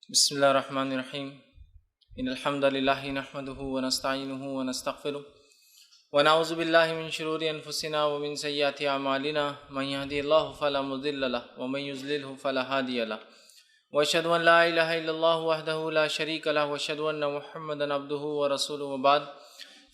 بسم اللہ الرحمن الرحیم ان الحمد للہ نحمده ونستعینه ونستغفره ونعوذ باللہ من شرور انفسنا ومن سیئات اعمالنا من يهده الله فلا مضل له ومن يضلل فلا هادي له واشهد ان لا الہ الا اللہ وحدہ لا شریک له واشهد ان محمدا عبده ورسوله وبعد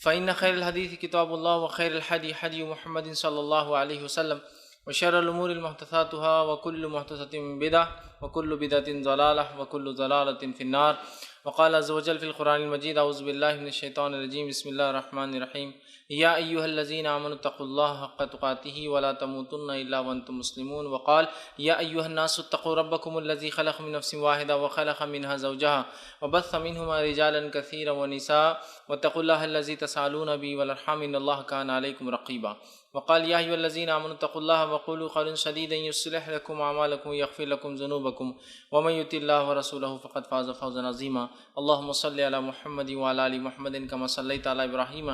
فإن خیر الحدیث کتاب اللہ وخیر الحدی حدی محمد صلی اللہ علیہ وسلم وشر الامور محدثاتها وكل محدثة بدعة وكل بدعة ضلالة وكل ضلالة في النار وقال عز وجل في القرآن المجيد اعوذ بالله من الشيطان الرجيم بسم الله الرحمن الرحيم يا أيها الذين آمنوا اتقوا الله حق تقاته ولا تموتن إلا وأنتم مسلمون وقال يا أيها الناس اتقوا ربكم الذي خلق من نفس واحدة وخلق منها زوجها وبث منهما رجالا كثيرا ونساء واتقوا الله الذي تسألون به والأرحام إن الله كان عليكم رقيبا وقال يا أيها الذين آمنوا اتقوا الله وقولوا قولا سديدا يصلح لكم أعمالكم ويغفر لكم ذنوبكم ومن يطع الله ورسوله فقد فاز فوزا عظيما اللهم صل على محمد وعلى آل محمد كما صليت على إبراهيم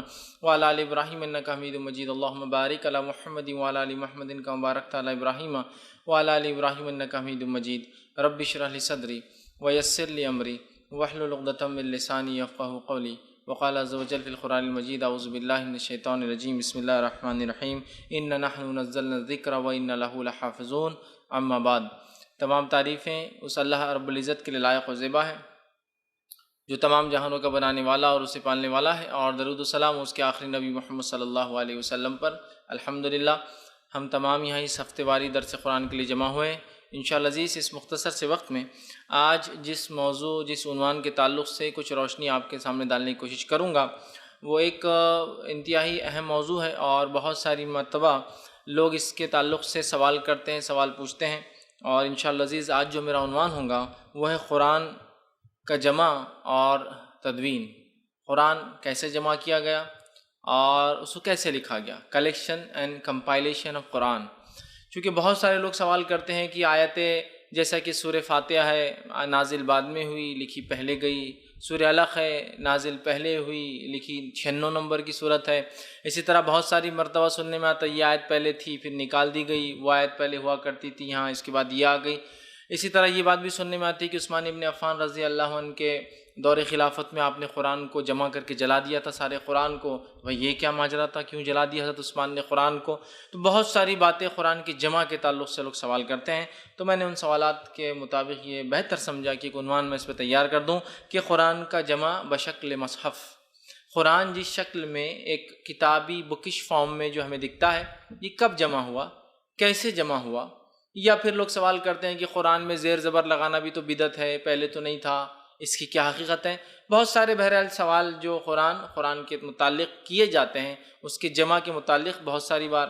وعلى آل إبراهيم إنك حميد مجيد اللهم بارك على محمد وعلى آل محمد كما باركت على إبراهيم وعلى آل إبراهيم إنك حميد مجيد رب اشرح لي صدري ويسر لي أمري واحلل عقدة من لساني يفقهوا قولي وقال عز وجل في القرآن المجيد اعوذ بالله من الشيطان الرجيم بسم الله الرحمن الرحيم إنا نحن نزلنا الذكر وإنا له لحافظون اما بعد تمام تعریفیں اس اللہ رب العزت کے لیے لائق و زیبا ہے جو تمام جہانوں کا بنانے والا اور اسے پالنے والا ہے، اور درود و سلام اس کے آخری نبی محمد صلی اللہ علیہ وسلم پر۔ الحمدللہ ہم تمام یہاں اس ہفتے واری درس قرآن کے لیے جمع ہوئے ہیں۔ انشاءاللہ عزیز اس مختصر سے وقت میں آج جس موضوع جس عنوان کے تعلق سے کچھ روشنی آپ کے سامنے ڈالنے کی کوشش کروں گا وہ ایک انتہائی اہم موضوع ہے، اور بہت ساری مرتبہ لوگ اس کے تعلق سے سوال کرتے ہیں، سوال پوچھتے ہیں، اور انشاءاللہ عزیز آج جو میرا عنوان ہوگا وہ ہے قرآن کا جمع اور تدوین۔ قرآن کیسے جمع کیا گیا اور اس کو کیسے لکھا گیا، کلیکشن اینڈ کمپائلیشن آف قرآن۔ چونکہ بہت سارے لوگ سوال کرتے ہیں کہ آیتیں جیسا کہ سورہ فاتحہ ہے نازل بعد میں ہوئی لکھی پہلے گئی، سورہ علق ہے نازل پہلے ہوئی لکھی 96 نمبر کی صورت ہے، اسی طرح بہت ساری مرتبہ سننے میں آتا ہے یہ آیت پہلے تھی پھر نکال دی گئی، وہ آیت پہلے ہوا کرتی تھی یہاں اس کے بعد یہ آ گئی۔ اسی طرح یہ بات بھی سننے میں آتی ہے کہ عثمان ابن عفان رضی اللہ عنہ کے دور خلافت میں آپ نے قرآن کو جمع کر کے جلا دیا تھا، سارے قرآن کو۔ بھئی یہ کیا ماجرا تھا، کیوں جلا دیا حضرت عثمان نے قرآن کو؟ تو بہت ساری باتیں قرآن کی جمع کے تعلق سے لوگ سوال کرتے ہیں، تو میں نے ان سوالات کے مطابق یہ بہتر سمجھا کہ ایک عنوان میں اس پہ تیار کر دوں کہ قرآن کا جمع بشکل مصحف۔ قرآن جس شکل میں ایک کتابی بکش فارم میں جو ہمیں دکھتا ہے یہ کب جمع ہوا، کیسے جمع ہوا؟ یا پھر لوگ سوال کرتے ہیں کہ قرآن میں زیر زبر لگانا بھی تو بدعت ہے، پہلے تو نہیں تھا، اس کی کیا حقیقت ہے؟ بہت سارے بہرحال سوال جو قرآن کے متعلق کیے جاتے ہیں، اس کے جمع کے متعلق بہت ساری بار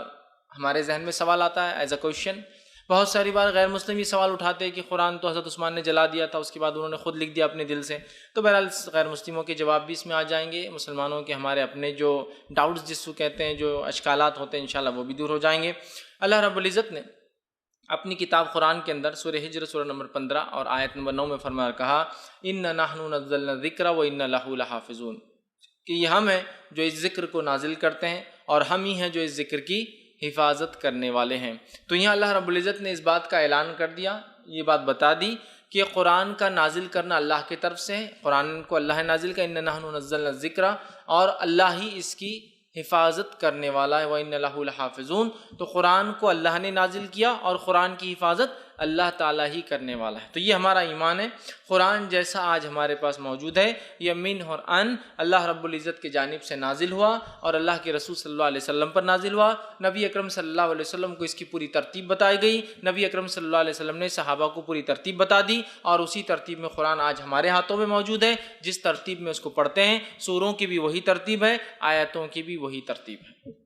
ہمارے ذہن میں سوال آتا ہے ایز اے کویشچن۔ بہت ساری بار غیر مسلم یہ سوال اٹھاتے ہیں کہ قرآن تو حضرت عثمان نے جلا دیا تھا، اس کے بعد انہوں نے خود لکھ دیا اپنے دل سے۔ تو بہرحال غیر مسلموں کے جواب بھی اس میں آ جائیں گے، مسلمانوں کے ہمارے اپنے جو ڈاؤٹس جس کو کہتے ہیں، جو اشکالات ہوتے ہیں، انشاءاللہ وہ بھی دور ہو جائیں گے۔ اللہ رب العزت نے اپنی کتاب قرآن کے اندر سورہ ہجر سورہ نمبر 15 اور آیت نمبر 9 میں فرمایا کہا اِنَّا نَحْنُ نَزَّلْنَا الذِّكْرَ وَإِنَّا لَهُ لَحَافِظُونَ، کہ یہ ہم ہیں جو اس ذکر کو نازل کرتے ہیں اور ہم ہی ہیں جو اس ذکر کی حفاظت کرنے والے ہیں۔ تو یہاں اللہ رب العزت نے اس بات کا اعلان کر دیا، یہ بات بتا دی کہ قرآن کا نازل کرنا اللہ کی طرف سے ہے، قرآن کو اللہ نے نازل کیا، اِنَّا نَحْنُ نَزَّلْنَا الذِّكْرَ، اور اللہ ہی اس کی حفاظت کرنے والا ہے، وَإِنَّ لَهُ لَحَافِظُونَ۔ تو قرآن کو اللہ نے نازل کیا اور قرآن کی حفاظت اللہ تعالیٰ ہی کرنے والا ہے۔ تو یہ ہمارا ایمان ہے۔ قرآن جیسا آج ہمارے پاس موجود ہے یہ من اور ان اللہ رب العزت کی جانب سے نازل ہوا اور اللہ کے رسول صلی اللہ علیہ وسلم پر نازل ہوا۔ نبی اکرم صلی اللہ علیہ وسلم کو اس کی پوری ترتیب بتائی گئی، نبی اکرم صلی اللہ علیہ وسلم نے صحابہ کو پوری ترتیب بتا دی، اور اسی ترتیب میں قرآن آج ہمارے ہاتھوں میں موجود ہے۔ جس ترتیب میں اس کو پڑھتے ہیں، سوروں کی بھی وہی ترتیب ہے، آیتوں کی بھی وہی ترتیب ہے۔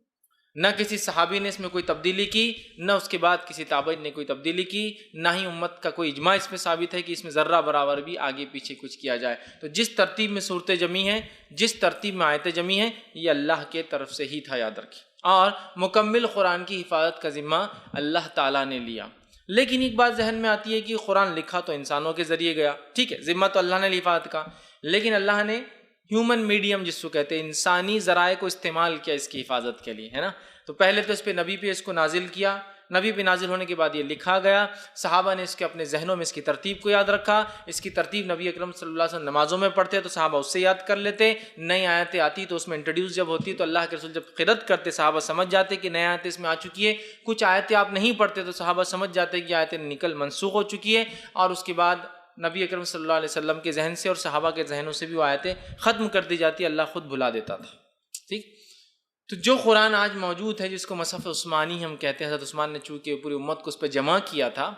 نہ کسی صحابی نے اس میں کوئی تبدیلی کی، نہ اس کے بعد کسی تابعین نے کوئی تبدیلی کی، نہ ہی امت کا کوئی اجماع اس میں ثابت ہے کہ اس میں ذرہ برابر بھی آگے پیچھے کچھ کیا جائے۔ تو جس ترتیب میں صورتیں جمی ہیں، جس ترتیب میں آیتیں جمی ہیں، یہ اللہ کے طرف سے ہی تھا، یاد رکھیں۔ اور مکمل قرآن کی حفاظت کا ذمہ اللہ تعالیٰ نے لیا۔ لیکن ایک بات ذہن میں آتی ہے کہ قرآن لکھا تو انسانوں کے ذریعے گیا، ٹھیک ہے، ذمہ تو اللہ نے لی حفاظت کا، لیکن اللہ نے ہیومن میڈیم جس کو کہتے ہیں انسانی ذرائع کو استعمال کیا اس کی حفاظت کے لیے، ہے نا۔ تو پہلے تو اس پہ نبی پہ اس کو نازل کیا، نبی پہ نازل ہونے کے بعد یہ لکھا گیا، صحابہ نے اس کے اپنے ذہنوں میں اس کی ترتیب کو یاد رکھا، اس کی ترتیب نبی اکرم صلی اللہ علیہ وسلم نمازوں میں پڑھتے تو صحابہ اس سے یاد کر لیتے، نئی آیتیں آتی تو اس میں انٹروڈیوس جب ہوتی تو اللہ کے رسول جب قرأت کرتے صحابہ سمجھ جاتے کہ نئی آیتیں اس میں آ چکی ہے، کچھ آیتیں آپ نہیں پڑھتے تو صحابہ سمجھ جاتے کہ آیتیں نکل منسوخ ہو چکی ہے، اور اس کے بعد نبی اکرم صلی اللہ علیہ وسلم کے ذہن سے اور صحابہ کے ذہنوں سے بھی وہ آیتیں ختم کر دی جاتی، اللہ خود بھلا دیتا تھا۔ ٹھیک، تو جو قرآن آج موجود ہے جس کو مصحف عثمانی ہم کہتے ہیں، حضرت عثمان نے چونکہ پوری امت کو اس پہ جمع کیا تھا،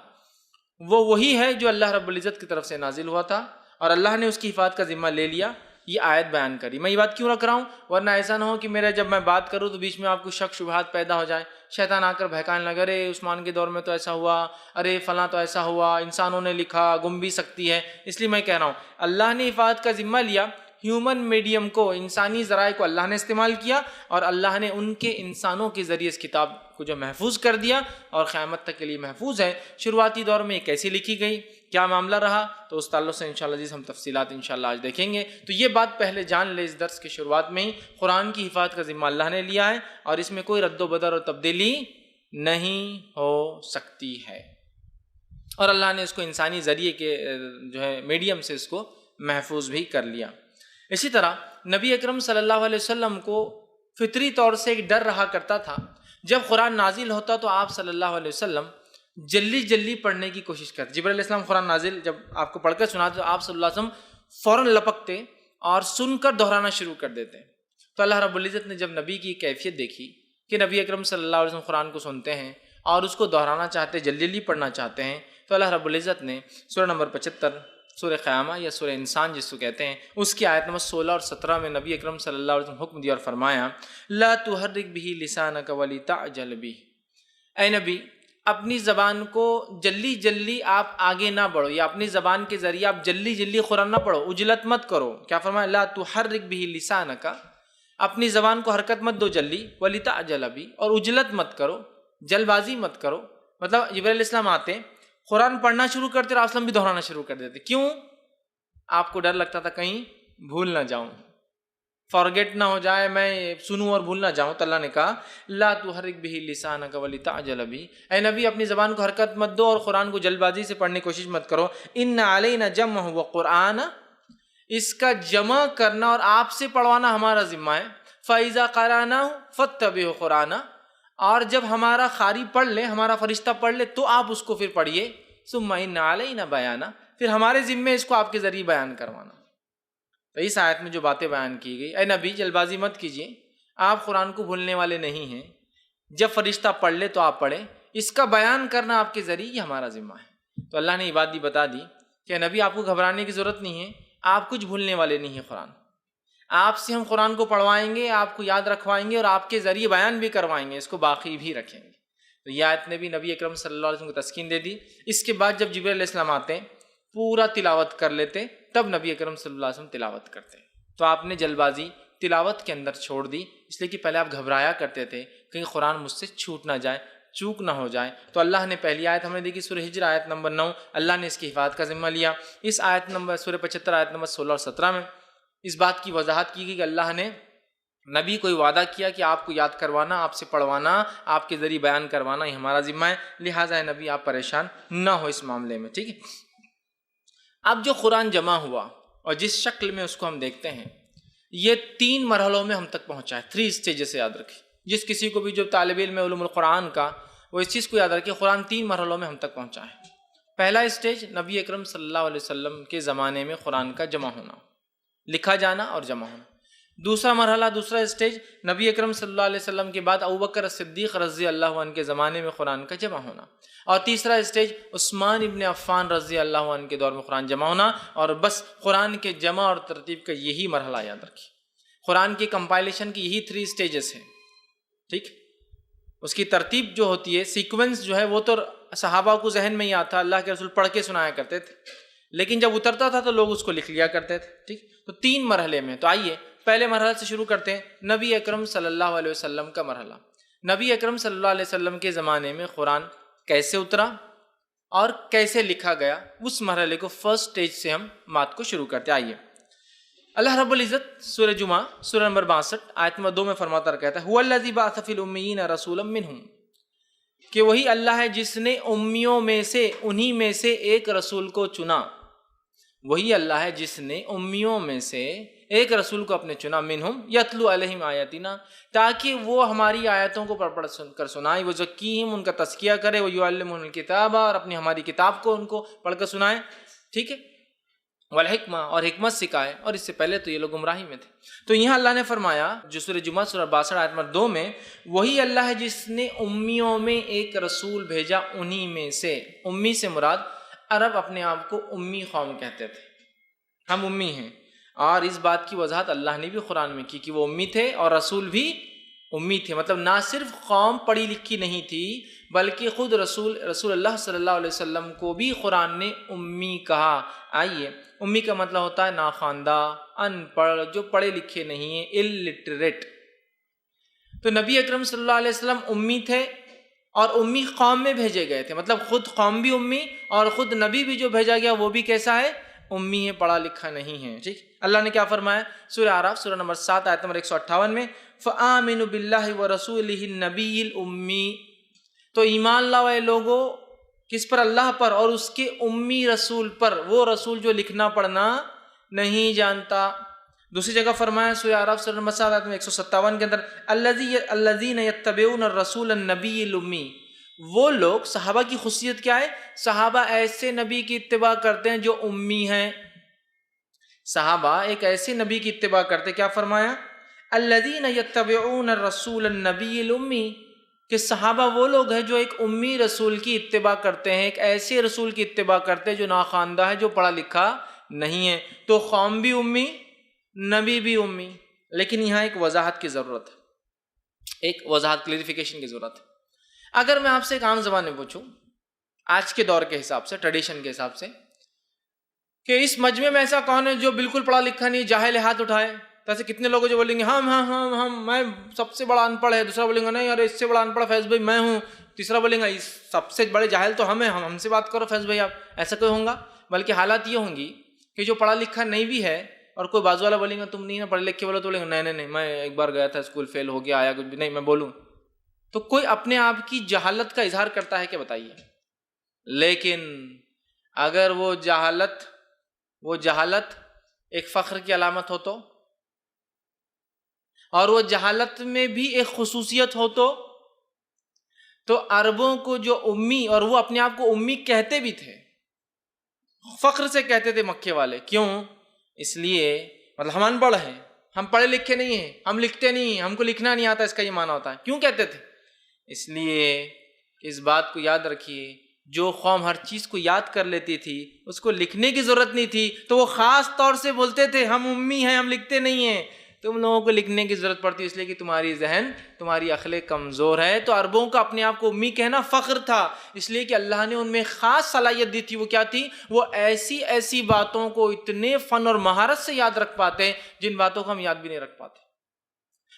وہ وہی ہے جو اللہ رب العزت کی طرف سے نازل ہوا تھا اور اللہ نے اس کی حفاظت کا ذمہ لے لیا۔ یہ آیت بیان کری، میں یہ بات کیوں رکھ رہا ہوں ورنہ ایسا نہ ہو کہ جب میں بات کروں تو بیچ میں آپ کو شک شبہات پیدا ہو جائیں، شیطان آ کر بہکانے لگے، ارے عثمان کے دور میں تو ایسا ہوا، ارے فلاں تو ایسا ہوا، انسانوں نے لکھا، گم بھی سکتی ہے۔ اس لیے میں کہہ رہا ہوں اللہ نے حفاظت کا ذمہ لیا، ہیومن میڈیم کو، انسانی ذرائع کو اللہ نے استعمال کیا اور اللہ نے ان کے انسانوں کے ذریعے اس کتاب کو جو محفوظ کر دیا اور قیامت تک کے لیے محفوظ ہے۔ شروعاتی دور میں یہ کیسے لکھی گئی، کیا معاملہ رہا، تو اس تعلق سے انشاءاللہ عزیز ہم تفصیلات انشاءاللہ آج دیکھیں گے۔ تو یہ بات پہلے جان لے اس درس کی شروعات میں ہی، قرآن کی حفاظت کا ذمہ اللہ نے لیا ہے اور اس میں کوئی رد و بدل اور تبدیلی نہیں ہو سکتی ہے، اور اللہ نے اس کو انسانی ذریعے کے جو ہے میڈیم سے اس کو محفوظ بھی کر لیا۔ اسی طرح نبی اکرم صلی اللہ علیہ وسلم کو فطری طور سے ایک ڈر رہا کرتا تھا، جب قرآن نازل ہوتا تو آپ صلی اللہ علیہ وسلم جلدی پڑھنے کی کوشش کرتے۔ جبرائیل علیہ السلام قرآن نازل جب آپ کو پڑھ کر سناتے تو آپ صلی اللہ علیہ وسلم فوراً لپکتے اور سن کر دہرانا شروع کر دیتے۔ تو اللہ رب العزت نے جب نبی کی کیفیت دیکھی کہ نبی اکرم صلی اللہ علیہ وسلم قرآن کو سنتے ہیں اور اس کو دہرانا چاہتے، جلدی پڑھنا چاہتے ہیں، تو اللہ رب العزت نے سورہ نمبر 75 سورہ قیامہ یا سورہ انسان جس کو کہتے ہیں، اس کی آیت نمبر 16 اور 17 میں نبی اکرم صلی اللہ علیہ وسلم حکم دیا اور فرمایا لا تحرک بہ لسانک ولتعجل بہ، اے نبی اپنی زبان کو جلدی آپ آگے نہ بڑھو، یا اپنی زبان کے ذریعے آپ جلدی قرآن نہ پڑھو، عجلت مت کرو۔ کیا فرمایا؟ لا تحرک بہ لسانک، اپنی زبان کو حرکت مت دو جلدی، ولتعجل بہ، اور عجلت مت کرو، جلد بازی مت کرو۔ مطلب جبرائیل علیہ السلام آتے، قرآن پڑھنا شروع کرتے اور آپ بھی دہرانا شروع کر دیتے۔ کیوں؟ آپ کو ڈر لگتا تھا کہیں بھول نہ جاؤں، فارگیٹ نہ ہو جائے، میں سنوں اور بھول نہ جاؤں، تو اللہ نے کہا لا تحرک بہ لسانک ولتعجل بہ، اے نبی اپنی زبان کو حرکت مت دو اور قرآن کو جلد بازی سے پڑھنے کی کوشش مت کرو۔ ان علینا جمعہ وقرآن، اس کا جمع کرنا اور آپ سے پڑھوانا ہمارا ذمہ ہے۔ فَإِذَا قَرَأْنَاهُ فَاتَّبِعُوا قُرْآنَهُ، اور جب ہمارا قاری پڑھ لے، ہمارا فرشتہ پڑھ لے تو آپ اس کو پھر پڑھیے۔ ثُمَّ إِنَّ عَلَيْنَا بَيَانَهُ، پھر ہمارے ذمے اس کو آپ کے ذریعے بیان کروانا۔ تو اس آیت میں جو باتیں بیان کی گئی، اے نبی جلد بازی مت کیجیے، آپ قرآن کو بھولنے والے نہیں ہیں، جب فرشتہ پڑھ لے تو آپ پڑھیں، اس کا بیان کرنا آپ کے ذریعے یہ ہمارا ذمہ ہے۔ تو اللہ نے یہ بات بھی بتا دی کہ نبی آپ کو گھبرانے کی ضرورت نہیں ہے، آپ کچھ بھولنے والے نہیں ہیں، قرآن آپ سے ہم قرآن کو پڑھوائیں گے، آپ کو یاد رکھوائیں گے اور آپ کے ذریعے بیان بھی کروائیں گے، اس کو باقی بھی رکھیں گے۔ تو یہ آیت نے بھی نبی اکرم صلی اللہ علیہ وسلم کو تسکین دے دی۔ اس کے بعد جب جبرائیل علیہ السلام آتے پورا تلاوت کر لیتے، تب نبی اکرم صلی اللہ علیہ وسلم تلاوت کرتے۔ تو آپ نے جلد بازی تلاوت کے اندر چھوڑ دی، اس لیے کہ پہلے آپ گھبرایا کرتے تھے کہیں قرآن مجھ سے چھوٹ نہ جائے، چوک نہ ہو جائے۔ تو اللہ نے پہلی آیت ہم نے دیکھی سورہ ہجر آیت نمبر 9، اللہ نے اس کی حفاظت کا ذمہ لیا۔ اس آیت نمبر سورہ 75 آیت نمبر 16 اور 17 میں اس بات کی وضاحت کی گئی کہ اللہ نے نبی کو وعدہ کیا کہ آپ کو یاد کروانا، آپ سے پڑھوانا، آپ کے ذریعے بیان کروانا یہ ہمارا ذمہ ہے، لہٰذا نبی آپ پریشان نہ ہو اس معاملے میں، ٹھیک ہے۔ اب جو قرآن جمع ہوا اور جس شکل میں اس کو ہم دیکھتے ہیں، یہ 3 مرحلوں میں ہم تک پہنچا ہے، 3 اسٹیجز سے یاد رکھیں۔ جس کسی کو بھی جو طالب علم علوم القرآن کا، وہ اس چیز کو یاد رکھے، قرآن 3 مرحلوں میں ہم تک پہنچا ہے۔ پہلا اسٹیج نبی اکرم صلی اللہ علیہ وسلم کے زمانے میں قرآن کا جمع ہونا، لکھا جانا اور جمع ہونا۔ دوسرا مرحلہ، دوسرا اسٹیج نبی اکرم صلی اللہ علیہ وسلم کے بعد ابوبکر صدیق رضی اللہ عنہ کے زمانے میں قرآن کا جمع ہونا، اور تیسرا اسٹیج عثمان ابن عفان رضی اللہ عنہ کے دور میں قرآن جمع ہونا۔ اور بس قرآن کے جمع اور ترتیب کا یہی مرحلہ یاد رکھیے، قرآن کی کمپائلیشن کی یہی 3 اسٹیجز ہیں، ٹھیک۔ اس کی ترتیب جو ہوتی ہے، سیکوینس جو ہے، وہ تو صحابہ کو ذہن میں ہی آتا، اللہ کے رسول پڑھ کے سنایا کرتے تھے، لیکن جب اترتا تھا تو لوگ اس کو لکھ لیا کرتے تھے، ٹھیک۔ تو 3 مرحلے میں، تو آئیے پہلے مرحلے سے شروع کرتے ہیں، نبی اکرم صلی اللہ علیہ وسلم کا مرحلہ۔ نبی اکرم صلی اللہ علیہ وسلم کے زمانے میں قرآن کیسے اترا اور کیسے لکھا گیا، اس مرحلے کو فرسٹ اسٹیج سے ہم بات کو شروع کرتے ہیں۔ آئیے، اللہ رب العزت سورہ جمعہ سورہ نمبر 62 آیت نمبر 2 میں فرماتا کہتا ہے هو الذی بعث فی الامیین رسولا منہم، کہ وہی اللہ ہے جس نے امیوں میں سے انہی میں سے ایک رسول کو چنا. وہی اللہ ہے جس نے امیوں میں سے ایک رسول کو اپنے چنا. منہم یتلو علیہم آیاتنا، تاکہ وہ ہماری آیتوں کو پڑھ کر سنائے. وہ زکیہم، ان کا تزکیہ کرے. وہ یعلمہم الکتاب، اور اپنی ہماری کتاب کو ان کو پڑھ کر سنائے. ٹھیک ہے. والحکمہ، اور حکمت سکھائے. اور اس سے پہلے تو یہ لوگ گمراہی میں تھے. تو یہاں اللہ نے فرمایا جو سورہ جمعہ سورہ 62 آیت نمبر 2 میں، وہی اللہ ہے جس نے امیوں میں ایک رسول بھیجا انہی میں سے. امی سے مراد عرب اپنے آپ کو امی قوم کہتے تھے، ہم امی ہیں. اور اس بات کی وضاحت اللہ نے بھی قرآن میں کی کہ وہ امی تھے اور رسول بھی امی تھے. مطلب نہ صرف قوم پڑھی لکھی نہیں تھی بلکہ خود رسول اللہ صلی اللہ علیہ وسلم کو بھی قرآن نے امی کہا. آئیے، امی کا مطلب ہوتا ہے ناخواندہ، ان پڑھ، جو پڑھے لکھے نہیں ہیں، الٹریٹ. تو نبی اکرم صلی اللہ علیہ وسلم امی تھے اور امی قوم میں بھیجے گئے تھے. مطلب خود قوم بھی امی اور خود نبی بھی جو بھیجا گیا وہ بھی کیسا ہے؟ امی ہے، پڑھا لکھا نہیں ہے. ٹھیک. اللہ نے کیا فرمایا سورہ اعراف سورہ نمبر 7 آیت نمبر 158 میں، فآمنوا باللہ ورسولہ النبی الامی. تو ایمان لاؤ اے لوگو، کس پر؟ اللہ پر اور اس کے امی رسول پر، وہ رسول جو لکھنا پڑھنا نہیں جانتا. دوسری جگہ فرمایا سورہ اعراف سورہ نمبر 7 آیت 157 کے اندر، الذین یتبعون الرسول النبی الامی. وہ لوگ، صحابہ کی خصوصیت کیا ہے؟ صحابہ ایسے نبی کی اتباع کرتے ہیں جو امی ہیں. صحابہ ایک ایسے نبی کی اتباع کرتے. کیا فرمایا؟ الذین یتبعون الرسول النبی الامی، کہ صحابہ وہ لوگ ہیں جو ایک امی رسول کی اتباع کرتے ہیں، ایک ایسے رسول کی اتباع کرتے ہیں جو ناخواندہ ہے، جو پڑھا لکھا نہیں ہے. تو قوم بھی امی، نبی بھی امی. لیکن یہاں ایک وضاحت کی ضرورت ہے، ایک وضاحت، کلیریفیکیشن کی ضرورت ہے. اگر میں آپ سے ایک عام زبان میں پوچھوں آج کے دور کے حساب سے، ٹریڈیشن کے حساب سے، کہ اس مجمع میں ایسا کون ہے جو بالکل پڑھا لکھا نہیں، جاہل ہاتھ اٹھائے. تو ایسے کتنے لوگ جو بولیں گے ہم میں سب سے بڑا ان پڑھ ہے. دوسرا بولیں گا نہیں یار اس سے بڑا ان پڑھ فیض بھائی میں ہوں. تیسرا بولیں گا سب سے بڑے جاہل تو ہم ہیں، ہم سے بات کرو فیض بھائی آپ. ایسا کوئی ہوں گا؟ بلکہ حالات یہ ہوں گی کہ جو پڑھا لکھا نہیں بھی ہے اور کوئی بازو والا بولیں گا تم نہیں نا پڑھے لکھے بولو، تو بولیں گا نہیں میں ایک بار گیا تھا اسکول، فیل ہو گیا، آیا کچھ بھی نہیں، میں بولوں. تو کوئی اپنے آپ کی جہالت کا اظہار کرتا ہے کہ بتائیے. لیکن اگر وہ جہالت ایک فخر کی علامت ہو تو، اور وہ جہالت میں بھی ایک خصوصیت ہو تو عربوں کو جو امی، اور وہ اپنے آپ کو امی کہتے بھی تھے، فخر سے کہتے تھے مکے والے. کیوں؟ اس لیے مطلب ہم ان پڑھ ہیں، ہم پڑھے لکھے نہیں ہیں، ہم لکھتے نہیں ہیں، ہم کو لکھنا نہیں آتا، اس کا یہ معنی ہوتا ہے. کیوں کہتے تھے؟ اس لیے اس بات کو یاد رکھیے، جو قوم ہر چیز کو یاد کر لیتی تھی اس کو لکھنے کی ضرورت نہیں تھی، تو وہ خاص طور سے بولتے تھے ہم امی ہیں، ہم لکھتے نہیں ہیں. تم لوگوں کو لکھنے کی ضرورت پڑتی ہے اس لیے کہ تمہاری ذہن، تمہاری عقلیں کمزور ہے. تو عربوں کا اپنے آپ کو امی کہنا فخر تھا، اس لیے کہ اللہ نے ان میں خاص صلاحیت دی تھی. وہ کیا تھی؟ وہ ایسی باتوں کو اتنے فن اور مہارت سے یاد رکھ پاتے جن باتوں کو ہم یاد بھی نہیں رکھ پاتے.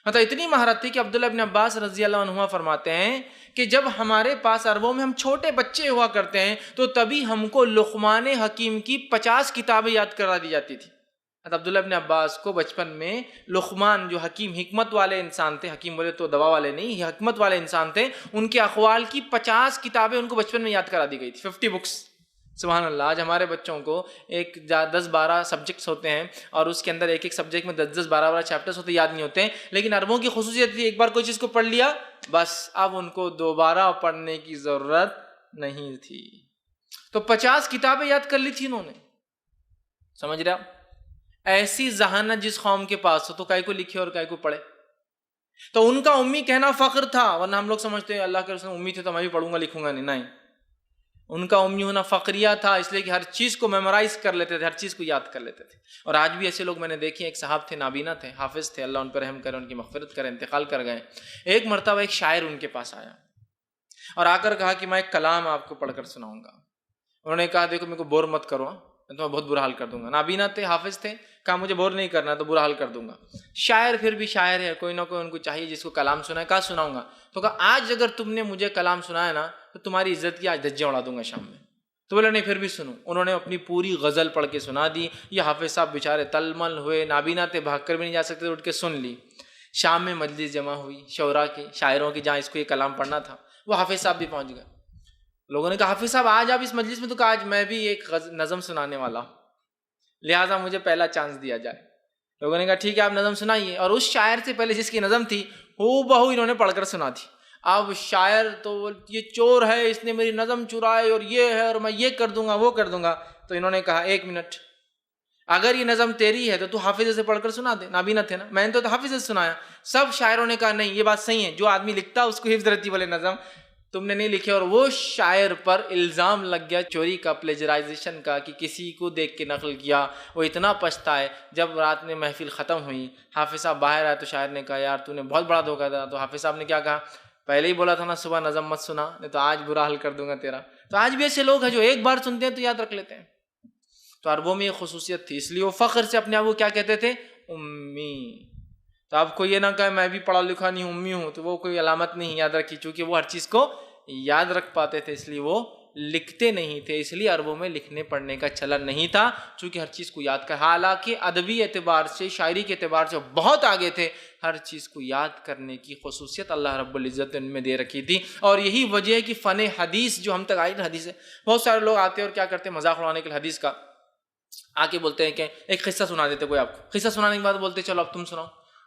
مطلب اتنی مہارت تھی کہ عبداللہ ابن عباس رضی اللہ عنہما فرماتے ہیں کہ جب ہمارے پاس عربوں میں ہم چھوٹے بچے ہوا کرتے ہیں تو تبھی ہم کو لقمان حکیم کی 50 کتابیں یاد کرا دی جاتی تھی. عبداللہ ابن عباس کو بچپن میں لقمان جو حکیم، حکمت والے انسان تھے، حکیم بولے تو دوا والے نہیں، حکمت والے انسان تھے، ان کے اقوال کی 50 کتابیں ان کو بچپن میں یاد کرا دی گئی تھی. 50 بکس. سبحان اللہ. آج ہمارے بچوں کو 10-12 سبجیکٹس ہوتے ہیں اور اس کے اندر ایک سبجیکٹ میں 10-12 چیپٹرز ہوتے، یاد نہیں ہوتے ہیں. لیکن عربوں کی خصوصیت تھی ایک بار کوئی چیز کو پڑھ لیا بس اب ان کو دوبارہ پڑھنے کی ضرورت نہیں تھی. تو 50 کتابیں یاد کر لی تھی انہوں نے. سمجھ رہے آپ؟ ایسی ذہانت جس قوم کے پاس ہو تو کائے کو لکھے اور کائے کو پڑھے. تو ان کا امی کہنا فخر تھا، ورنہ ہم لوگ سمجھتے ہیں اللہ کے رسول امی تھے تو میں بھی پڑھوں گا لکھوں گا نہیں. ان کا امی ہونا فقریہ تھا، اس لیے کہ ہر چیز کو میمورائز کر لیتے تھے، ہر چیز کو یاد کر لیتے تھے. اور آج بھی ایسے لوگ میں نے دیکھے. ایک صاحب تھے، نابینا تھے، حافظ تھے، اللہ ان پر رحم کرے، ان کی مغفرت کرے، انتقال کر گئے. ایک مرتبہ ایک شاعر ان کے پاس آیا اور آ کر کہا کہ میں ایک کلام آپ کو پڑھ کر سناؤں گا. انہوں نے کہا دیکھو میرے کو بور مت کرو، میں تمہیں بہت برا حال کر دوں گا. نابینا تھے، حافظ تھے، کہا مجھے بور نہیں کرنا تو برا حال کر دوں گا. شاعر پھر بھی شاعر ہے، کوئی نہ کوئی ان کو چاہیے جس کو کلام سنائے. کہا سناؤں گا. تو کہا آج اگر تم نے مجھے کلام سنایا نا تو تمہاری عزت کی آج دھجیاں اڑا دوں گا شام میں. تو بولے نہیں پھر بھی سنو. انہوں نے اپنی پوری غزل پڑھ کے سنا دی. یہ حافظ صاحب بیچارے تلمل ہوئے، نابینا تھے، بھاگ کر بھی نہیں جا سکتے، اٹھ کے سن لی. شام میں مجلس جمع ہوئی شعراء کی، شاعروں کی، جہاں اس کو یہ کلام پڑھنا تھا، وہ حافظ صاحب بھی پہنچ گئے۔ لوگوں نے کہا حافظ صاحب آج آپ اس مجلس میں، تو کہا آج میں بھی ایک نظم سنانے والا ہوں، لہٰذا مجھے پہلا چانس دیا جائے۔ لوگوں نے کہا ٹھیک ہے آپ نظم سنائیے، اور اس شاعر سے پہلے جس کی نظم تھی ہو بہو انہوں نے پڑھ کر سنا دی۔ اب شاعر تو یہ چور ہے، اس نے میری نظم چرائے، اور یہ ہے، اور میں یہ کر دوں گا وہ کر دوں گا۔ تو انہوں نے کہا ایک منٹ، اگر یہ نظم تیری ہے تو حافظ سے پڑھ کر سنا دے، نابینا تھے نا، میں نے تو حافظ سے سنایا۔ سب شاعروں نے کہا نہیں یہ بات صحیح ہے، جو آدمی لکھتا اس کو حفظ رہتی والے نظم تم نے نہیں لکھے۔ اور وہ شاعر پر الزام لگ گیا چوری کا، پلیجرائزیشن کا، کہ کسی کو دیکھ کے نقل کیا۔ وہ اتنا پچھتائے۔ جب رات میں محفل ختم ہوئی، حافظ صاحب باہر آئے تو شاعر نے کہا یار تو نے بہت بڑا دھوکہ دیا۔ تو حافظ صاحب نے کیا کہا، پہلے ہی بولا تھا نا صبح نظم مت سنا، نہیں تو آج برا حل کر دوں گا تیرا۔ تو آج بھی ایسے لوگ ہیں جو ایک بار سنتے ہیں تو یاد رکھ لیتے ہیں۔ تو عربوں میں یہ خصوصیت تھی، اس لیے وہ فخر سے اپنے آپ کو کیا کہتے تھے، امی۔ تو آپ کو یہ نہ کہے میں بھی پڑھا لکھا نہیں امی ہوں، تو وہ کوئی علامت نہیں یاد رکھی، چونکہ وہ ہر چیز کو یاد رکھ پاتے تھے، اس لیے وہ لکھتے نہیں تھے۔ اس لیے عربوں میں لکھنے پڑھنے کا چلن نہیں تھا، چونکہ ہر چیز کو یاد کر، حالانکہ ادبی اعتبار سے، شاعری کے اعتبار سے بہت آگے تھے، ہر چیز کو یاد کرنے کی خصوصیت اللہ رب العزت نے ان میں دے رکھی تھی۔ اور یہی وجہ ہے کہ فن حدیث جو ہم تک آئی حدیث ہے، بہت سارے لوگ آتے ہیں اور کیا کرتے ہیں، مذاق اڑانے کے لیے حدیث کا آ کے بولتے ہیں کہ ایک قصہ سنا دیتے، کوئی آپ کو قصہ سنانے کے بعد بولتے چلو اب تم سناؤ،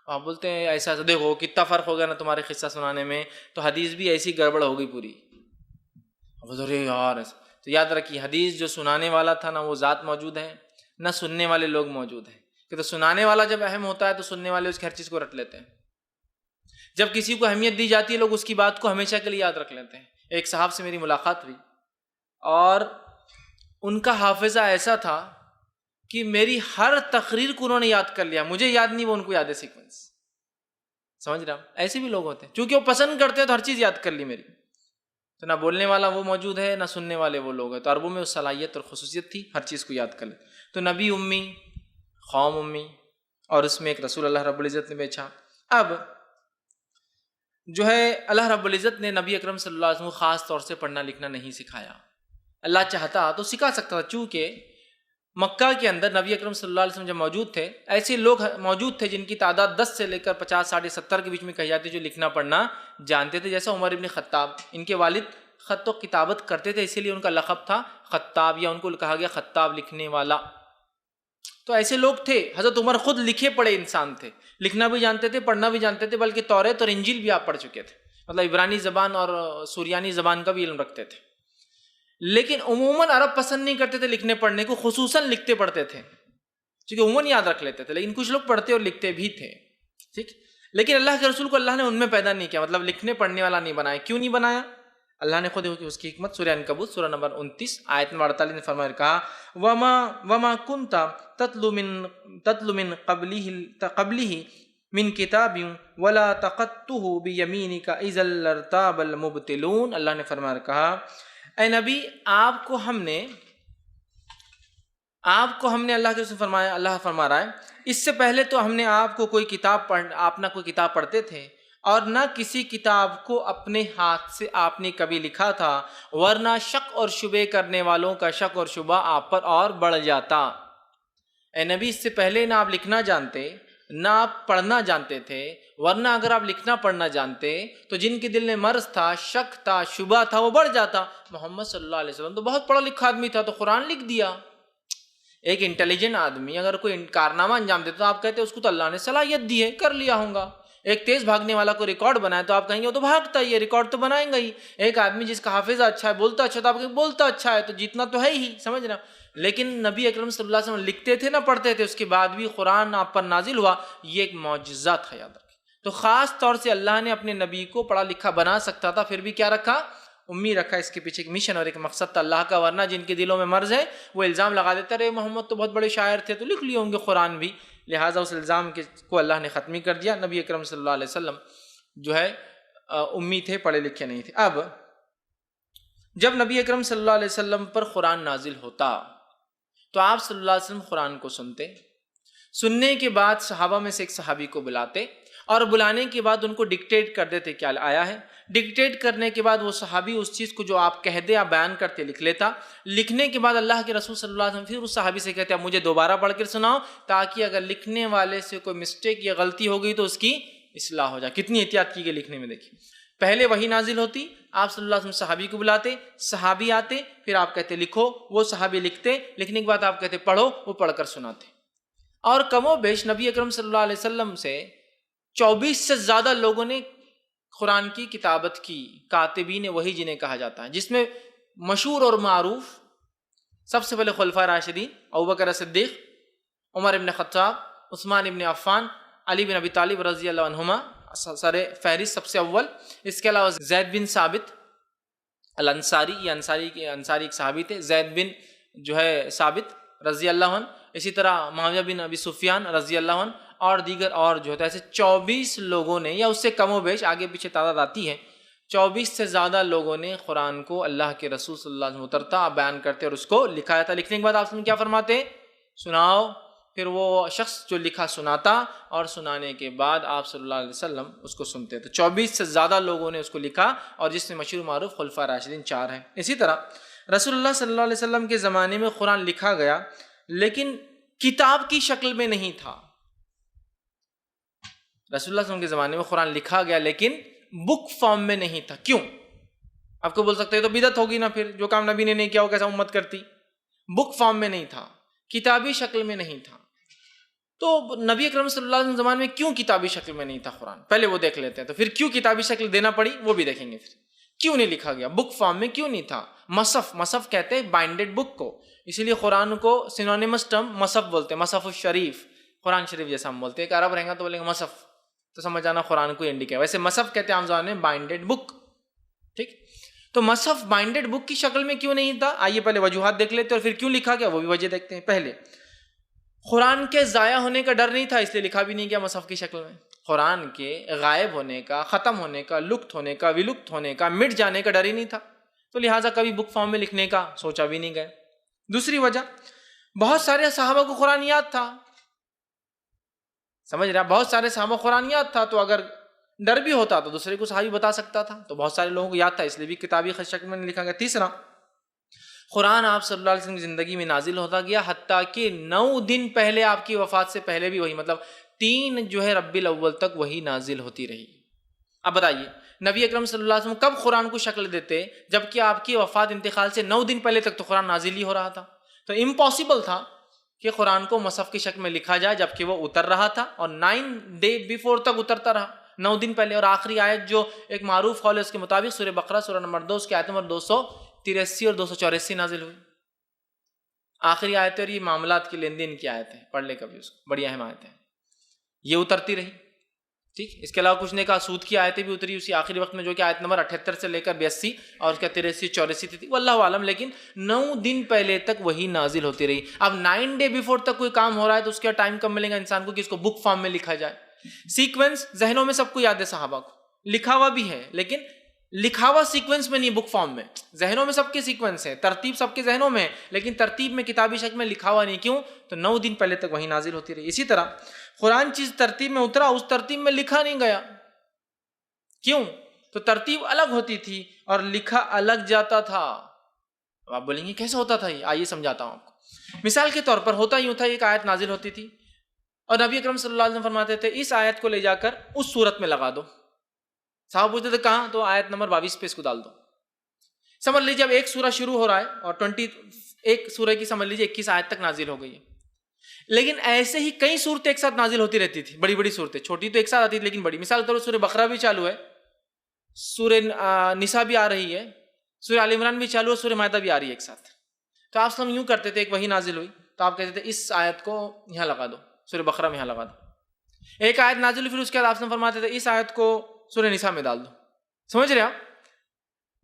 آپ بولتے ہیں ایسا ایسا، دیکھو کتنا فرق ہو گیا نا تمہارے قصہ سنانے میں، تو حدیث بھی ایسی گڑبڑ ہو گئی پوری۔ ارے یار، تو یاد رکھیے حدیث جو سنانے والا تھا نا وہ ذات موجود ہے، نہ سننے والے لوگ موجود ہیں، کہ تو سنانے والا جب اہم ہوتا ہے تو سننے والے اس کی ہر چیز کو رٹ لیتے ہیں۔ جب کسی کو اہمیت دی جاتی ہے لوگ اس کی بات کو ہمیشہ کے لیے یاد رکھ لیتے ہیں۔ ایک صاحب سے میری ملاقات ہوئی اور ان کا حافظہ ایسا تھا کہ میری ہر تقریر کو انہوں نے یاد کر لیا، مجھے یاد نہیں وہ ان کو یاد ہے سیکوینس، سمجھ رہا ہوں؟ ایسے بھی لوگ ہوتے ہیں، چونکہ وہ پسند کرتے ہیں تو ہر چیز یاد کر لی میری۔ تو نہ بولنے والا وہ موجود ہے نہ سننے والے وہ لوگ ہیں، تو عربوں میں اس صلاحیت اور خصوصیت تھی، ہر چیز کو یاد کر لے۔ تو نبی امی، قوم امی، اور اس میں ایک رسول اللہ رب العزت نے بھیجا۔ اب جو ہے اللہ رب العزت نے نبی اکرم صلی اللہ علیہ وسلم کو خاص طور سے پڑھنا لکھنا نہیں سکھایا۔ اللہ چاہتا تو سکھا سکتا تھا، چونکہ مکہ کے اندر نبی اکرم صلی اللہ علیہ وسلم جب موجود تھے، ایسے لوگ موجود تھے جن کی تعداد 10 سے لے کر 50 60 70 کے بیچ میں کہی جاتی ہے، جو لکھنا پڑھنا جانتے تھے، جیسا عمر ابن خطاب۔ ان کے والد خط و کتابت کرتے تھے، اسی لیے ان کا لقب تھا خطاب، یا ان کو کہا گیا خطاب، لکھنے والا۔ تو ایسے لوگ تھے۔ حضرت عمر خود لکھے پڑھے انسان تھے، لکھنا بھی جانتے تھے، پڑھنا بھی جانتے تھے، بلکہ توریت اور انجیل بھی آپ پڑھ چکے تھے، مطلب عبرانی زبان اور سوریانی زبان کا بھی علم رکھتے تھے۔ لیکن عموماً عرب پسند نہیں کرتے تھے لکھنے پڑھنے کو، خصوصاً لکھتے پڑھتے تھے، کیونکہ عموماً یاد رکھ لیتے تھے، لیکن کچھ لوگ پڑھتے اور لکھتے بھی تھے، ٹھیک۔ لیکن اللہ کے رسول کو اللہ نے ان میں پیدا نہیں کیا، مطلب لکھنے پڑھنے والا نہیں بنایا۔ کیوں نہیں بنایا؟ اللہ نے خود اس کی حکمت سورہ عنکبوت سورہ نمبر 29 آیت نمبر 48 نے فرمایا، کہا وما كنت تتلو من قبله من کتاب ولا تخطه بيمينك اذا لارتاب المبطلون۔ اللہ نے فرمایا، کہا اے نبی آپ کو ہم نے اللہ کے رسول فرمایا، اللہ فرما رہا ہے اس سے پہلے تو ہم نے آپ کو کوئی کتاب آپ نہ کوئی کتاب پڑھتے تھے، اور نہ کسی کتاب کو اپنے ہاتھ سے آپ نے کبھی لکھا تھا، ورنہ شک اور شبے کرنے والوں کا شک اور شبہ آپ پر اور بڑھ جاتا۔ اے نبی اس سے پہلے نہ آپ لکھنا جانتے نہ آپ پڑھنا جانتے تھے، ورنہ اگر آپ لکھنا پڑھنا جانتے تو جن کے دل میں مرض تھا، شک تھا، شبہ تھا، وہ بڑھ جاتا۔ محمد صلی اللہ علیہ وسلم تو بہت پڑھا لکھا آدمی تھا، تو قرآن لکھ دیا۔ ایک انٹیلیجنٹ آدمی اگر کوئی کارنامہ انجام دیتا تو آپ کہتے اس کو تو اللہ نے صلاحیت دی ہے، کر لیا ہوں گا۔ ایک تیز بھاگنے والا کو ریکارڈ بنائے تو آپ کہیں گے وہ تو بھاگتا ہی ہے، ریکارڈ تو بنائیں گا ہی۔ ایک آدمی جس کا حافظہ اچھا ہے، بولتا اچھا، تو آپ کہیں بولتا اچھا ہے تو جیتنا تو ہے ہی، سمجھ رہے ہیں؟ لیکن نبی اکرم صلی اللہ علیہ وسلم لکھتے تھے نہ پڑھتے تھے، اس کے بعد بھی قرآن آپ پر نازل ہوا، یہ ایک معجزہ تھا، یاد رکھیں۔ تو خاص طور سے اللہ نے اپنے نبی کو پڑھا لکھا بنا سکتا تھا، پھر بھی کیا رکھا؟ امی رکھا۔ اس کے پیچھے ایک مشن اور ایک مقصد تھا اللہ کا، ورنہ جن کے دلوں میں مرض ہے وہ الزام لگا دیتے رہے محمد تو بہت بڑے شاعر تھے تو لکھ لیے ہوں گے قرآن بھی، لہٰذا اس الزام کو اللہ نے ختم کر دیا۔ نبی اکرم صلی اللہ علیہ وسلم جو ہے امی تھے، پڑھے لکھے نہیں تھے۔ اب جب نبی اکرم صلی اللہ علیہ وسلم پر قرآن نازل ہوتا تو آپ صلی اللہ علیہ وسلم قرآن کو سننے کے بعد صحابہ میں سے ایک صحابی کو بلاتے، اور بلانے کے بعد ان کو ڈکٹیٹ کر دیتے کیا آیا ہے۔ ڈکٹیٹ کرنے کے بعد وہ صحابی اس چیز کو جو آپ کہہ دے آپ بیان کرتے لکھ لیتا۔ لکھنے کے بعد اللہ کے رسول صلی اللہ علیہ وسلم پھر اس صحابی سے کہتے اب مجھے دوبارہ پڑھ کر سناؤ، تاکہ اگر لکھنے والے سے کوئی مسٹیک یا غلطی ہو گئی تو اس کی اصلاح ہو جائے. کتنی احتیاط کی گئی لکھنے میں دیکھیے. پہلے وحی نازل ہوتی, آپ صلی اللہ علیہ وسلم صحابی کو بلاتے, صحابی آتے, پھر آپ کہتے لکھو, وہ صحابی لکھتے, لکھنے کے بعد آپ کہتے پڑھو, وہ پڑھ کر سناتے. اور کم و بیش نبی اکرم صلی اللہ علیہ وسلم سے 24 سے زیادہ لوگوں نے قرآن کی کتابت کی, کاتبین وحی جنہیں کہا جاتا ہے, جس میں مشہور اور معروف سب سے پہلے خلفائے راشدین ابوبکر صدیق, عمر ابن خطاب, عثمان ابن عفان, علی بن ابی طالب رضی اللہ عنہما سر فہرست سب سے اول. اس کے علاوہ زید بن ثابت الانصاری, یہ انصاری ایک صحابی تھے, زید بن جو ہے ثابت رضی اللہ عنہ, اسی طرح معاویہ بن ابی سفیان رضی اللہ عنہ, اور دیگر اور جو ہے ایسے 24 لوگوں نے, یا اس سے کم و بیش آگے پیچھے تعداد آتی ہے, 24 سے زیادہ لوگوں نے قرآن کو اللہ کے رسول صلی اللہ علیہ وسلم اترتا بیان کرتے اور اس کو لکھایا تھا. لکھنے کے بعد آپ کیا فرماتے, سناؤ. پھر وہ شخص جو لکھا سناتا, اور سنانے کے بعد آپ صلی اللہ علیہ وسلم اس کو سنتے. تو 24 سے زیادہ لوگوں نے اس کو لکھا, اور جس میں مشہور معروف خلفائے راشدین 4 ہیں. اسی طرح رسول اللہ صلی اللہ علیہ وسلم کے زمانے میں قرآن لکھا گیا, لیکن کتاب کی شکل میں نہیں تھا. رسول اللہ صلی اللہ علیہ وسلم کے زمانے میں قرآن لکھا گیا, لیکن بک فارم میں نہیں تھا. کیوں؟ آپ کو بول سکتے ہیں تو بدعت ہوگی نا, پھر جو کام نبی نے نہیں کیا وہ کیسا امت کرتی. بک فارم میں نہیں تھا, کتابی شکل میں نہیں تھا. تو نبی اکرم صلی اللہ علیہ وسلم زمانے میں کیوں کتابی شکل میں نہیں تھا قرآن, پہلے وہ دیکھ لیتے ہیں. تو پھر کیوں کتابی شکل دینا پڑی وہ بھی دیکھیں گے. پھر کیوں نہیں لکھا گیا, بک فارم میں کیوں نہیں تھا. مصحف کہتے ہیں بائنڈڈ بک کو, اسی لیے قرآن کو سینونیمس ٹرم مصحف بولتے ہیں. مصحف الشریف, قرآن شریف جیسا ہم بولتے ہیں. ایک عرب رہیں گا تو بولیں گے مصحف, تو سمجھ جانا قرآن کو انڈیکیٹ. ویسے مصحف کہتے ہیں عام زبان میں بائنڈڈ بک. ٹھیک, تو مصحف بائنڈڈ بک کی شکل میں کیوں نہیں تھا, آئیے پہلے وجوہات دیکھ لیتے اور پھر کیوں لکھا گیا وہ بھی وجہ دیکھتے ہیں. پہلے قرآن کے ضائع ہونے کا ڈر نہیں تھا, اس لیے لکھا بھی نہیں گیا مصحف کی شکل میں. قرآن کے غائب ہونے کا, ختم ہونے کا, لکت ہونے کا, ولکت ہونے کا, مٹ جانے کا ڈر ہی نہیں تھا, تو لہٰذا کبھی بک فارم میں لکھنے کا سوچا بھی نہیں گیا. دوسری وجہ, بہت سارے صحابہ کو قرآن یاد تھا. سمجھ رہا, بہت سارے صحابہ قرآن یاد تھا, تو اگر ڈر بھی ہوتا تو دوسرے کو صحابی بتا سکتا تھا. تو بہت سارے لوگوں کو یاد تھا, اس لیے بھی کتابی شکل میں لکھا گیا. تیسرا, قرآن آپ صلی اللہ علیہ وسلم کی زندگی میں نازل ہوتا گیا, حتیٰ کہ 9 دن پہلے آپ کی وفات سے پہلے بھی وہی, مطلب 3 جو ہے ربیع الاول تک وہی نازل ہوتی رہی. اب بتائیے نبی اکرم صلی اللہ علیہ وسلم کب قرآن کو شکل دیتے, جبکہ آپ کی وفات انتقال سے 9 دن پہلے تک تو قرآن نازل ہی ہو رہا تھا. تو امپاسبل تھا کہ قرآن کو مصحف کی شکل میں لکھا جائے جبکہ وہ اتر رہا تھا, اور 9 ڈے بیفور تک اترتا رہا, 9 دن پہلے. اور آخری آیت جو ایک معروف قول ہے اس کے مطابق سورہ بقرہ سورہ نمبر 2 اس کی آیت نمبر 283 اور 284 نازل ہوئی. آخری آیت ہے, اور یہ معاملات کی لین دین کی آیت ہے, پڑھ لے کبھی اس کو, بڑی اہم آیت ہے. یہ اترتی رہی. ٹھیک, اس کے علاوہ کچھ نے کہا سود کی آیتیں بھی اتری اسی آخری وقت میں, جو کہ آیت نمبر 78 سے لے کر 82 اور اس کا 83 84 تھی, واللہ عالم. لیکن 9 دن پہلے تک وہی نازل ہوتی رہی. اب 9 ڈے بیفور تک کوئی کام ہو رہا ہے تو اس کا ٹائم کب ملے گا انسان کو کہ اس کو بک فارم میں لکھا جائے. سیکوینس ذہنوں میں سب کو یاد ہے, صحابہ کو لکھا ہوا بھی ہے, لیکن لکھا ہوا سیکوینس میں نہیں, بک فارم میں. ذہنوں میں سب کے سیکوینس ہے, ترتیب سب کے ذہنوں میں ہے, لیکن ترتیب میں کتابی شکل میں لکھا ہوا نہیں. کیوں؟ تو 9 دن پہلے تک وہی نازل ہوتی رہی. اسی طرح قرآن جس ترتیب میں اترا اس ترتیب میں لکھا نہیں گیا. کیوں؟ تو ترتیب الگ ہوتی تھی اور لکھا الگ جاتا تھا. اب آپ بولیں گے کیسے ہوتا تھا یہ, آئیے سمجھاتا ہوں آپ کو. مثال کے طور پر ہوتا یوں تھا, ایک آیت نازل ہوتی تھی اور نبی اکرم صلی اللہ علیہ وسلم فرماتے تھے اس آیت کو لے جا کر اس صورت میں لگا دو. صاحب پوچھتے تھے کہاں, تو آیت نمبر 22 پہ اس کو ڈال دو. سمجھ لیجیے اب ایک سورہ شروع ہو رہا ہے اور ایک سورہ کی سمجھ لیجیے 21 آیت تک نازل ہو گئی ہے, لیکن ایسے ہی کئی صورتیں ایک ساتھ نازل ہوتی رہتی تھی, بڑی بڑی صورتیں, چھوٹی تو ایک ساتھ آتی تھی لیکن بڑی. مثال کے طور پر سورہ بقرہ بھی چالو ہے, سورہ نساء بھی آ رہی ہے, سورہ آل عمران بھی چالو ہے, سورہ مائدہ بھی آ رہی ہے ایک ساتھ. تو آپ سلام یوں کرتے تھے, ایک وہی نازل ہوئی تو آپ کہتے تھے اس آیت کو یہاں لگا دو, سورہ بقرہ میں یہاں لگا دو. ایک آیت نازل ہوئی, پھر اس کے بعد آپ سلام فرماتے تھے اس آیت کو سورہ نساء میں ڈال دو. سمجھ رہے آپ,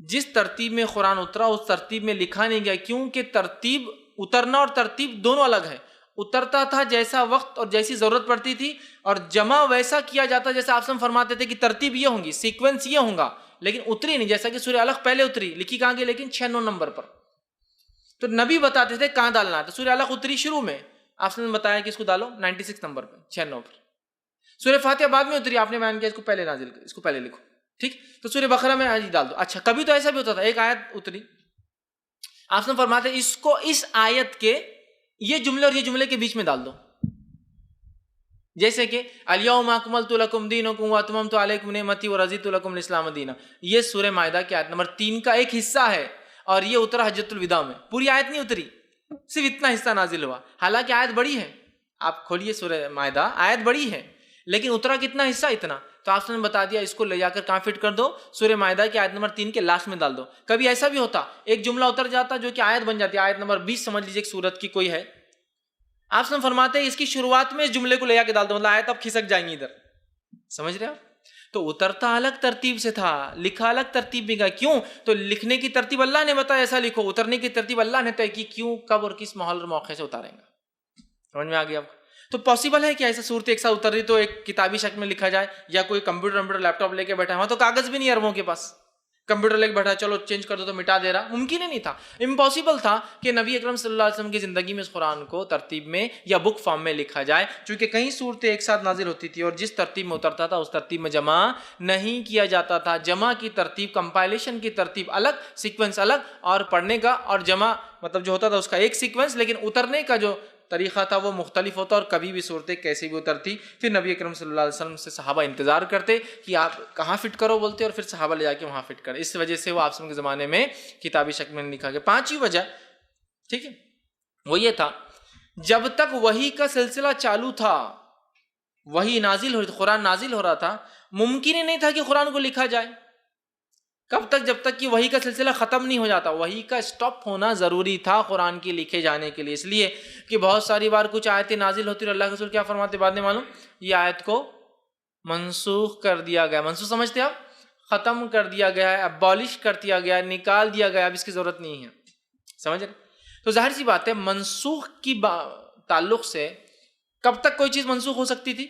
جس ترتیب میں قرآن اترا اس ترتیب میں لکھا نہیں گیا, کیونکہ ترتیب اترنا اور ترتیب دونوں الگ ہے. اترتا تھا جیسا وقت اور جیسی ضرورت پڑتی تھی, اور جمع ویسا کیا جاتا جیسا آپ سب فرماتے تھے کہ ترتیب یہ ہوں گی, سیکوینس یہ ہوں گا, لیکن اتری نہیں. جیسا کہ سورہ علق پہلے اتری, لکھی کہاں گئی, لیکن 6-9 نمبر پر. تو نبی بتاتے تھے کہاں ڈالنا ہے. تو سورہ علق اتری شروع میں, آپ نے بتایا کہ اس کو ڈالو 96 نمبر پہ, 6-9 پر. سورہ فاتحہ بعد میں اتری, آپ نے بیان کیا اس کو پہلے نازل, اس کو پہلے لکھو. ٹھیک, تو سورہ بقرہ میں آج ڈال دو. اچھا, کبھی تو ایسا بھی ہوتا تھا, ایک آیت اتری, آپ نے فرماتے اس کو اس آیت کے یہ جملے اور یہ جملے کے بیچ میں ڈال دو. جیسے کہ الیوم اکملت لکم دینکم واتممت علیکم نعمتی ورضیت لکم الاسلام دینا، یہ سورہ مائدہ کی آیت نمبر 3 کا ایک حصہ ہے، اور یہ اترا حجۃ الوداع میں، پوری آیت نہیں اتری، صرف اتنا حصہ نازل ہوا، حالانکہ آیت بڑی ہے، آپ کھولیے سورہ مائدہ، آیت بڑی ہے لیکن اترا کتنا حصہ، اتنا، تو آپ نے بتا دیا اس کو لے جا کر کہاں فٹ کر دو، سورہ مائدہ کی آیت نمبر 3 کے لاسٹ میں ڈال دو۔ کبھی ایسا بھی ہوتا ایک جملہ اتر جاتا جو کہ آیت بن جاتی ہے، آیت نمبر 20 سمجھ لیجیے ایک سورت کی کوئی ہے، آپ سے فرماتے ہیں اس کی شروعات میں اس جملے کو لے جا کے ڈال دو، مطلب آیت اب کھسک جائیں گی ادھر، سمجھ رہے آپ؟ تو اترتا الگ ترتیب سے تھا، لکھا الگ ترتیب بھی گا، کیوں؟ تو لکھنے کی ترتیب اللہ نے بتایا ایسا لکھو، اترنے کی ترتیب اللہ نے طے کی، کیوں، کب اور کس ماحول اور موقع سے اتاریں گا، سمجھ میں آ گیا آپ؟ تو پاسبل ہے کہ ایسا صورت ایک ساتھ اتر رہی تو ایک کتابی شکل میں لکھا جائے، یا کوئی کمپیوٹر لیپ ٹاپ لے کے بیٹھا ہے، وہاں تو کاغذ بھی نہیں عربوں کے پاس، کمپیوٹر لے کے بیٹھا چلو چینج کر دو تو مٹا دے رہا، ممکن ہی نہیں تھا، امپاسبل تھا کہ نبی اکرم صلی اللہ علیہ وسلم کی زندگی میں اس قرآن کو ترتیب میں یا بک فارم میں لکھا جائے، چونکہ کئی صورتیں ایک ساتھ نازل ہوتی تھی اور جس ترتیب میں اترتا تھا اس ترتیب میں جمع نہیں کیا جاتا تھا، جمع کی ترتیب، کمپائلیشن کی ترتیب الگ، سیکوینس الگ، اور پڑھنے کا اور جمع مطلب جو ہوتا تھا اس کا ایک سیکوینس، لیکن اترنے کا جو طریقہ تھا وہ مختلف ہوتا، اور کبھی بھی صورتیں کیسی بھی اترتی، پھر نبی اکرم صلی اللہ علیہ وسلم سے صحابہ انتظار کرتے کہ آپ کہاں فٹ کرو بولتے، اور پھر صحابہ لے جا کے وہاں فٹ کرے، اس وجہ سے وہ آپ کے زمانے میں کتابی شکل میں لکھا گیا۔ پانچویں وجہ، ٹھیک ہے، وہ یہ تھا جب تک وحی کا سلسلہ چالو تھا، وحی نازل ہو رہی تھی، قرآن نازل ہو رہا تھا، ممکن ہی نہیں تھا کہ قرآن کو لکھا جائے، کب تک؟ جب تک کہ وحی کا سلسلہ ختم نہیں ہو جاتا، وحی کا سٹاپ ہونا ضروری تھا قرآن کے لکھے جانے کے لیے، اس لیے کہ بہت ساری بار کچھ آیتیں نازل ہوتی اور اللہ کے رسول کیا فرماتے بعد میں معلوم، یہ آیت کو منسوخ کر دیا گیا، منسوخ سمجھتے آپ؟ ختم کر دیا گیا ہے، ابالش کر دیا گیا ہے، نکال دیا گیا، اب اس کی ضرورت نہیں ہے، سمجھ رہے؟ تو ظاہر سی بات ہے منسوخ کی تعلق سے کب تک کوئی چیز منسوخ ہو سکتی تھی؟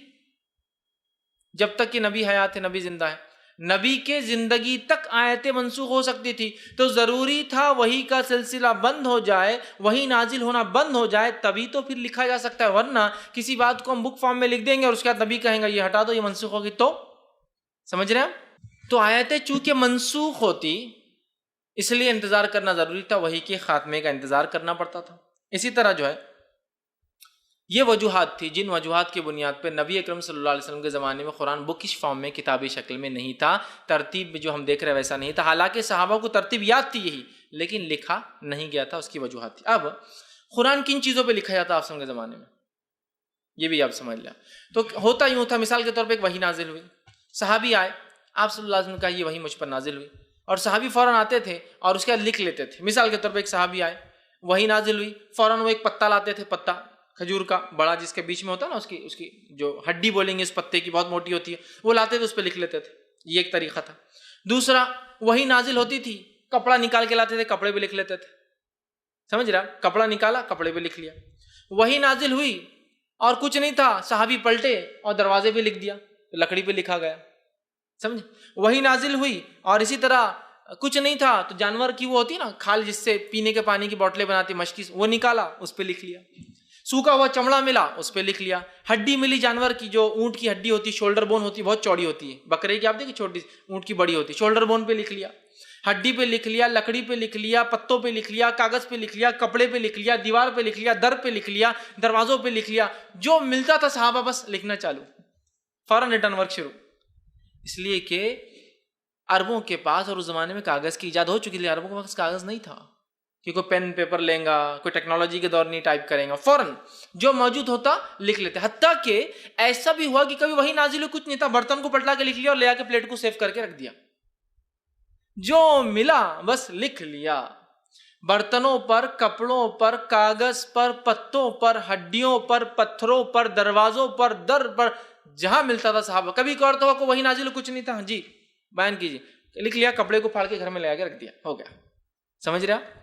جب تک کہ نبی حیات ہے، نبی زندہ ہے، نبی کے زندگی تک آیتیں منسوخ ہو سکتی تھی، تو ضروری تھا وحی کا سلسلہ بند ہو جائے، وحی نازل ہونا بند ہو جائے، تبھی تو پھر لکھا جا سکتا ہے، ورنہ کسی بات کو ہم بک فارم میں لکھ دیں گے اور اس کے بعد نبی کہیں گا یہ ہٹا دو، یہ منسوخ ہوگی، تو سمجھ رہے ہیں؟ تو آیتیں چونکہ منسوخ ہوتی اس لیے انتظار کرنا ضروری تھا، وحی کے خاتمے کا انتظار کرنا پڑتا تھا۔ اسی طرح جو ہے یہ وجوہات تھی جن وجوہات کی بنیاد پہ نبی اکرم صلی اللہ علیہ وسلم کے زمانے میں قرآن بکش فارم میں کتابی شکل میں نہیں تھا، ترتیب جو ہم دیکھ رہے ہیں ویسا نہیں تھا، حالانکہ صحابہ کو ترتیب یاد تھی یہی، لیکن لکھا نہیں گیا تھا، اس کی وجوہات تھی۔ اب قرآن کن چیزوں پہ لکھا جاتا آپ کے زمانے میں، یہ بھی آپ سمجھ لیں۔ تو ہوتا یوں تھا، مثال کے طور پہ ایک وحی نازل ہوئی، صحابی آئے، آپ صلی اللہ علیہ وسلم نے کہا یہ وحی مجھ پر نازل ہوئی، اور صحابی فوراً آتے تھے اور اس کے بعد لکھ لیتے تھے۔ مثال کے طور پہ ایک صحابی آئے، وحی نازل ہوئی، فوراً وہ ایک پتا لاتے تھے، پتا کھجور کا بڑا جس کے بیچ میں ہوتا ہے نا، اس کی جو ہڈی بولیں گے اس پتے کی بہت موٹی ہوتی ہے، وہ لاتے تھے، اس پہ لکھ لیتے تھے، یہ ایک طریقہ تھا۔ دوسرا، وحی نازل ہوتی تھی، کپڑا نکال کے لاتے تھے، کپڑے پہ لکھ لیتے تھے، سمجھ رہا؟ کپڑا نکالا، کپڑے پہ لکھ لیا۔ وحی نازل ہوئی اور کچھ نہیں تھا، صحابی پلٹے اور دروازے پہ لکھ دیا، لکڑی پہ لکھا گیا، سمجھ؟ وحی نازل ہوئی اور اسی طرح کچھ نہیں تھا تو جانور کی وہ ہوتی ہے نا کھال، جس سے پینے کے پانی کی بوتلیں بناتی مشکی، وہ نکالا، اس پہ لکھ لیا۔ سوکھا ہوا چمڑا ملا، اس پہ لکھ لیا۔ ہڈی ملی جانور کی، جو اونٹ کی ہڈی ہوتی، شولڈر بون ہوتی، بہت چوڑی ہوتی ہے، بکرے کی آپ دیکھیں چھوٹی، اونٹ کی بڑی ہوتی، شولڈر بون پہ لکھ لیا، ہڈی پہ لکھ لیا، لکڑی پہ لکھ لیا، پتوں پہ لکھ لیا، کاغذ پہ لکھ لیا، کپڑے پہ لکھ لیا، دیوار پہ لکھ لیا، در پہ لکھ لیا، دروازوں پہ لکھ لیا، جو ملتا تھا صحابہ بس لکھنا چالو، فوراً ریٹرن ورک شروع، اس لیے کہ عربوں کے پاس اور اس زمانے میں کاغذ کی ایجاد ہو چکی تھی، عربوں کے پاس کاغذ نہیں تھا کہ کوئی پین پیپر لیں گا، کوئی ٹیکنالوجی کے دور نہیں ٹائپ کریں گا، فوراً جو موجود ہوتا لکھ لیتے۔ حتیٰ کہ ایسا بھی ہوا کہ کبھی وہی نازل ہوئی، کچھ نہیں تھا، برتن کو پلٹا کے لکھ لیا اور لے آ کے پلیٹ کو سیو کر کے رکھ دیا، جو ملا بس لکھ لیا، برتنوں پر، کپڑوں پر، کاغذ پر، پتوں پر، ہڈیوں پر، پتھروں پر، دروازوں پر، در پر، جہاں ملتا تھا صحابہ۔ کبھی ایک اور تو کو وہی نازل کچھ نہیں تھا، جی بیان کیجیے، لکھ لیا، کپڑے کو پھاڑ کے گھر میں لے آ کے رکھ دیا، ہو گیا، سمجھ رہے آپ؟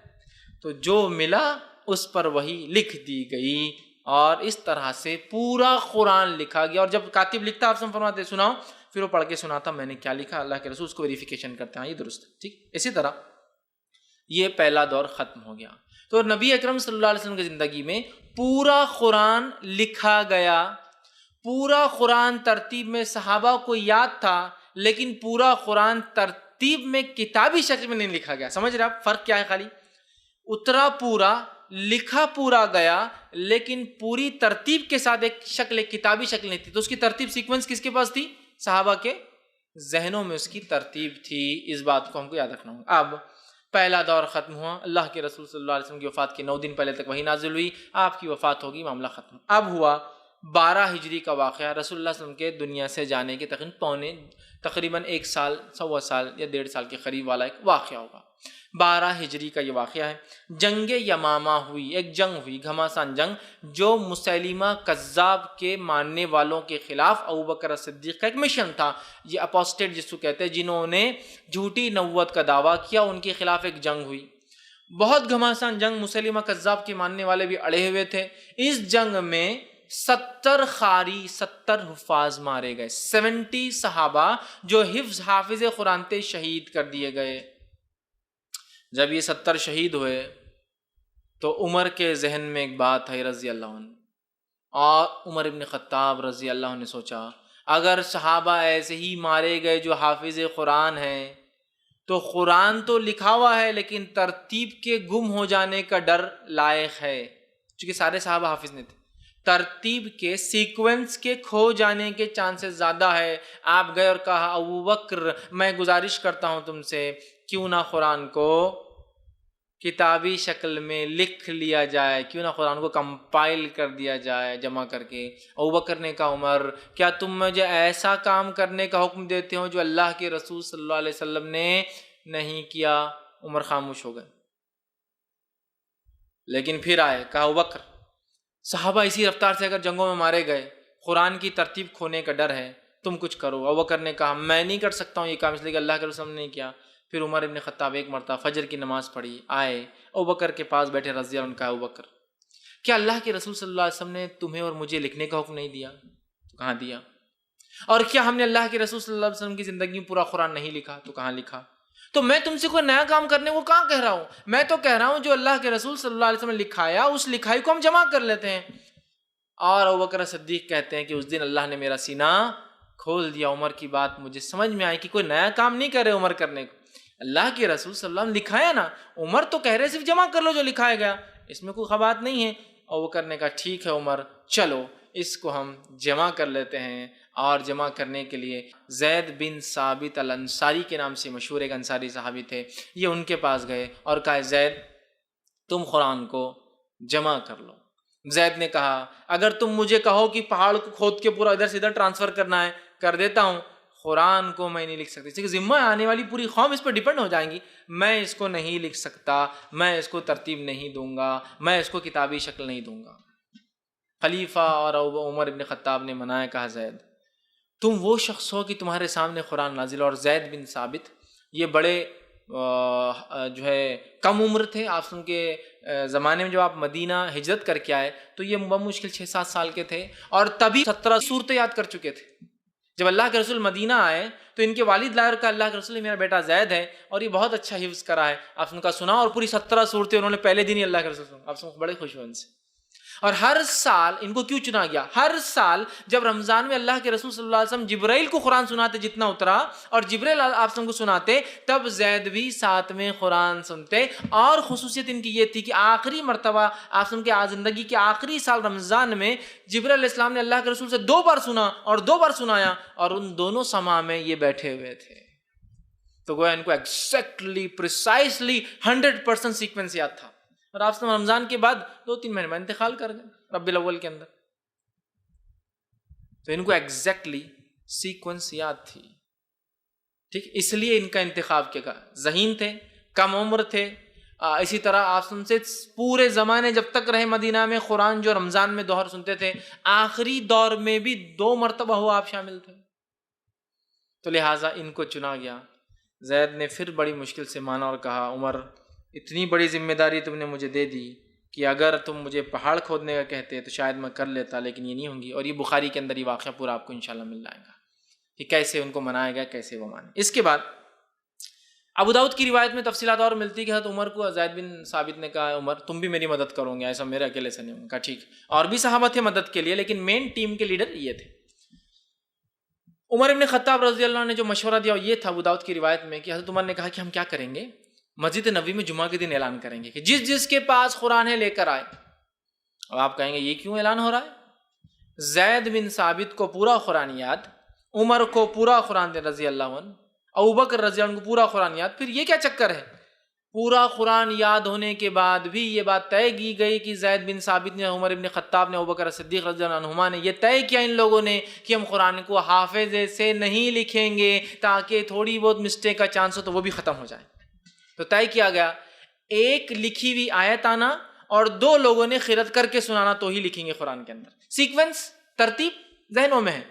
تو جو ملا اس پر وہی لکھ دی گئی، اور اس طرح سے پورا قرآن لکھا گیا۔ اور جب کاتب لکھتا آپ سے فرماتے سناؤ، پھر وہ پڑھ کے سناتا میں نے کیا لکھا، اللہ کے رسول اس کو ویریفیکیشن کرتے ہیں، یہ درست ہے، ٹھیک۔ اسی طرح یہ پہلا دور ختم ہو گیا، تو نبی اکرم صلی اللہ علیہ وسلم کی زندگی میں پورا قرآن لکھا گیا، پورا قرآن ترتیب میں، صحابہ کو یاد تھا لیکن پورا قرآن ترتیب میں کتابی شکل میں نہیں لکھا گیا، سمجھ رہے آپ فرق کیا ہے؟ خالی اترا پورا لکھا پورا گیا لیکن پوری ترتیب کے ساتھ ایک کتابی شکل نہیں تھی. تو اس کی ترتیب سیکوینس کس کے پاس تھی؟ صحابہ کے ذہنوں میں اس کی ترتیب تھی. اس بات کو ہم کو یاد رکھنا ہوگا. اب پہلا دور ختم ہوا، اللہ کے رسول صلی اللہ علیہ وسلم کی وفات کے 9 دن پہلے تک وحی نازل ہوئی، آپ کی وفات ہوگی، معاملہ ختم. اب ہوا 12 ہجری کا واقعہ، رسول اللہ صلی اللہ علیہ وسلم کے دنیا سے جانے کے تقریباً 1 سال، 1.25 سال یا 1.5 سال کے قریب والا ایک واقعہ ہوگا. 12 ہجری کا یہ واقعہ ہے. جنگ یمامہ ہوئی، ایک جنگ ہوئی، گھماسان جنگ، جو مسیلمہ کذاب کے ماننے والوں کے خلاف ابوبکر صدیق کا ایک مشن تھا. یہ اپوسٹیٹ جس کو کہتے ہیں، جنہوں نے جھوٹی نبوت کا دعویٰ کیا، ان کے خلاف ایک جنگ ہوئی. بہت گھماسان جنگ، مسیلمہ کذاب کے ماننے والے بھی اڑے ہوئے تھے. اس جنگ میں 70 قاری، 70 حفاظ مارے گئے. 70 صحابہ جو حافظ قرآن تھے شہید کر دیے گئے. جب یہ 70 شہید ہوئے تو عمر کے ذہن میں ایک بات ہے رضی اللہ عنہ، اور عمر ابن خطاب رضی اللہ عنہ نے سوچا اگر صحابہ ایسے ہی مارے گئے جو حافظ قرآن ہیں تو قرآن تو لکھا ہوا ہے لیکن ترتیب کے گم ہو جانے کا ڈر لائق ہے، چونکہ سارے صحابہ حافظ نہیں تھے. ترتیب کے سیکوینس کے کھو جانے کے چانسز زیادہ ہے. آپ گئے اور کہا ابوبکر میں گزارش کرتا ہوں تم سے، کیوں نہ قرآن کو کتابی شکل میں لکھ لیا جائے، کیوں نہ قرآن کو کمپائل کر دیا جائے جمع کر کے. ابوبکر نے کہا عمر کیا تم مجھے ایسا کام کرنے کا حکم دیتے ہو جو اللہ کے رسول صلی اللہ علیہ وسلم نے نہیں کیا؟ عمر خاموش ہو گئے. لیکن پھر آئے، کہا ابوبکر صحابہ اسی رفتار سے اگر جنگوں میں مارے گئے، قرآن کی ترتیب کھونے کا ڈر ہے، تم کچھ کرو. ابوبکر نے کہا میں نہیں کر سکتا ہوں یہ کام، اس لیے کہ اللہ کے رسول نے نہیں کیا. پھر عمر ابن خطاب ایک مرتبہ فجر کی نماز پڑھی، آئے ابوبکر کے پاس بیٹھے رضی اللہ عنہ، کہا ابوبکر کیا اللہ کے رسول صلی اللہ علیہ وسلم نے تمہیں اور مجھے لکھنے کا حکم نہیں دیا؟ تو کہاں دیا. اور کیا ہم نے اللہ کے رسول صلی اللہ علیہ وسلم کی زندگی میں پورا قرآن نہیں لکھا؟ تو کہاں لکھا. تو میں تم سے کوئی نیا کام کرنے کو کہاں کہہ رہا ہوں، میں تو کہہ رہا ہوں جو اللہ کے رسول صلی اللہ علیہ وسلم نے لکھایا اس لکھائی کو ہم جمع کر لیتے ہیں. اور ابوبکر صدیق کہتے ہیں کہ اس دن اللہ نے میرا سینہ کھول دیا. عمر کی بات مجھے سمجھ میں آئی کہ کوئی نیا کام نہیں کر رہے عمر کرنے کو، اللہ کے رسول صلی اللہ علیہ وسلم لکھایا نا، عمر تو کہہ رہے صرف جمع کر لو جو لکھایا گیا، اس میں کوئی خبات نہیں ہے. ابوبکر نے کہا ٹھیک ہے عمر، چلو اس کو ہم جمع کر لیتے ہیں. اور جمع کرنے کے لیے زید بن ثابت الانصاری کے نام سے مشہور ایک انصاری صحابی تھے، یہ ان کے پاس گئے اور کہا زید تم قرآن کو جمع کر لو. زید نے کہا اگر تم مجھے کہو کہ پہاڑ کو کھود کے پورا ادھر سے ادھر ٹرانسفر کرنا ہے کر دیتا ہوں، قرآن کو میں نہیں لکھ سکتی، اس کے ذمہ آنے والی پوری قوم اس پر ڈیپینڈ ہو جائیں گی، میں اس کو نہیں لکھ سکتا، میں اس کو ترتیب نہیں دوں گا، میں اس کو کتابی شکل نہیں دوں گا. خلیفہ اور عمر ابن خطاب نے منایا، کہا زید تم وہ شخص ہو کہ تمہارے سامنے قرآن نازل. اور زید بن ثابت یہ بڑے جو ہے کم عمر تھے، آپ ان کے زمانے میں جب آپ مدینہ ہجرت کر کے آئے تو یہ بمشکل 6-7 سال کے تھے، اور تبھی 17 صورتیں یاد کر چکے تھے. جب اللہ کے رسول مدینہ آئے تو ان کے والد لائے اور کہا اللہ کے رسول میرا بیٹا زید ہے اور یہ بہت اچھا حفظ کرا ہے. آپ ان کا سنا اور پوری 17 صورتیں انہوں نے پہلے دن ہی اللہ کے رسول سنا. آپ سن بڑے خوش ہوئے ان سے. اور ہر سال ان کو کیوں چنا گیا؟ ہر سال جب رمضان میں اللہ کے رسول صلی اللہ علیہ وسلم جبرائیل کو قرآن سناتے جتنا اترا، اور جبرائیل آپ کو سناتے، تب زید بھی ساتھ میں قرآن سنتے. اور خصوصیت ان کی یہ تھی کہ آخری مرتبہ آپ کی زندگی کے آخری سال رمضان میں جبرائیل علیہ السلام نے اللہ کے رسول سے 2 بار سنا اور 2 بار سنایا، اور ان دونوں سما میں یہ بیٹھے ہوئے تھے. تو گویا ان کو ایگزیکٹلی پریسائسلی 100% سیکوینس یاد تھا. اور آپ رمضان کے بعد 2-3 مہینے میں انتقال کر گئے ربیع الاول کے اندر. تو ان کو ایگزیکٹلی سیکوینس یاد تھی. ٹھیک، اس لیے ان کا انتخاب کیا. ذہین تھے، کم عمر تھے. اسی طرح آپ سن سے پورے زمانے جب تک رہے مدینہ میں قرآن جو رمضان میں دوہر سنتے تھے، آخری دور میں بھی 2 مرتبہ ہوا آپ شامل تھے. تو لہٰذا ان کو چنا گیا. زید نے پھر بڑی مشکل سے مانا اور کہا عمر اتنی بڑی ذمہ داری تم نے مجھے دے دی کہ اگر تم مجھے پہاڑ کھودنے کا کہتے تو شاید میں کر لیتا، لیکن یہ نہیں ہوں گی. اور یہ بخاری کے اندر یہ واقعہ پورا آپ کو انشاءاللہ مل جائے گا کہ کیسے ان کو منایا گیا، کیسے وہ مانے. اس کے بعد ابو داؤد کی روایت میں تفصیلات اور ملتی کہ حضرت عمر کو زید بن ثابت نے کہا عمر تم بھی میری مدد کرو گے، ایسا میرے اکیلے سے نہیں ہوگا. کہا ٹھیک. اور بھی صحابہ تھے مدد کے لیے، لیکن مین ٹیم کے لیڈر یہ تھے. عمر ابن خطاب رضی اللہ عنہ نے جو مشورہ دیا یہ تھا ابو داؤد کی روایت میں کہ حضرت عمر نے کہا کہ ہم کیا کریں گے، مسجد نبوی میں جمعہ کے دن اعلان کریں گے کہ جس جس کے پاس قرآن ہے لے کر آئے. اب آپ کہیں گے یہ کیوں اعلان ہو رہا ہے؟ زید بن ثابت کو پورا قرآن یاد، عمر کو پورا قرآن رضی اللہ عنہ، ابوبکر رضی اللہ عنہ کو پورا قرآن یاد، پھر یہ کیا چکر ہے؟ پورا قرآن یاد ہونے کے بعد بھی یہ بات طے کی گئی کہ زید بن ثابت نے، عمر بن خطاب نے، ابوبکر صدیق رضی اللہ عنہما نے یہ طے کیا ان لوگوں نے کہ ہم قرآن کو حافظے سے نہیں لکھیں گے تاکہ تھوڑی بہت مسٹیک کا چانس ہو تو وہ بھی ختم ہو جائے. تو طے کیا گیا ایک لکھی ہوئی آیت آنا اور 2 لوگوں نے قرأت کر کے سنانا تو ہی لکھیں گے قرآن کے اندر. سیکوینس، ترتیب ذہنوں میں ہے،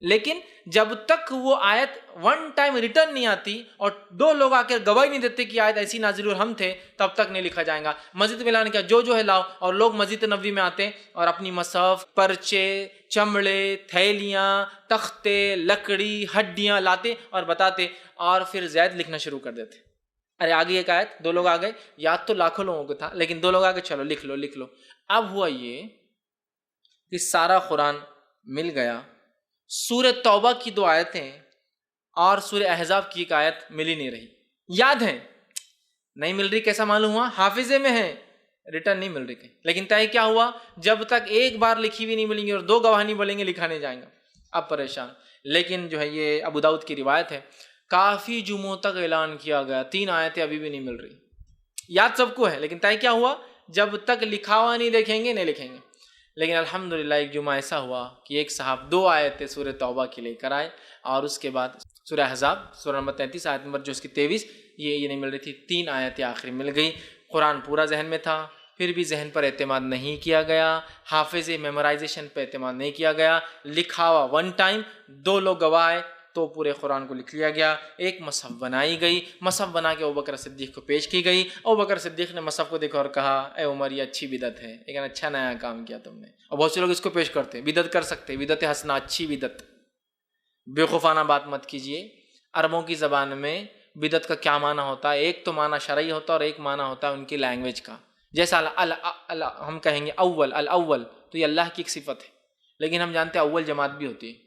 لیکن جب تک وہ آیت ون ٹائم ریٹرن نہیں آتی اور 2 لوگ آ کے گواہی نہیں دیتے کہ آیت ایسی نازل ہوئی اور ہم تھے، تب تک نہیں لکھا جائے گا. مسجد میں اعلان کیا جو ہے لاؤ، اور لوگ مسجد نبوی میں آتے اور اپنی مصحف، پرچے، چمڑے، تھیلیاں، تختے، لکڑی، ہڈیاں لاتے اور بتاتے، اور پھر زید لکھنا شروع کر دیتے. ارے آگے ایک آیت، 2 لوگ آ گئے، یاد تو لاکھوں لوگوں کو تھا لیکن 2 لوگ آ گئے، چلو لکھ لو. اب ہوا یہ کہ سارا قرآن مل گیا. سورہ توبہ کی 2 آیتیں اور سورہ احزاب کی 1 آیت مل ہی نہیں رہی. یاد ہے نہیں مل رہی، کیسا معلوم ہوا؟ حافظے میں ہے، ریٹرن نہیں مل رہی. لیکن طے کیا ہوا؟ جب تک ایک بار لکھی ہوئی نہیں ملیں گی اور 2 گواہ نہیں بولیں گے لکھا نہیں جائیں گا. اب پریشان. لیکن جو ہے یہ ابو داؤد کی روایت ہے، کافی جمعوں تک اعلان کیا گیا، 3 آیتیں ابھی بھی نہیں مل رہی. یاد سب کو ہے لیکن طے کیا ہوا؟ جب تک لکھا ہوا نہیں دیکھیں گے نہیں لکھیں گے. لیکن الحمدللہ ایک جمعہ ایسا ہوا کہ ایک صاحب 2 آیتیں سورہ توبہ کی لے کر آئے، اور اس کے بعد سورہ احزاب سورہ نمبر 33 آیت نمبر جو اس کی 23 یہ نہیں مل رہی تھی. 3 آیتیں آخری مل گئی. قرآن پورا ذہن میں تھا، پھر بھی ذہن پر اعتماد نہیں کیا گیا، حافظ میمورائزیشن پہ اعتماد نہیں کیا گیا، لکھا ہوا ون ٹائم، 2 لوگ گواہ آئے تو پورے قرآن کو لکھ لیا گیا. ایک مصحف بنائی گئی، مصحف بنا کے ابوبکر صدیق کو پیش کی گئی. ابوبکر صدیق نے مصحف کو دیکھا اور کہا اے عمر یہ اچھی بدعت ہے، لیکن اچھا نیا کام کیا تم نے. اور بہت سے لوگ اس کو پیش کرتے ہیں، بدعت کر سکتے، بدعت حسنہ، اچھی بدعت. بیوقوفانہ بات مت کیجیے. عربوں کی زبان میں بدعت کا کیا معنی ہوتا ہے؟ ایک تو معنی شرعی ہوتا ہے اور ایک معنی ہوتا ہے ان کی لینگویج کا. جیسا ہم کہیں گے الاول تو یہ اللہ کی ایک صفت ہے، لیکن ہم جانتے ہیں اول جماعت بھی ہوتی ہے،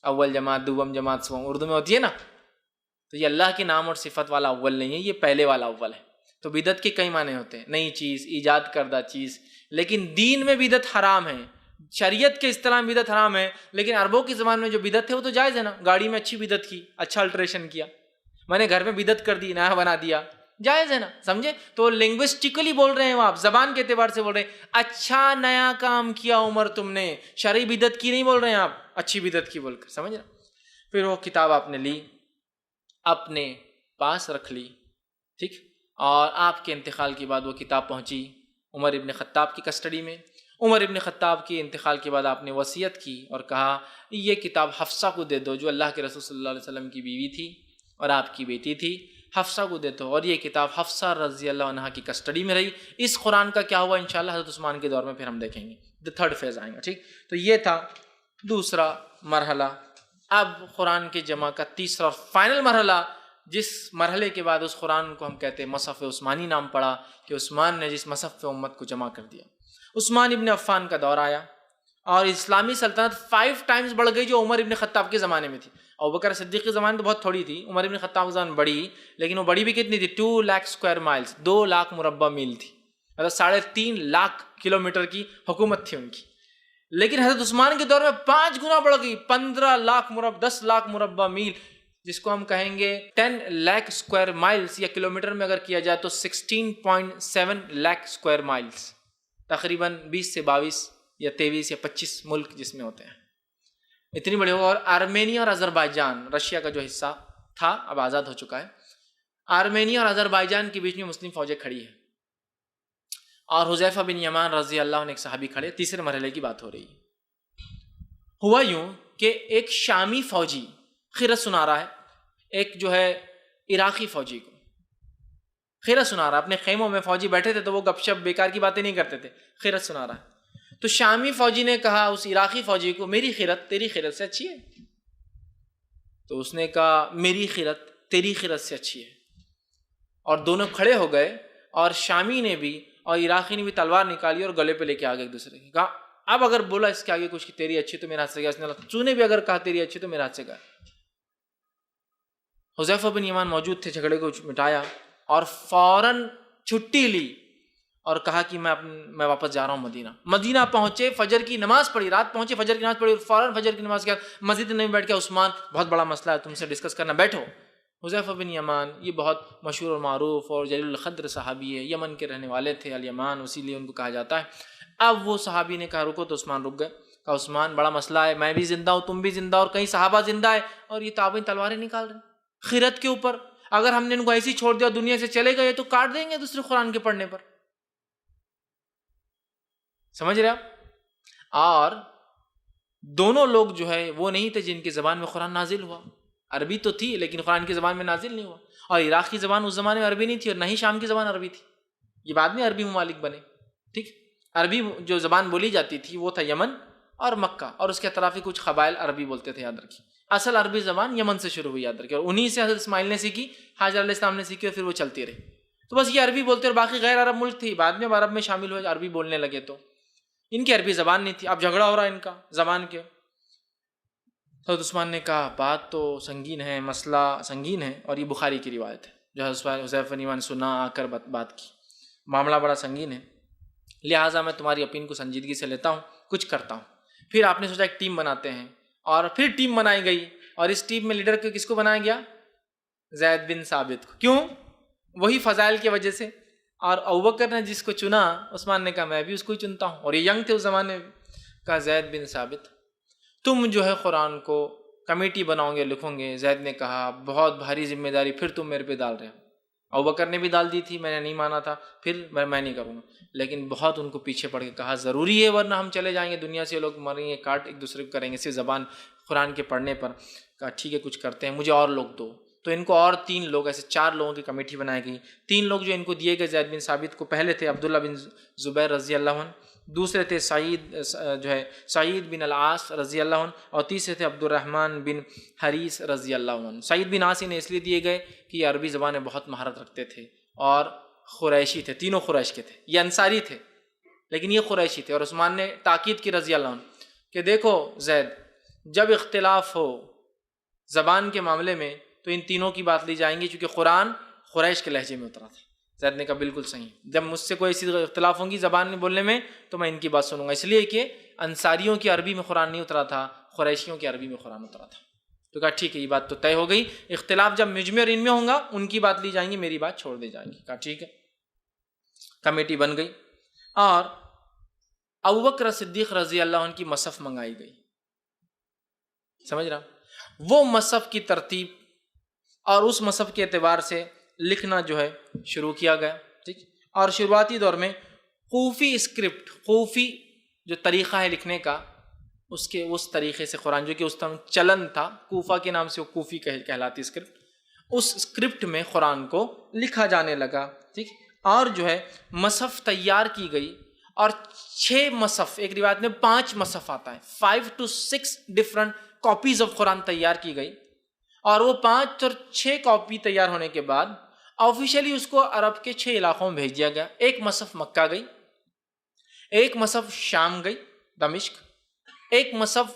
اول جماعت، دوم جماعت، سوم اردو میں ہوتی ہے نا. تو یہ اللہ کے نام اور صفت والا اول نہیں ہے، یہ پہلے والا اول ہے. تو بدعت کے کئی معنی ہوتے ہیں، نئی چیز، ایجاد کردہ چیز. لیکن دین میں بدعت حرام ہے، شریعت کے اصطلاح میں بدعت حرام ہے، لیکن عربوں کی زبان میں جو بدعت ہے وہ تو جائز ہے نا. گاڑی میں اچھی بدعت کی، اچھا الٹریشن کیا، میں نے گھر میں بدعت کر دی، نیا بنا دیا، جائز ہے نا، سمجھے؟ تو لنگوسٹکلی بول رہے ہیں آپ، زبان کے اعتبار سے بول رہے ہیں اچھا نیا کام کیا عمر تم نے، شرعی بدعت کی نہیں بول رہے ہیں آپ، اچھی بدعت کی بول کر، سمجھ رہے؟ پھر وہ کتاب آپ نے لی، اپنے پاس رکھ لی، ٹھیک. اور آپ کے انتقال کے بعد وہ کتاب پہنچی عمر ابن خطاب کی کسٹڈی میں. عمر ابن خطاب کے انتقال کے بعد آپ نے وصیت کی اور کہا یہ کتاب حفصہ کو دے دو جو اللہ کے رسول صلی اللہ علیہ وسلم کی بیوی تھی اور آپ کی بیٹی تھی. حفصہ کو دے دو، اور یہ کتاب حفصہ رضی اللہ عنہا کی کسٹڈی میں رہی. اس قرآن کا کیا ہوا انشاءاللہ حضرت عثمان کے دور میں پھر ہم دیکھیں گے، 3rd فیز آئیں گا، ٹھیک. تو یہ تھا دوسرا مرحلہ. اب قرآن کے جمع کا تیسرا اور فائنل مرحلہ، جس مرحلے کے بعد اس قرآن کو ہم کہتے ہیں مصحف عثمانی نام پڑا، کہ عثمان نے جس مصحف امت کو جمع کر دیا. عثمان ابن عفان کا دور آیا اور اسلامی سلطنت 5 ٹائمز بڑھ گئی جو عمر ابن خطاب کے زمانے میں تھی. ابوبکر صدیق کے زمانے تو بہت تھوڑی تھی، عمر ابن خطاب کے زمانے بڑی، لیکن وہ بڑی بھی کتنی تھی؟ 2 لاکھ اسکوائر مائلز، 2 لاکھ مربع میل تھی، مطلب 3.5 لاکھ کلومیٹر کی حکومت تھی ان کی. لیکن حضرت عثمان کے دور میں 5 گنا بڑھ گئی، 15 لاکھ مربع، 10 لاکھ مربع میل، جس کو ہم کہیں گے 10 لاکھ اسکوائر مائلز یا کلومیٹر میں اگر کیا جائے تو 16.7 لاکھ اسکوائر مائلز، تقریباً 20 سے 22 یا 23 یا 25 ملک جس میں ہوتے ہیں، اتنی بڑی ہو. اور آرمینیا اور آذربائیجان، رشیا کا جو حصہ تھا اب آزاد ہو چکا ہے، آرمینیا اور آذربائیجان کے بیچ میں مسلم فوجیں کھڑی ہیں، اور حذیفہ بن یمان رضی اللہ عنہ ایک صحابی کھڑے. تیسرے مرحلے کی بات ہو رہی ہے. ہوا یوں کہ ایک شامی فوجی خیرت سنا رہا ہے ایک جو ہے عراقی فوجی کو، خیرت سنا رہا ہے. اپنے خیموں میں فوجی بیٹھے تھے تو وہ گپ شپ بیکار کی باتیں نہیں کرتے تھے، خیرت سنا رہا ہے. تو شامی فوجی نے کہا اس عراقی فوجی کو میری خیرت تیری خیرت سے اچھی ہے. تو اس نے کہا میری خیرت تیری خیرت سے اچھی ہے. اور دونوں کھڑے ہو گئے اور شامی نے بھی اور عراقی نے بھی تلوار نکالی اور گلے پہ لے کے آگے ایک دوسرے کی. کہا اب اگر بولا اس کے آگے کچھ کہ تیری اچھی تو میرے ہاتھ سے گیا، اس نے تو نے بھی اگر کہا تیری اچھی تو میرے ہاتھ سے گیا. حذیفہ بن یمان موجود تھے، جھگڑے کو مٹایا اور فوراً چھٹی لی اور کہا کہ میں واپس جا رہا ہوں مدینہ. مدینہ پہنچے, فجر کی نماز پڑھی, رات پہنچے, فجر کی نماز پڑھی اور فوراً فجر کی نماز کے بعد مسجد نبی بیٹھ کے عثمان بہت بڑا مسئلہ ہے تم سے ڈسکس کرنا, بیٹھو. حذیفہ بن یمان یہ بہت مشہور اور معروف اور جلیل القدر صحابی ہے, یمن کے رہنے والے تھے, الیمان اسی لیے ان کو کہا جاتا ہے. اب وہ صحابی نے کہا رکو, تو عثمان رک گئے. کہا عثمان بڑا مسئلہ ہے, میں بھی زندہ ہوں, تم بھی زندہ اور کئی صحابہ زندہ ہے, اور یہ تابعین تلواریں نکال رہے ہیں خیرت کے اوپر. اگر ہم نے ان کو ایسے ہی چھوڑ دیا دنیا سے چلے گئے تو کاٹ دیں گے دوسرے قرآن کے پڑھنے پر. سمجھ رہے آپ؟ اور دونوں لوگ جو ہے وہ نہیں تھے جن کی زبان میں قرآن نازل ہوا. عربی تو تھی لیکن قرآن کی زبان میں نازل نہیں ہوا. اور عراق کی زبان اس زمانے میں عربی نہیں تھی اور نہ ہی شام کی زبان عربی تھی. یہ بعد میں عربی ممالک بنے. ٹھیک, عربی جو زبان بولی جاتی تھی وہ تھا یمن اور مکہ, اور اس کے اطرافی کچھ قبائل عربی بولتے تھے, یاد رکھیے. اصل عربی زبان یمن سے شروع ہوئی, یاد رکھیے, اور انہی سے حضرت اسماعیل نے سیکھی, حاجر علیہ السلام نے سیکھی, اور پھر وہ چلتی رہی. تو بس یہ عربی بولتے اور باقی غیر عرب ملک تھی, بعد میں عرب میں شامل ہوئے, عربی بولنے لگے, تو ان کی عربی زبان نہیں تھی. اب جھگڑا ہو رہا ان کا زبان کے. حضرت عثمان نے کہا بات تو سنگین ہے, مسئلہ سنگین ہے, اور یہ بخاری کی روایت ہے جو حذیفہ بن یمان سنا آ کر بات کی, معاملہ بڑا سنگین ہے, لہٰذا میں تمہاری اپین کو سنجیدگی سے لیتا ہوں, کچھ کرتا ہوں. پھر آپ نے سوچا ایک ٹیم بناتے ہیں, اور پھر ٹیم بنائی گئی, اور اس ٹیم میں لیڈر کس کو بنایا گیا؟ زید بن ثابت کو. کیوں؟ وہی فضائل کی وجہ سے. اور ابوبکر نے جس کو چنا, عثمان نے کہا میں بھی اس کو ہی چنتا ہوں, اور یہ ینگ تھے اس زمانے میں. کہا زید بن ثابت تم جو ہے قرآن کو کمیٹی بناؤ گے, لکھو گے. زید نے کہا بہت بھاری ذمہ داری پھر تم میرے پہ ڈال رہے ہو. ابوبکر نے بھی ڈال دی تھی, میں نے نہیں مانا تھا, پھر میں نہیں کروں گا. لیکن بہت ان کو پیچھے پڑ کے کہا ضروری ہے ورنہ ہم چلے جائیں گے دنیا سے, لوگ مریں گے, کاٹ ایک دوسرے کو کریں گے صرف زبان قرآن کے پڑھنے پر. کہا ٹھیک ہے کچھ کرتے ہیں, مجھے اور لوگ دو. تو ان کو اور 3 لوگ, ایسے 4 لوگوں کی کمیٹی بنائی گئی. 3 لوگ جو ان کو دیے گئے زید بن ثابت کو, پہلے تھے عبداللہ بن زبیر رضی اللہ عنہ, دوسرے تھے سعید بن العاص رضی اللہ عنہ, اور تیسرے تھے عبد الرحمن بن حریث رضی اللہ عنہ. سعید بن عاص انہیں اس لیے دیے گئے کہ یہ عربی زبان میں بہت مہارت رکھتے تھے اور قریشی تھے, تینوں قریش کے تھے. یہ انصاری تھے لیکن یہ قریشی تھے. اور عثمان نے تاکید کی رضی اللہ عنہ کہ دیکھو زید, جب اختلاف ہو زبان کے معاملے میں تو ان تینوں کی بات لی جائیں گی, چونکہ قرآن قریش کے لہجے میں اترا تھا. زید نے کہا بالکل صحیح, جب مجھ سے کوئی ایسی اختلاف ہوں گی زبان میں بولنے میں تو میں ان کی بات سنوں گا, اس لیے کہ انصاریوں کی عربی میں قرآن نہیں اترا تھا, قریشیوں کی عربی میں قرآن اترا تھا. تو کہا ٹھیک ہے, یہ بات تو طے ہو گئی, اختلاف جب مجھ میں اور ان میں ہوں گا ان کی بات لی جائیں گی, میری بات چھوڑ دی جائیں گی. کہا ٹھیک ہے. کمیٹی بن گئی اور ابوبکر صدیق رضی اللہ عنہ کی مصحف منگائی گئی. سمجھ رہا, وہ مصحف کی ترتیب اور اس مصحف کے اعتبار سے لکھنا جو ہے شروع کیا گیا. ٹھیک, اور شروعاتی دور میں کوفی اسکرپٹ, کوفی جو طریقہ ہے لکھنے کا, اس طریقے سے قرآن, جو کہ اس طرح چلن تھا, کوفہ کے نام سے وہ کوفی کہلاتی اسکرپٹ, اس اسکرپٹ میں قرآن کو لکھا جانے لگا. ٹھیک, اور جو ہے مصحف تیار کی گئی, اور 6 مصحف, ایک روایت میں 5 مصحف آتا ہے, 5 to 6 ڈفرنٹ کاپیز آف قرآن تیار کی گئی. اور وہ 5 اور 6 کاپی تیار ہونے کے بعد آفیشیلی اس کو عرب کے 6 علاقوں میں بھیج دیا گیا. ایک مصحف مکہ گئی, ایک مصحف شام گئی دمشق, ایک مصحف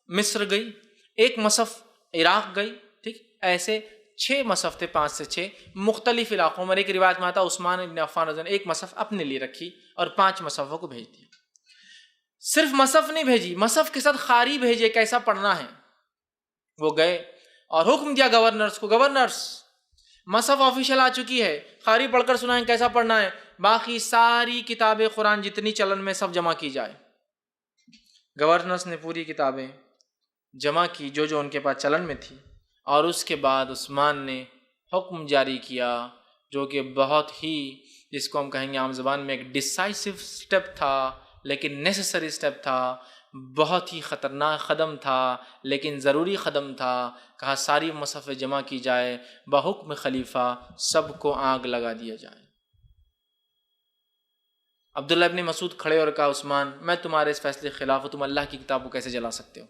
مصر گئی, ایک مصحف عراق گئی. ٹھیک, ایسے 6 مصحف تھے, 5 سے 6 مختلف علاقوں میں. ایک روایت میں آتا عثمان بن عفان رضی اللہ عنہ ایک مصحف اپنے لیے رکھی اور 5 مصحفوں کو بھیج دیا. صرف مصحف نہیں بھیجی, مصحف کے ساتھ خاری بھیجے کیسا پڑھنا ہے. وہ گئے اور حکم دیا گورنرز کو, گورنرز مصحف آفیشیل آ چکی ہے, خاری پڑھ کر سنائیں کیسا پڑھنا ہے, باقی ساری کتابیں قرآن جتنی چلن میں سب جمع کی جائے. گورنرز نے پوری کتابیں جمع کی جو ان کے پاس چلن میں تھی, اور اس کے بعد عثمان نے حکم جاری کیا جو کہ بہت ہی, جس کو ہم کہیں گے عام زبان میں ایک ڈیسائسو سٹیپ تھا لیکن نیسیسری سٹیپ تھا, بہت ہی خطرناک قدم تھا لیکن ضروری قدم تھا. کہا ساری مصحف جمع کی جائے, بحکم خلیفہ سب کو آگ لگا دیا جائے. عبداللہ ابن مسعود کھڑے اور کہا عثمان میں تمہارے اس فیصلے کے خلاف ہوں, تم اللہ کی کتاب کو کیسے جلا سکتے ہو.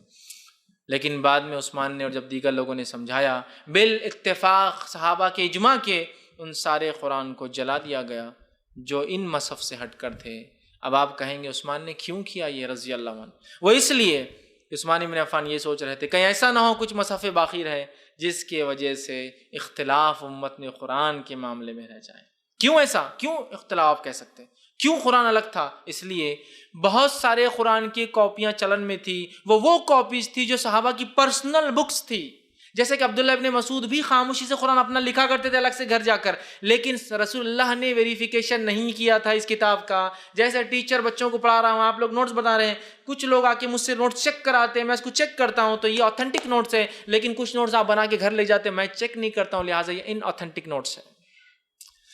لیکن بعد میں عثمان نے اور جب دیگر لوگوں نے سمجھایا, بالاتفاق صحابہ کے اجماع کے, ان سارے قرآن کو جلا دیا گیا جو ان مصحف سے ہٹ کر تھے. اب آپ کہیں گے عثمان نے کیوں کیا یہ رضی اللہ عنہ؟ وہ اس لیے عثمان بن عفان یہ سوچ رہے تھے کہیں ایسا نہ ہو کچھ مصحف باقی رہے, جس کی وجہ سے اختلاف امت میں قرآن کے معاملے میں رہ جائے۔ کیوں ایسا؟ کیوں اختلاف کہہ سکتے ہیں؟ کیوں قرآن الگ تھا؟ اس لیے بہت سارے قرآن کی کاپیاں چلن میں تھی، وہ کاپیز تھی جو صحابہ کی پرسنل بکس تھی۔ جیسے کہ عبداللہ ابن مسعود بھی خاموشی سے قرآن اپنا لکھا کرتے تھے الگ سے گھر جا کر، لیکن رسول اللہ نے ویریفیکیشن نہیں کیا تھا اس کتاب کا۔ جیسے ٹیچر بچوں کو پڑھا رہا ہوں، آپ لوگ نوٹس بتا رہے ہیں، کچھ لوگ آ کے مجھ سے نوٹس چیک کراتے ہیں، میں اس کو چیک کرتا ہوں تو یہ آتھینٹک نوٹس ہے، لیکن کچھ نوٹس آپ بنا کے گھر لے جاتے ہیں، میں چیک نہیں کرتا ہوں، لہٰذا یہ ان آتھینٹک نوٹس ہے۔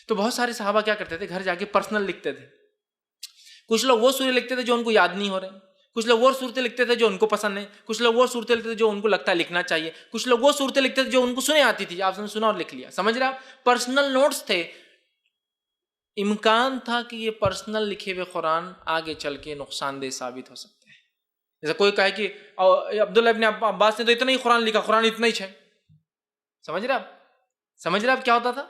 تو بہت سارے صحابہ کیا کرتے تھے، گھر جا کے پرسنل لکھتے تھے۔ کچھ لوگ وہ سورے لکھتے تھے جو ان کو یاد نہیں ہو رہے، کچھ لوگ وہ صورتیں لکھتے تھے جو ان کو پسند ہے، کچھ لوگ وہ صورتیں لکھتے تھے جو ان کو لگتا ہے لکھنا چاہیے، کچھ لوگ وہ صورتیں لکھتے تھے جو ان کو سنے آتی تھی، آپ نے سنا اور لکھ لیا۔ سمجھ رہے آپ؟ پرسنل نوٹس تھے۔ امکان تھا کہ یہ پرسنل لکھے ہوئے قرآن آگے چل کے نقصان دہ ثابت ہو سکتے ہیں۔ جیسے کوئی کہے کہ عبداللہ ابن عباس نے تو اتنا ہی قرآن لکھا، قرآن اتنا ہی ہے۔ سمجھ رہے آپ کیا ہوتا تھا؟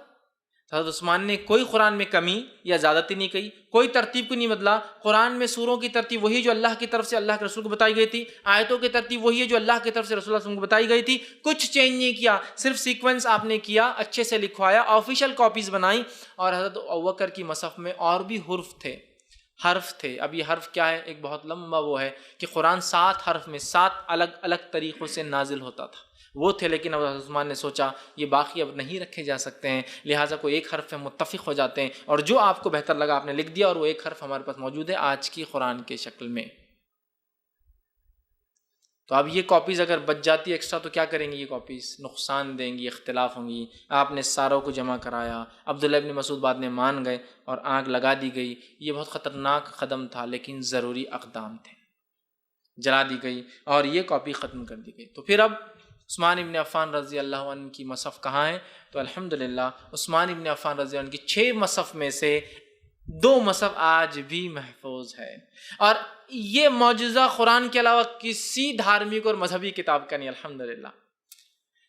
حضرت عثمان نے کوئی قرآن میں کمی یا زیادتی نہیں کی، کوئی ترتیب کو نہیں بدلا۔ قرآن میں سوروں کی ترتیب وہی جو اللہ کی طرف سے اللہ کے رسول کو بتائی گئی تھی، آیتوں کی ترتیب وہی ہے جو اللہ کی طرف سے رسول اللہ صلی اللہ علیہ وسلم کو بتائی گئی تھی، کچھ چینج نہیں کیا، صرف سیکوینس آپ نے کیا، اچھے سے لکھوایا، آفیشیل کاپیز بنائی۔ اور حضرت ابوبکر کی مصحف میں اور بھی حرف تھے۔ اب یہ حرف کیا ہے؟ ایک بہت لمبا وہ ہے کہ قرآن 7 حرف میں 7 الگ الگ طریقوں سے نازل ہوتا تھا، وہ تھے، لیکن اب عثمان نے سوچا یہ باقی اب نہیں رکھے جا سکتے ہیں، لہٰذا کوئی ایک حرف پہ متفق ہو جاتے ہیں، اور جو آپ کو بہتر لگا آپ نے لکھ دیا، اور وہ ایک حرف ہمارے پاس موجود ہے آج کی قرآن کے شکل میں۔ تو اب یہ کاپیز اگر بچ جاتی ہے ایکسٹرا تو کیا کریں گے؟ یہ کاپیز نقصان دیں گی، اختلاف ہوں گی۔ آپ نے ساروں کو جمع کرایا، عبداللہ ابن مسعود بعد میں مان گئے اور آگ لگا دی گئی۔ یہ بہت خطرناک قدم تھا، لیکن ضروری اقدام تھے۔ جلا دی گئی اور یہ کاپی ختم کر دی گئی۔ تو پھر اب عثمان ابن عفان رضی اللہ عنہ کی مصحف کہاں ہے؟ تو الحمدللہ عثمان ابن عفان رضی اللہ عنہ کی 6 مصحف میں سے 2 مصحف آج بھی محفوظ ہے، اور یہ معجزہ قرآن کے علاوہ کسی دھارمک اور مذہبی کتاب کا نہیں۔ الحمدللہ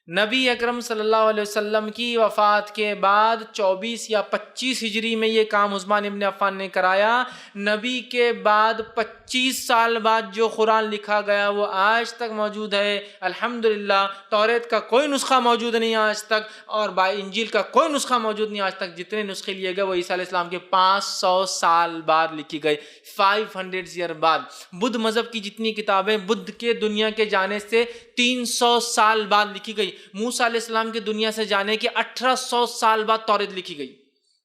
نبی اکرم صلی اللہ علیہ وسلم کی وفات کے بعد 24 یا 25 ہجری میں یہ کام عثمان ابن عفان نے کرایا۔ نبی کے بعد 25 سال بعد جو قرآن لکھا گیا وہ آج تک موجود ہے الحمدللہ۔ توریت کا کوئی نسخہ موجود نہیں آج تک، اور انجیل کا کوئی نسخہ موجود نہیں آج تک۔ جتنے نسخے لیے گئے وہ عیسیٰ علیہ السلام کے 500 سال بعد لکھی گئی، 500 ایئر بعد۔ بدھ مذہب کی جتنی کتابیں بدھ کے دنیا کے جانے سے 300 سال بعد لکھی گئی، موسیٰ علیہ السلام کی دنیا سے جانے کے 1800 سال بعد توریت لکھی گئی۔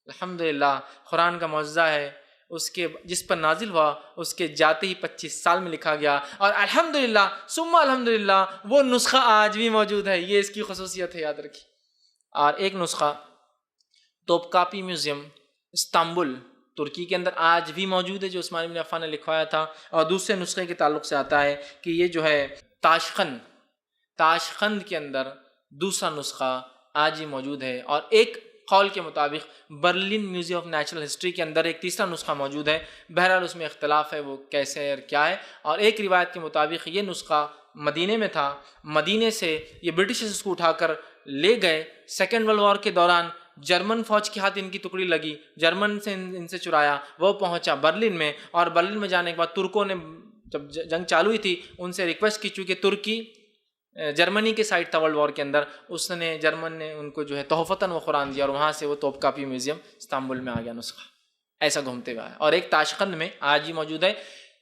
الحمدللہ قرآن کا معجزہ ہے، اس کے جس پر نازل ہوا اس کے جاتے ہی 25 سال میں لکھا گیا، اور الحمدللہ ثم الحمدللہ وہ نسخہ آج بھی موجود ہے۔ یہ اس کی خصوصیت ہے، یاد رکھیے۔ اور ایک نسخہ توپکاپی میوزیم استنبول ترکی کے اندر آج بھی موجود ہے جو عثمان بن عفان نے لکھوایا تھا، اور دوسرے نسخے کے تعلق سے آتا ہے کہ یہ جو ہے تاشقند کے اندر دوسرا نسخہ آج ہی موجود ہے، اور ایک قول کے مطابق Berlin museum of natural history کے اندر ایک تیسرا نسخہ موجود ہے۔ بہرحال اس میں اختلاف ہے وہ کیسے ہے اور کیا ہے، اور ایک روایت کے مطابق یہ نسخہ مدینے میں تھا، مدینے سے یہ برٹشز اس کو اٹھا کر لے گئے، سیکنڈ ورلڈ وار کے دوران جرمن فوج کے ہاتھ ان کی ٹکڑی لگی، جرمن سے ان سے چرایا، وہ پہنچا برلن میں، اور برلن میں جانے کے بعد ترکوں نے جب جنگ چالو ہوئی تھی ان سے ریکویسٹ کی، چونکہ ترکی جرمنی کے سائڈ تھا ورلڈ وار کے اندر، جرمن نے ان کو جو ہے تحفتاً وہ قرآن دیا، اور وہاں سے وہ توپکاپی میوزیم استنبول میں آ گیا نسخہ، ایسا گھومتے ہوئے آیا۔ اور ایک تاشقند میں آج ہی موجود ہے۔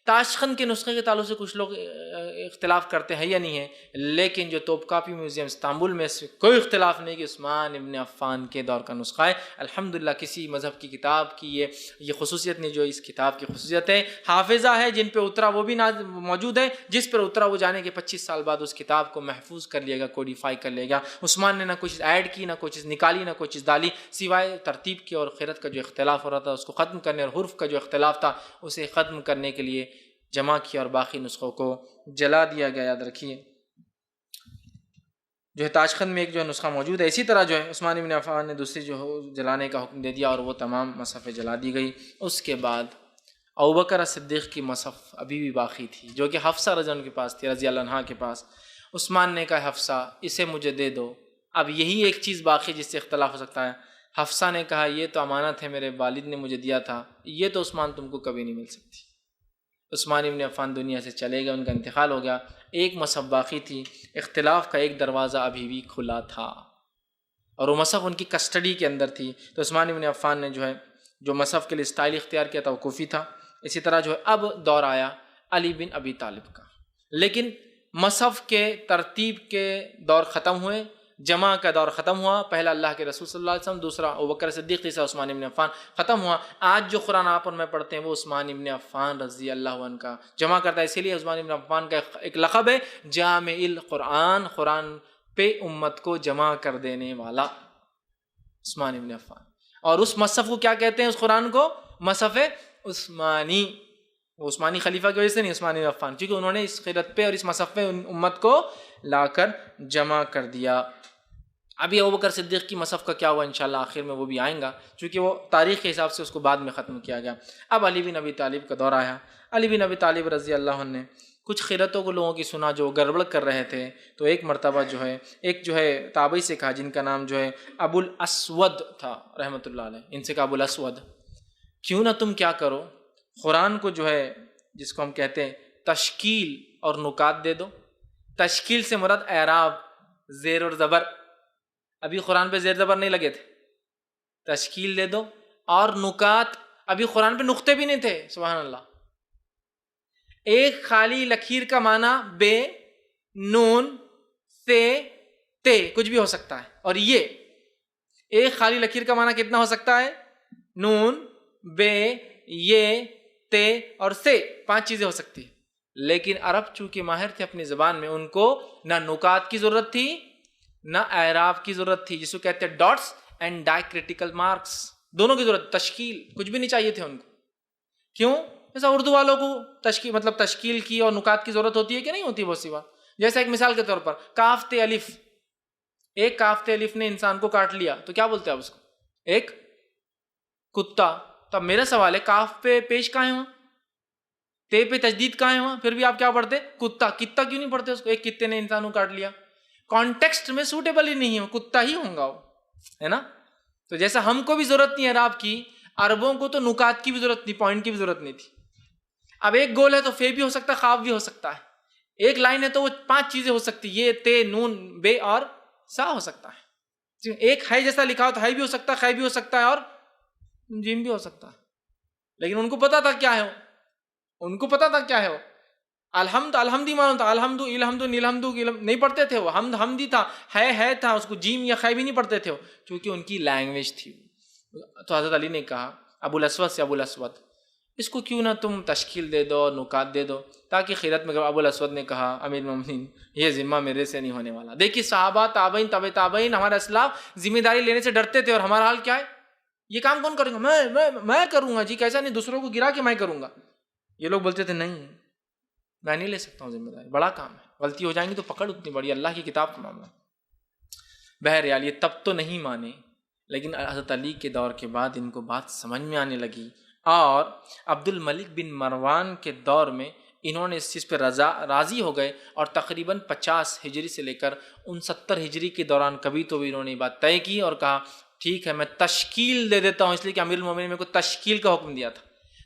تاشقند کے نسخے کے تعلق سے کچھ لوگ اختلاف کرتے ہیں یا نہیں ہے، لیکن جو توپکاپی میوزیم استنبول میں سے کوئی اختلاف نہیں کہ عثمان ابن عفان کے دور کا نسخہ ہے۔ الحمدللہ کسی مذہب کی کتاب کی یہ خصوصیت نہیں جو اس کتاب کی خصوصیت ہے۔ حافظہ ہے جن پہ اترا وہ بھی موجود ہے، جس پر اترا وہ جانے کے 25 سال بعد اس کتاب کو محفوظ کر لے گا، کوڈیفائی کر لے گا۔ عثمان نے نہ کوئی چیز ایڈ کی، نہ کوئی چیز نکالی، نہ کوئی چیز ڈالی، سوائے ترتیب کی اور قرأت کا جو اختلاف ہو رہا تھا اس کو ختم کرنے، اور حرف کا جو اختلاف تھا اسے ختم کرنے کے لیے جمع کیا، اور باقی نسخوں کو جلا دیا گیا۔ یاد رکھیے جو ہے تاشقند میں ایک جو ہے نسخہ موجود ہے، اسی طرح جو ہے عثمان بن عفان نے دوسری جو ہے جلانے کا حکم دے دیا، اور وہ تمام مصحفیں جلا دی گئی۔ اس کے بعد ابوبکر صدیق کی مصحف ابھی بھی باقی تھی جو کہ حفصہ رضی اللہ عنہ کے پاس تھی، رضی اللہ عنہ کے پاس۔ عثمان نے کہا حفصہ اسے مجھے دے دو، اب یہی ایک چیز باقی جس سے اختلاف ہو سکتا ہے۔ حفصہ نے کہا یہ تو امانت ہے، میرے والد نے مجھے دیا تھا، یہ تو عثمان تم کو کبھی نہیں مل سکتی۔ عثمان ابن عفان دنیا سے چلے گئے، ان کا انتقال ہو گیا، ایک مصحف باقی تھی، اختلاف کا ایک دروازہ ابھی بھی کھلا تھا اور وہ مصحف ان کی کسٹڈی کے اندر تھی۔ تو عثمان ابن عفان نے جو مصحف کے لیے اسٹائل اختیار کیا تھا وہ کوفی تھا۔ اسی طرح اب دور آیا علی بن ابی طالب کا، لیکن مصحف کے ترتیب کے دور ختم ہوئے، جمع کا دور ختم ہوا، پہلا اللہ کے رسول صلی اللہ علیہ وسلم، دوسرا ابوبکر صدیق، تیسرا عثمان ابن عفان، ختم ہوا۔ آج جو قرآن آپ اور میں پڑھتے ہیں وہ عثمان ابن عفان رضی اللہ عنہ کا جمع کرتا ہے، اسی لیے عثمان ابن عفان کا ایک لقب ہے جامع القرآن، قرآن پہ امت کو جمع کر دینے والا عثمان ابن عفان۔ اور اس مصحف کو کیا کہتے ہیں؟ اس قرآن کو مصحف عثمانی، وہ عثمانی خلیفہ کی وجہ سے نہیں، عثمان ابن عفان، کیونکہ انہوں نے اس خیرت پہ اور اس مصحف پہ امت کو لا کر جمع کر دیا۔ ابھی ابوبکر صدیق کی مصحف کا کیا ہوا انشاءاللہ آخر میں وہ بھی آئیں گا، چونکہ وہ تاریخ کے حساب سے اس کو بعد میں ختم کیا گیا۔ اب علی بن ابی طالب کا دور آیا۔ علی بن ابی طالب رضی اللہ عنہ نے کچھ خیرتوں کو لوگوں کی سنا جو گڑبڑ کر رہے تھے، تو ایک مرتبہ ایک تابعی سے کہا جن کا نام ابو الاسود تھا رحمۃ اللہ علیہ، ان سے کہا ابو الاسود کیوں نہ تم کیا کرو، قرآن کو جس کو ہم کہتے ہیں تشکیل اور نکات دے دو۔ تشکیل سے مراد اعراب، زیر اور زبر، ابھی قرآن پہ زیر زبر نہیں لگے تھے، تشکیل دے دو، اور نکات، ابھی قرآن پہ نقطے بھی نہیں تھے، سبحان اللہ۔ ایک خالی لکیر کا معنی بے، نون، سے، تے، کچھ بھی ہو سکتا ہے، اور یہ ایک خالی لکیر کا معنی کتنا ہو سکتا ہے؟ نون، بے، یہ، تے اور سے، 5 چیزیں ہو سکتی ہیں۔ لیکن عرب چونکہ ماہر تھے اپنی زبان میں، ان کو نہ نکات کی ضرورت تھی نہ اعراب کی ضرورت تھی، جس کو کہتے ہیں ڈاٹس اینڈ ڈائیکریٹیکل مارکس، دونوں کی ضرورت، تشکیل کچھ بھی نہیں چاہیے تھے ان کو۔ کیوں؟ جیسا اردو والوں کو تشکیل کی اور نکات کی ضرورت ہوتی ہے کہ نہیں ہوتی، بہت سی بات۔ جیسا ایک مثال کے طور پر کاف تے الف، ایک کاف تے الف نے انسان کو کاٹ لیا تو کیا بولتے ہیں آپ اس کو؟ ایک کتا۔ تو اب میرا سوال ہے کاف پہ پیش کہاں ہے وہاں، تے پہ تجدید کہاں ہے وہاں، پھر بھی آپ کیا پڑھتے؟ کتا کیوں نہیں پڑھتے اس کو؟ ایک کتے نے انسان کو کاٹ لیا، کانٹیکسٹ میں سوٹیبل ہی نہیں ہے، وہ کتا ہی ہوں گا وہ، ہے نا؟ تو جیسا ہم کو بھی ضرورت نہیں اعراب کی، عربوں کو تو نکات کی بھی ضرورت نہیں، پوائنٹ کی بھی ضرورت نہیں تھی۔ اب ایک گول ہے تو فے بھی ہو سکتا ہے، خاف بھی ہو سکتا ہے، ایک لائن ہے تو وہ 5 چیزیں ہو سکتی، یہ، تے، نون، بے اور سا ہو سکتا ہے۔ ایک ہے جیسا لکھا ہو تو ہے بھی ہو سکتا ہے، خے بھی ہو سکتا ہے اور جیم بھی ہو سکتا ہے۔ لیکن ان کو پتا تھا کیا ہے وہ، الحمد الحمدی معلوم تھا، الحمد الحمد الحمد نہیں پڑھتے تھے وہ، حمد حمدی تھا، ہے تھا، اس کو جیم یا خے بھی نہیں پڑھتے تھے وہ، کیونکہ ان کی لینگویج تھی۔ تو حضرت علی نے کہا ابو الاسود سے، ابو الاسود اس کو کیوں نہ تم تشکیل دے دو، نکات دے دو، تاکہ خیرت میں۔ ابو الاسود نے کہا امیر المومنین یہ ذمہ میرے سے نہیں ہونے والا۔ دیکھیے صحابہ، تابعین، تبع تابعین، ہمارے اسلاف ذمہ داری لینے سے ڈرتے تھے، اور ہمارا حال کیا ہے؟ یہ کام کون کرے گا؟ میں کروں گا جی، کیسا نہیں، دوسروں کو گرا کے میں کروں گا۔ یہ لوگ بولتے تھے نہیں میں نہیں لے سکتا ہوں ذمہ داری، بڑا کام ہے، غلطی ہو جائیں گی تو پکڑ اتنی بڑی، اللہ کی کتاب کا معاملہ۔ بہرحال یہ تب تو نہیں مانے، لیکن حضرت علی کے دور کے بعد ان کو بات سمجھ میں آنے لگی، اور عبد الملک بن مروان کے دور میں انہوں نے اس چیز پہ راضی ہو گئے، اور تقریباً 50 ہجری سے لے کر 69 ہجری کے دوران کبھی تو بھی انہوں نے بات طے کی اور کہا ٹھیک ہے میں تشکیل دے دیتا ہوں، اس لیے کہ امیر المومنین نے میرے کو تشکیل کا حکم دیا تھا۔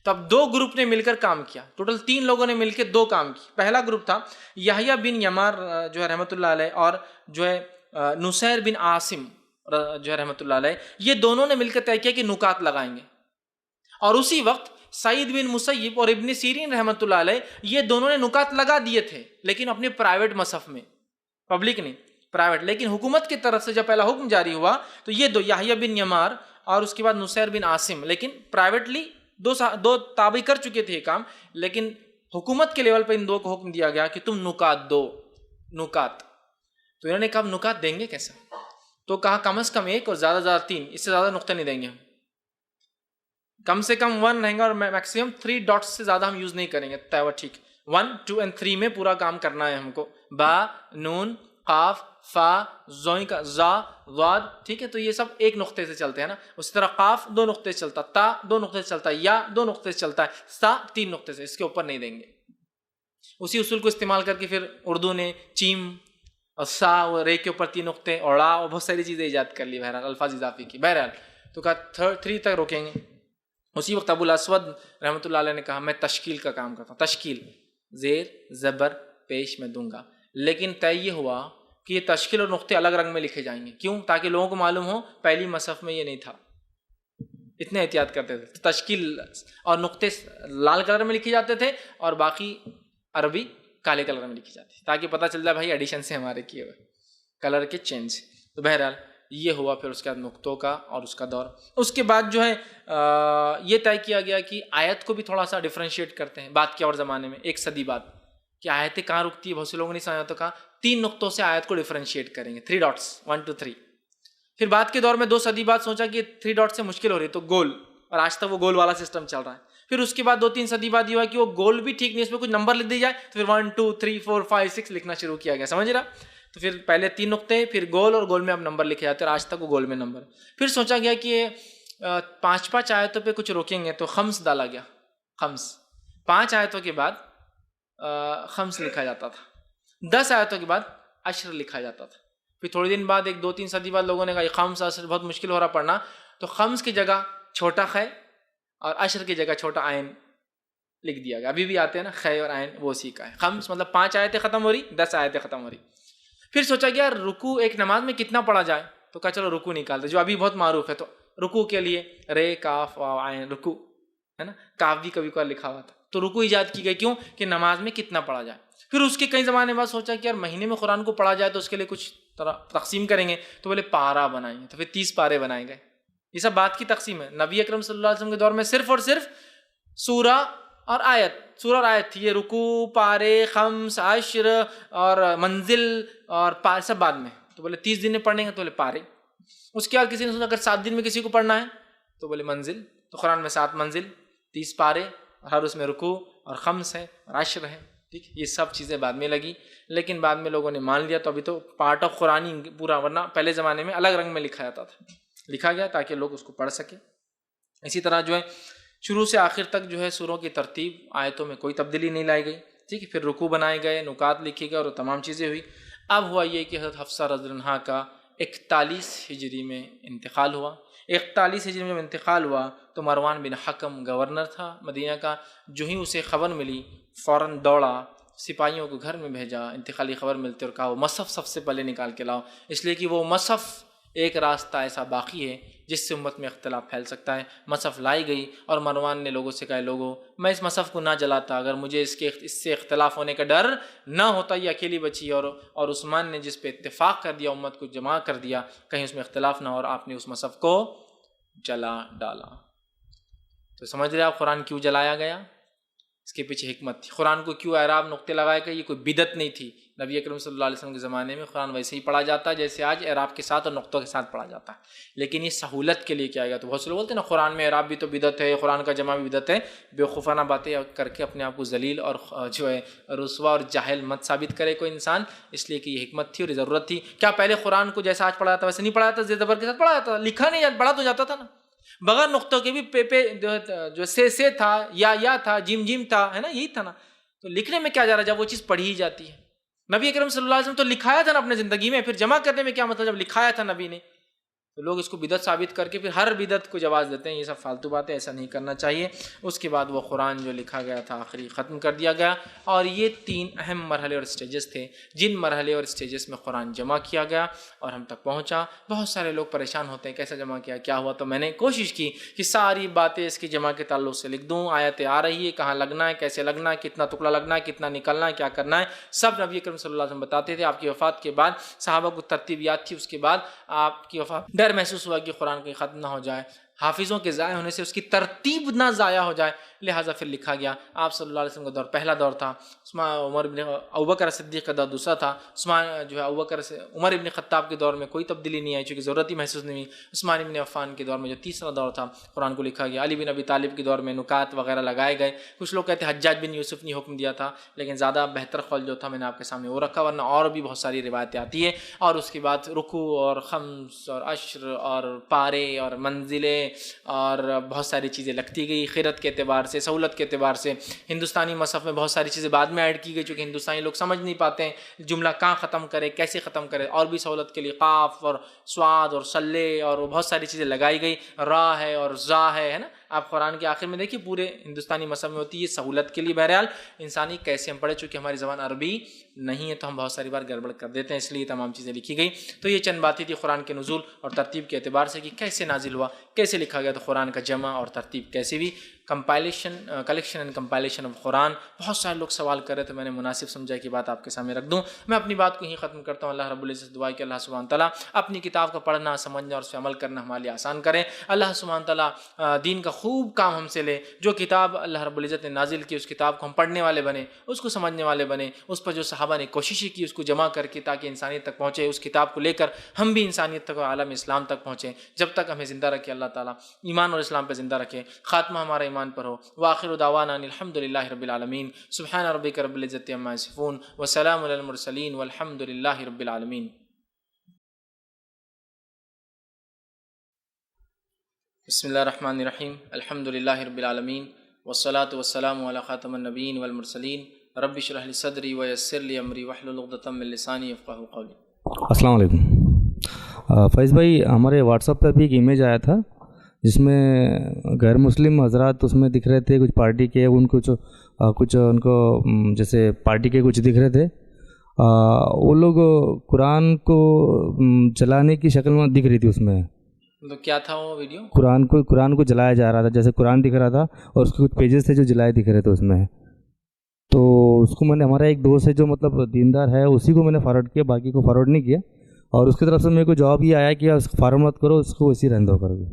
تو اب 2 گروپ نے مل کر کام کیا، ٹوٹل 3 لوگوں نے مل کے 2 کام کی۔ پہلا گروپ تھا یحییٰ بن یمار رحمۃ اللہ علیہ، اور نصیر بن عاصم رحمۃ اللہ علیہ، یہ دونوں نے مل کر طے کیا کہ نکات لگائیں گے۔ اور اسی وقت سعید بن مسیب اور ابن سیرین رحمۃ اللہ علیہ، یہ دونوں نے نکات لگا دیے تھے، لیکن اپنے پرائیویٹ مصحف میں، پبلک نہیں، پرائیویٹ۔ لیکن حکومت کی طرف سے جب پہلا حکم جاری ہوا تو یہ 2 یحییٰ بن یمار اور اس کے بعد نصیر بن عاصم، لیکن پرائیویٹلی 2 تابع کر چکے تھے یہ کام، لیکن حکومت کے لیول پہ ان 2 کو حکم دیا گیا کہ تم نکات دو، نکات۔ تو انہوں نے کہا نکات دیں گے کیسا؟ تو کہا کم از کم 1 اور زیادہ سے زیادہ 3، اس سے زیادہ نقطے نہیں دیں گے ہم، کم سے کم 1 رہیں گا، اور میکسیمم 3 ڈاٹس سے زیادہ ہم یوز نہیں کریں گے۔ ٹھیک 1، 2 اور 3 میں پورا کام کرنا ہے ہم کو، با، نون، قاف، فا، زوئیں کا زا، ضاد، ٹھیک ہے۔ تو یہ سب 1 نقطے سے چلتے ہیں نا، اسی طرح قاف 2 نقطے سے چلتا، تا 2 نقطے سے چلتا ہے، یا 2 نقطے سے چلتا ہے، سا 3 نقطے سے، اس کے اوپر نہیں دیں گے۔ اسی اصول کو استعمال کر کے پھر اردو نے چیم اور سا اور رے کے اوپر 3 نقطے، اور ڑا اور بہت ساری چیزیں ایجاد کر لی، بہرحال الفاظ اضافی کی۔ بہرحال تو کہا 3 تک روکیں گے، اسی وقت ابو الاسود رحمۃ اللہ علیہ نے کہا میں تشکیل کا کام کرتا ہوں، تشکیل زیر زبر پیش میں دوں گا، لیکن طے یہ ہوا کہ یہ تشکیل اور نقطے الگ رنگ میں لکھے جائیں گے، کیوں؟ تاکہ لوگوں کو معلوم ہو پہلی مصحف میں یہ نہیں تھا، اتنے احتیاط کرتے تھے، تشکیل اور نقطے لال کلر میں لکھے جاتے تھے اور باقی عربی کالے کلر میں لکھی جاتی ہے، تاکہ پتہ چل جائے بھائی ایڈیشن سے ہمارے کیے ہوئے کلر کے چینج سے۔ تو بہرحال یہ ہوا پھر اس کے بعد نقطوں کا اور اس کا دور۔ اس کے بعد جو ہے یہ طے کیا گیا کہ آیت کو بھی تھوڑا سا ڈفرینشیٹ کرتے ہیں بعد کے اور زمانے میں، ایک صدی بعد، کہ آیتیں کہاں رکتی ہے، بہت سے لوگوں نے سمجھا تو کہا 3 نقطوں سے آیت کو ڈفرینشیٹ کریں گے، 3 ڈاٹس 1 2 3۔ پھر بعد کے دور میں 2 صدی بعد سوچا کہ 3 ڈاٹ سے مشکل ہو رہی ہے تو گول، اور آج تک وہ گول والا سسٹم چل رہا ہے۔ پھر اس کے بعد 2-3 صدی بعد یہ ہوا کہ وہ گول بھی ٹھیک نہیں، اس میں کچھ نمبر لکھ دی جائے تو پھر 1 2 3 4 5 6 لکھنا شروع کیا گیا، سمجھ رہا؟ تو پھر پہلے 3 نقطے، پھر گول، اور گول میں اب نمبر لکھے جاتے ہیں، اور آج تک وہ گول میں نمبر۔ پھر سوچا گیا کہ 5 آیتوں پہ کچھ روکیں گے تو خمس ڈالا گیا، خمس 5 آیتوں کے بعد خمس لکھا جاتا تھا، 10 آیتوں کے بعد عشر لکھا جاتا تھا۔ پھر تھوڑے دن بعد 1-2-3 صدی بعد لوگوں نے کہا یہ خمس عشر بہت مشکل ہو رہا پڑھنا، تو خمس کی جگہ چھوٹا خے اور عشر کی جگہ چھوٹا عین لکھ دیا گیا۔ ابھی بھی آتے ہیں نا خے اور عین، وہ اسی کا ہے۔ خمس مطلب 5 آیتیں ختم ہو رہی، 10 آیتیں ختم ہو رہی۔ پھر سوچا گیا رکوع ایک نماز میں کتنا پڑھا جائے، تو کہا چلو رکوع نکالتے، جو ابھی بہت معروف ہے۔ تو رکوع کے لیے رے کاف واو عین رکوع ہے نا، کاف بھی کبھی کبھار لکھا ہوا تھا، تو رکوع ایجاد کی گئی، کیوں کہ نماز میں کتنا پڑھا جائے۔ پھر اس کے کئی زمانے بعد سوچا کہ یار مہینے میں قرآن کو پڑھا جائے تو اس کے لیے کچھ تقسیم کریں گے، تو بولے پارا بنائیں گے، تو پھر 30 پارے بنائے گئے۔ یہ سب بات کی تقسیم ہے۔ نبی اکرم صلی اللہ علیہ وسلم کے دور میں صرف اور صرف سورہ اور آیت تھی، یہ رکوع، پارے، خمس، عشر اور منزل اور پارے سب بعد میں۔ تو بولے 30 دن میں پڑھنے گے، تو بولے پارے۔ اس کے بعد کسی نے سوچا اگر 7 دن میں کسی کو پڑھنا ہے تو بولے منزل، تو قرآن میں 7 منزل، 30 پارے، اور ہر اس میں رکوع اور خمس ہے اور عشر ہے، ٹھیک۔ یہ سب چیزیں بعد میں لگی، لیکن بعد میں لوگوں نے مان لیا، تو ابھی تو پارٹ آف قرآن ہی پورا، ورنہ پہلے زمانے میں الگ رنگ میں لکھا جاتا تھا، لکھا گیا تاکہ لوگ اس کو پڑھ سکیں۔ اسی طرح جو ہے شروع سے آخر تک جو ہے سوروں کی ترتیب آیتوں میں کوئی تبدیلی نہیں لائی گئی، ٹھیک ہے۔ پھر رکوع بنائے گئے، نکات لکھے گئے اور تمام چیزیں ہوئی۔ اب ہوا یہ کہ حضرت حفصہ رضی اللہ عنہا کا 41 ہجری میں انتقال ہوا۔ 41 ہجری میں جب انتقال ہوا تو مروان بن حکم گورنر تھا مدینہ کا، جو ہی اسے خبر ملی فوراً دوڑا، سپاہیوں کو گھر میں بھیجا، انتقالی خبر ملتے اور کہا وہ مصحف سب سے پہلے نکال کے لاؤ، اس لیے کہ وہ مصحف ایک راستہ ایسا باقی ہے جس سے امت میں اختلاف پھیل سکتا ہے۔ مصحف لائی گئی اور مروان نے لوگوں سے کہا لوگوں میں اس مصحف کو نہ جلاتا، اگر مجھے اس سے اختلاف ہونے کا ڈر نہ ہوتا، یہ اکیلی بچی، اور عثمان نے جس پہ اتفاق کر دیا، امت کو جمع کر دیا، کہیں اس میں اختلاف نہ ہو، اور آپ نے اس مصحف کو جلا ڈالا۔ تو سمجھ رہے آپ قرآن کیوں جلایا گیا؟ اس کے پیچھے حکمت تھی۔ قرآن کو کیوں اعراب نقطے لگائے گئے؟ یہ کوئی بدعت نہیں تھی۔ نبی اکرم صلی اللہ علیہ وسلم کے زمانے میں قرآن ویسے ہی پڑھا جاتا ہے جیسے آج اعراب کے ساتھ اور نقطوں کے ساتھ پڑھا جاتا ہے، لیکن یہ سہولت کے لیے کیا گیا۔ تو بہت سے لوگ بولتے ہیں نا قرآن میں اعراب بھی تو بدعت ہے، قرآن کا جمع بھی بدعت ہے، بیوقوفانہ باتیں کر کے اپنے آپ کو ذلیل اور جو ہے رسوا اور جاہل مت ثابت کرے کوئی انسان، اس لیے کہ یہ حکمت تھی اور ضرورت تھی۔ کیا پہلے قرآن کو جیسا آج پڑھا جاتا ویسے نہیں پڑھا جاتا، زیر زبر کے ساتھ پڑھا جاتا، لکھا نہیں پڑھا تو جاتا تھا نا، بغیر نقطوں کے بھی پے جو سے تھا، یا تھا، جیم تھا، ہے نا، یہی تھا نا۔ تو لکھنے میں کیا جا رہا ہے جب وہ چیز پڑھی ہی جاتی ہے؟ نبی اکرم صلی اللہ علیہ وسلم تو لکھایا تھا نا اپنے زندگی میں، پھر جمع کرنے میں کیا مطلب جب لکھایا تھا نبی نے؟ تو لوگ اس کو بدعت ثابت کر کے پھر ہر بدعت کو جواز دیتے ہیں، یہ سب فالتو باتیں، ایسا نہیں کرنا چاہیے۔ اس کے بعد وہ قرآن جو لکھا گیا تھا آخری ختم کر دیا گیا، اور یہ 3 اہم مرحلے اور سٹیجز تھے جن مرحلے اور سٹیجز میں قرآن جمع کیا گیا اور ہم تک پہنچا۔ بہت سارے لوگ پریشان ہوتے ہیں کیسے جمع کیا، کیا ہوا، تو میں نے کوشش کی کہ ساری باتیں اس کی جمع کے تعلق سے لکھ دوں، آیتیں آ رہی ہے، کہاں لگنا ہے، کیسے لگنا ہے، کتنا ٹکڑا لگنا ہے، کتنا نکلنا ہے، کیا کرنا ہے، سب نبی اکرم صلی اللہ علیہ وسلم بتاتے تھے۔ آپ کی وفات کے بعد صحابہ کو ترتیب یاد تھی، اس کے بعد آپ کی وفات ڈر محسوس ہوا کہ قرآن کہیں ختم نہ ہو جائے، حافظوں کے ضائع ہونے سے اس کی ترتیب نہ ضائع ہو جائے، لہٰذا پھر لکھا گیا۔ آپ صلی اللہ علیہ وسلم کا دور پہلا دور تھا، ابوبکر صدیق کا دور دوسرا تھا، جو ہے عمر ابن خطاب کے دور میں کوئی تبدیلی نہیں آئی چونکہ ضرورت ہی محسوس نہیں ہوئی، عثمان ابن عفان کے دور میں جو تیسرا دور تھا قرآن کو لکھا گیا، علی بن ابی طالب کے دور میں نکات وغیرہ لگائے گئے۔ کچھ لوگ کہتے ہیں حجاج بن یوسف نے حکم دیا تھا، لیکن زیادہ بہتر قول جو تھا میں نے آپ کے سامنے وہ رکھا، ورنہ اور بھی بہت ساری روایتیں آتی ہیں۔ اور اس کے بعد رکوع اور خمس اور عشر اور پارے اور منزلیں اور بہت ساری چیزیں لگتی گئی، خیرت کے اعتبار سے، سہولت کے اعتبار سے۔ ہندوستانی مصحف میں بہت ساری چیزیں بعد میں ایڈ کی گئی چونکہ ہندوستانی لوگ سمجھ نہیں پاتے ہیں جملہ کہاں ختم کرے، کیسے ختم کرے، اور بھی سہولت کے لیے قاف اور صاد اور صلے اور بہت ساری چیزیں لگائی گئی، را ہے اور زا ہے نا، آپ قرآن کے آخر میں دیکھیے پورے ہندوستانی مذہب میں ہوتی ہے، یہ سہولت کے لیے بہرحال انسانی کیسے ہم پڑھے، چونکہ ہماری زبان عربی نہیں ہے تو ہم بہت ساری بار گڑبڑ کر دیتے ہیں، اس لیے تمام چیزیں لکھی گئی. تو یہ چند باتیں تھی قرآن کے نزول اور ترتیب کے اعتبار سے کہ کیسے نازل ہوا، کیسے لکھا گیا، تو قرآن کا جمع اور ترتیب کیسے بھی، کلیکشن اینڈ کمپائلیشن آف قرآن. بہت سارے لوگ سوال کر رہے تو میں نے مناسب سمجھا کہ بات آپ کے سامنے رکھ دوں. میں اپنی بات کو ہی ختم کرتا ہوں. اللہ رب العزت دعا کہ اللہ سبحانہ تعالیٰ اپنی کتاب کو پڑھنا، سمجھنا اور اس پہ عمل کرنا ہمارے لیے آسان کرے. اللہ سبحانہ تعالیٰ دین کا خوب کام ہم سے لے. جو کتاب اللہ رب العزت نے نازل کی اس کتاب کو ہم پڑھنے والے بنے، اس کو سمجھنے والے بنے، اس پر جو صحابہ نے کوششیں کی اس کو جمع کر کے تاکہ انسانیت تک پہنچے. اس کتاب کو لے کر ہم بھی انسانیت تک، عالم اسلام تک پہنچیں. جب تک ہمیں زندہ رکھے اللہ تعالیٰ، ایمان اور اسلام پہ زندہ رکھے، خاتمہ ہمارا ایمان پر ہو. وآخر دعوانا ان الحمد للہ رب العالمین. سبحان ربک رب العزت عما یصفون وسلام علی المرسلین والحمد للہ رب العالمین. بسم اللہ الرحمن الرحیم. الحمد للہ رب العالمین والصلاة والسلام علی خاتم النبیین والمرسلین. رب اشرح لی صدری ویسر لی امری واحلل عقدۃ من لسانی یفقہوا قولی. السلام علیکم. فیض بھائی، ہمارے واٹس ایپ پہ بھی ایک امیج آیا تھا جس میں غیر مسلم حضرات اس میں دکھ رہے تھے، کچھ پارٹی کے، ان کو کچھ ان کو جیسے پارٹی کے کچھ دکھ رہے تھے. وہ لوگ قرآن کو جلانے کی شکل میں دکھ رہی تھی. اس میں تو کیا تھا وہ ویڈیو؟ قرآن کو جلایا جا رہا تھا، جیسے قرآن دکھ رہا تھا اور اس کے کچھ پیجز تھے جو جلائے دکھ رہے تھے اس میں. تو اس کو میں نے، ہمارا ایک دوست ہے جو مطلب دیندار ہے، اسی کو میں نے فارورڈ کیا، باقی کو فارورڈ نہیں کیا. اور اس کی طرف سے میرے کو جواب یہ آیا کہ اس کو فارورڈ مت کرو، اس کو اسی رہنے دو کر کے.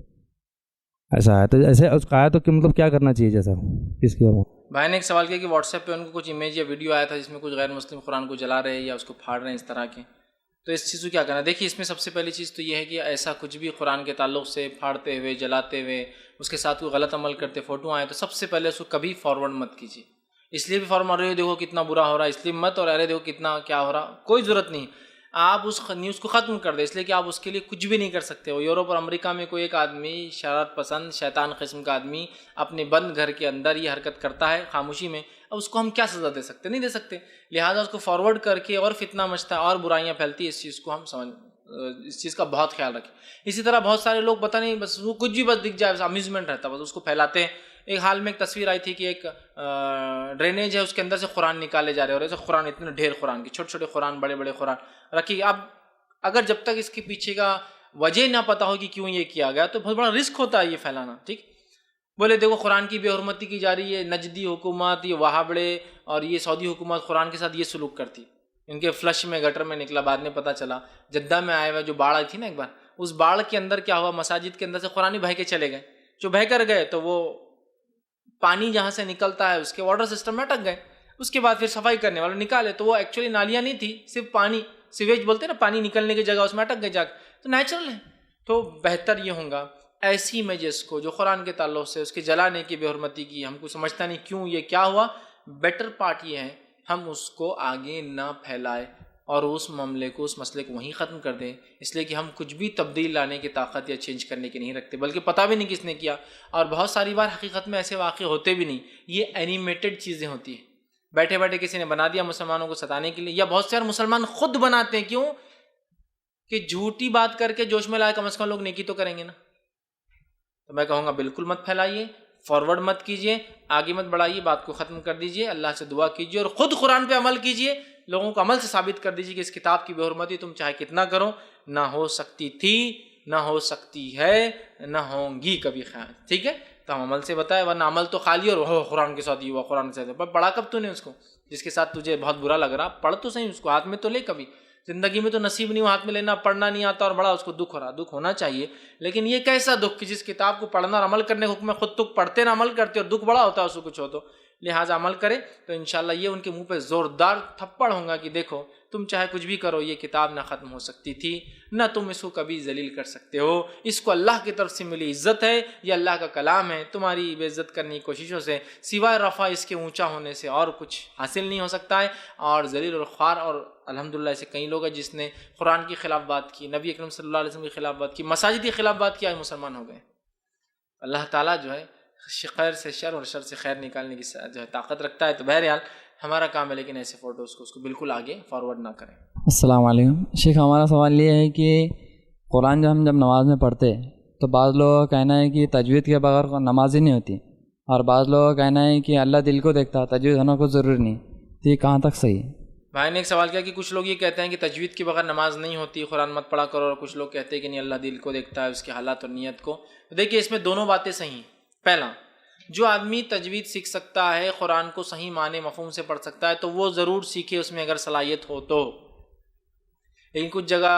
ایسا ہے تو ایسے اس کا آیا تو کہ مطلب کیا کرنا چاہیے جیسا اس کے بھائی نے ایک سوال کیا کہ واٹس ایپ پہ ان کو کچھ امیج یا ویڈیو آیا تھا جس میں کچھ غیر مسلم قرآن کو جلا رہے ہیں یا اس کو پھاڑ رہے ہیں اس طرح کے، تو اس چیز کو کیا کرنا؟ دیکھیے اس میں سب سے پہلی چیز تو یہ ہے کہ ایسا کچھ بھی قرآن کے تعلق سے پھاڑتے ہوئے، جلاتے ہوئے، اس کے ساتھ کوئی غلط عمل کرتے فوٹو آئے تو سب سے پہلے اس کو کبھی فارورڈ مت کیجیے. اس لیے بھی فارورڈ رہے دیکھو کتنا برا ہو رہا ہے، اس لیے مت، اور ارے دیکھو کتنا کیا ہو رہا، کوئی ضرورت نہیں. آپ اس نیوز کو ختم کر دیں، اس لیے کہ آپ اس کے لیے کچھ بھی نہیں کر سکتے ہو. یورپ اور امریکہ میں کوئی ایک آدمی شرارت پسند شیطان قسم کا آدمی اپنے بند گھر کے اندر یہ حرکت کرتا ہے خاموشی میں، اب اس کو ہم کیا سزا دے سکتے؟ نہیں دے سکتے. لہٰذا اس کو فارورڈ کر کے اور فتنہ مچتا ہے اور برائیاں پھیلتی ہے. اس چیز کو ہم اس چیز کا بہت خیال رکھیں. اسی طرح بہت سارے لوگ پتہ نہیں بس وہ کچھ بھی بس دکھ جائے، بس امیوزمنٹ رہتا ہے، بس اس کو پھیلاتے ہیں. ایک حال میں ایک تصویر آئی تھی کہ ایک ڈرینیج ہے، اس کے اندر سے قرآن نکالے جا رہے اور ایسے قرآن، اتنے ڈھیر قرآن کے، چھوٹے چھوٹے قرآن، بڑے بڑے قرآن رکھی. اب اگر جب تک اس کے پیچھے کا وجہ نہ پتہ ہو کہ کیوں یہ کیا گیا تو بہت بڑا رسک ہوتا ہے یہ پھیلانا. ٹھیک بولے دیکھو قرآن کی بے حرمتی کی جا رہی ہے، نجدی حکومت، یہ وہابڑے اور یہ سعودی حکومت قرآن کے ساتھ یہ سلوک کرتی. ان کے فلش میں گٹر میں نکلا، بعد میں پتہ چلا جدہ میں آئے ہوئے جو باڑھ آئی تھی نا ایک بار، اس باڑھ کے اندر کیا ہوا، مساجد کے اندر سے قرآن بہہ کے چلے گئے. جو بہہ کر گئے تو وہ پانی جہاں سے نکلتا ہے اس کے واٹر سسٹم میں اٹک گئے. اس کے بعد پھر صفائی کرنے والے نکالے تو وہ ایکچولی نالیاں نہیں تھی، صرف پانی، سیویج بولتے ہیں نا، پانی نکلنے کی جگہ، اس میں اٹک گئے جا کے. تو نیچرل ہے. تو بہتر یہ ہوگا ایسی امیجز کو جو قرآن کے تعلق سے اس کے جلانے کی، بے حرمتی کی، ہم کو سمجھتا نہیں کیوں یہ کیا ہوا، بیٹر پارٹ یہ ہے ہم اس کو آگے نہ پھیلائے اور اس معاملے کو، اس مسئلے کو وہیں ختم کر دیں. اس لیے کہ ہم کچھ بھی تبدیل لانے کی طاقت یا چینج کرنے کی نہیں رکھتے، بلکہ پتہ بھی نہیں کس نے کیا. اور بہت ساری بار حقیقت میں ایسے واقع ہوتے بھی نہیں، یہ اینیمیٹڈ چیزیں ہوتی ہیں، بیٹھے بیٹھے کسی نے بنا دیا مسلمانوں کو ستانے کے لیے. یا بہت سارے مسلمان خود بناتے ہیں، کیوں کہ جھوٹی بات کر کے جوش میں لائے، کم از کم لوگ نیکی تو کریں گے نا. تو میں کہوں گا بالکل مت پھیلائیے، فارورڈ مت کیجیے، آگے مت بڑھائیے، بات کو ختم کر دیجیے، اللہ سے دعا کیجیے اور خود قرآن پہ عمل کیجیے. لوگوں کو عمل سے ثابت کر دیجیے کہ اس کتاب کی بے حرمتی تم چاہے کتنا کرو، نہ ہو سکتی تھی، نہ ہو سکتی ہے، نہ ہوں گی کبھی خیال. ٹھیک ہے، تو ہم عمل سے بتائے، ورنہ عمل تو خالی اور قرآن کے ساتھ یہ ہوا، قرآن کے ساتھ پڑھا کب تو نے اس کو، جس کے ساتھ تجھے بہت برا لگ رہا پڑھ تو صحیح، اس کو ہاتھ میں تو لے. کبھی زندگی میں تو نصیب نہیں ہو ہاتھ میں لینا، پڑھنا نہیں آتا اور بڑا اس کو دکھ ہو رہا. دکھ ہونا چاہیے، لیکن یہ کیسا دکھ کہ جس کتاب کو پڑھنا اور عمل کرنے کا حکم ہے، خود تک پڑھتے نہ عمل کرتے اور دکھ بڑا ہوتا ہے اس کو کچھ ہو تو. لہٰذا عمل کرے تو انشاءاللہ یہ ان کے منہ پہ زوردار تھپڑ ہوگا کہ دیکھو تم چاہے کچھ بھی کرو، یہ کتاب نہ ختم ہو سکتی تھی، نہ تم اس کو کبھی ذلیل کر سکتے ہو. اس کو اللہ کی طرف سے ملی عزت ہے، یہ اللہ کا کلام ہے. تمہاری بے عزت کرنے کی کوششوں سے سوائے رفع اس کے اونچا ہونے سے اور کچھ حاصل نہیں ہو سکتا ہے. اور ذلیل اور خوار، اور الحمدللہ ایسے کئی لوگ ہیں جس نے قرآن کی خلاف بات کی، نبی اکرم صلی اللہ علیہ وسلم کی خلاف بات کی، مساجد کی خلاف بات کی، آج مسلمان ہو گئے. اللہ تعالیٰ جو ہے خیر سے شر اور شر سے خیر نکالنے کی جو ہے طاقت رکھتا ہے. تو بہرحال ہمارا کام ہے لیکن ایسے فوٹوز کو اس کو بالکل آگے فارورڈ نہ کریں. السلام علیکم شیخ، ہمارا سوال یہ ہے کہ قرآن جب نماز میں پڑھتے تو بعض لوگوں کا کہنا ہے کہ تجوید کے بغیر نماز ہی نہیں ہوتی، اور بعض لوگوں کا کہنا ہے کہ اللہ دل کو دیکھتا، تجوید ہونا کو ضروری نہیں، تو یہ کہاں تک صحیح ہے؟ بھائی نے ایک سوال کیا کہ کچھ لوگ یہ کہتے ہیں کہ تجوید کے بغیر نماز نہیں ہوتی، قرآن مت پڑھا کرو، اور کچھ لوگ کہتے ہیں کہ نہیں اللہ دل کو دیکھتا ہے، اس کے حالات اور نیت کو. تو دیکھیے اس میں دونوں باتیں صحیح ہیں. پہلا، جو آدمی تجوید سیکھ سکتا ہے، قرآن کو صحیح معنی مفہوم سے پڑھ سکتا ہے، تو وہ ضرور سیکھے اس میں اگر صلاحیت ہو تو. لیکن کچھ جگہ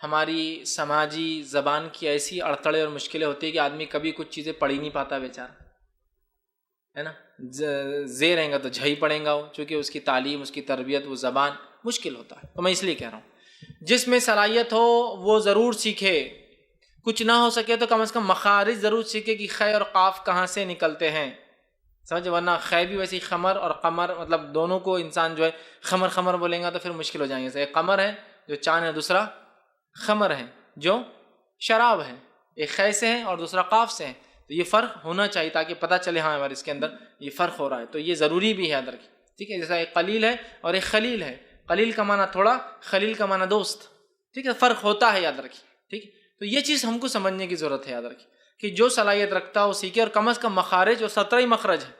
ہماری سماجی زبان کی ایسی اڑتڑے اور مشکلیں ہوتی ہیں کہ آدمی کبھی کچھ چیزیں پڑھ ہی نہیں پاتا بیچارہ، ہے نا. زے رہیں گا تو جھائی پڑھیں گا وہ، چونکہ اس کی تعلیم، اس کی تربیت، وہ زبان مشکل ہوتا ہے. تو میں اس لیے کہہ رہا ہوں جس میں صلاحیت ہو وہ ضرور سیکھے. کچھ نہ ہو سکے تو کم از کم مخارج ضرور سیکھے کہ خے اور قاف کہاں سے نکلتے ہیں، سمجھ. ورنہ خے بھی ویسی خمر اور قمر، مطلب دونوں کو انسان جو ہے خمر خمر بولیں گا تو پھر مشکل ہو جائیں گے. ایک قمر ہے جو چاند ہے، دوسرا خمر ہے جو شراب ہے. ایک خے سے ہے اور دوسرا قاف سے ہے. تو یہ فرق ہونا چاہیے تاکہ پتہ چلے ہاں ہمارے اس کے اندر یہ فرق ہو رہا ہے. تو یہ ضروری بھی ہے ادر کی، ٹھیک ہے. جیسا ایک قلیل ہے اور ایک خلیل ہے. قلیل کا معنی تھوڑا، خلیل کا معنی دوست، ٹھیک ہے. فرق ہوتا ہے، یاد رکھیے، ٹھیک ہے. تو یہ چیز ہم کو سمجھنے کی ضرورت ہے، یاد رکھیے کہ جو صلاحیت رکھتا ہے وہ سیکھے. اور کم از کم مخارج، اور 17 ہی مخرج ہے.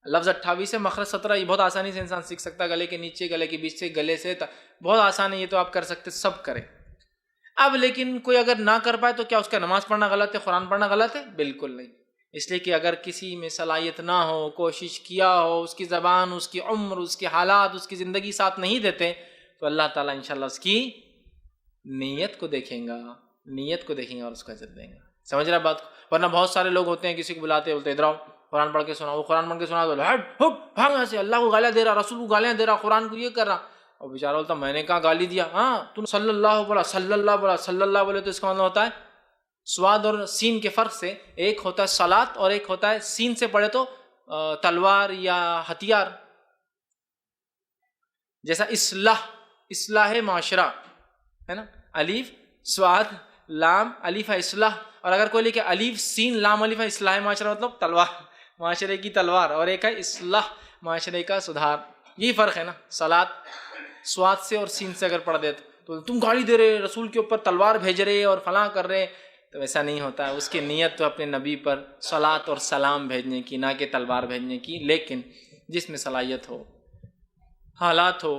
لفظ 28 ہے، مخرج 17. یہ بہت آسانی سے انسان سیکھ سکتا ہے. گلے کے نیچے، گلے کے بیچ سے، گلے سے، بہت آسان ہے. یہ تو آپ کر سکتے، سب کریں. اب لیکن کوئی اگر نہ کر پائے تو کیا اس کا نماز پڑھنا غلط ہے، قرآن پڑھنا غلط ہے؟ بالکل نہیں. اس لیے کہ اگر کسی میں صلاحیت نہ ہو، کوشش کیا ہو، اس کی زبان، اس کی عمر، اس کے حالات، اس کی زندگی ساتھ نہیں دیتے، تو اللہ تعالیٰ انشاءاللہ اس کی نیت کو دیکھیں گا، نیت کو دیکھیں گا اور اس کو عزت دیں گا. سمجھ رہا بات کو؟ ورنہ بہت سارے لوگ ہوتے ہیں، کسی کو بلاتے بولتے ادھر آؤ قرآن پڑھ کے سنا. وہ قرآن پڑھ کے سنا تو ہٹ ہٹ بھاگ یہاں سے، اللہ کو گالیاں دے رہا، رسول کو گالیاں دے رہا، قرآن کو یہ کر رہا. اور بیچارہ بولتا میں نے کہاں گالی دیا؟ ہاں تم صلی اللہ بولا، صلی اللہ بولا، صلی اللہ بولے تو اس کا مطلب ہوتا ہے سواد اور سین کے فرق سے ایک ہوتا ہے صلات اور ایک ہوتا ہے سین سے پڑھے تو تلوار یا ہتھیار. جیسا اصلاح، اصلاح معاشرہ ہے نا، الف سواد لام الف ہے اصلاح. اور اگر کوئی لکھے الف سین لام الف ہے اصلاح معاشرہ، مطلب تلوار، معاشرے کی تلوار. اور ایک ہے اصلاح، معاشرے کا سدھار. یہی فرق ہے نا. صلات سواد سے اور سین سے اگر پڑھ دے تو تم گالی دے رہے، رسول کے اوپر تلوار بھیج رہے اور فلاں کر رہے، تو ویسا نہیں ہوتا ہے. اس کی نیت تو اپنے نبی پر صلات اور سلام بھیجنے کی، نہ کہ تلوار بھیجنے کی. لیکن جس میں صلاحیت ہو، حالات ہو،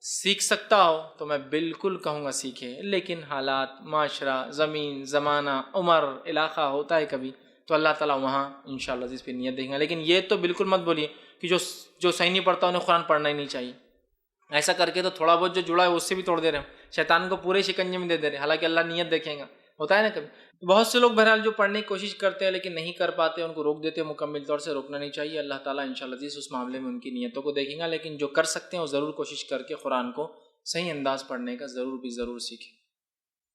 سیکھ سکتا ہو تو میں بالکل کہوں گا سیکھے. لیکن حالات، معاشرہ، زمین، زمانہ، عمر، علاقہ ہوتا ہے کبھی، تو اللہ تعالیٰ وہاں انشاءاللہ جس پہ نیت دیکھیں گا. لیکن یہ تو بالکل مت بولیے کہ جو صحیح نہیں پڑھتا انہیں قرآن پڑھنا ہی نہیں چاہیے. ایسا کر کے تو تھوڑا بہت جو جڑا ہے اس سے بھی توڑ دے رہے ہیں، شیطان کو پورے شکنجے میں دے رہے ہیں. حالانکہ اللہ نیت دیکھیں گا. ہوتا ہے نا کبھی. بہت سے لوگ بہرحال جو پڑھنے کی کوشش کرتے ہیں لیکن نہیں کر پاتے، ان کو روک دیتے ہیں. مکمل طور سے روکنا نہیں چاہیے. اللہ تعالیٰ انشاءاللہ عزیز اس معاملے میں ان کی نیتوں کو دیکھیں گا. لیکن جو کر سکتے ہیں وہ ضرور کوشش کر کے قرآن کو صحیح انداز پڑھنے کا ضرور سیکھیں.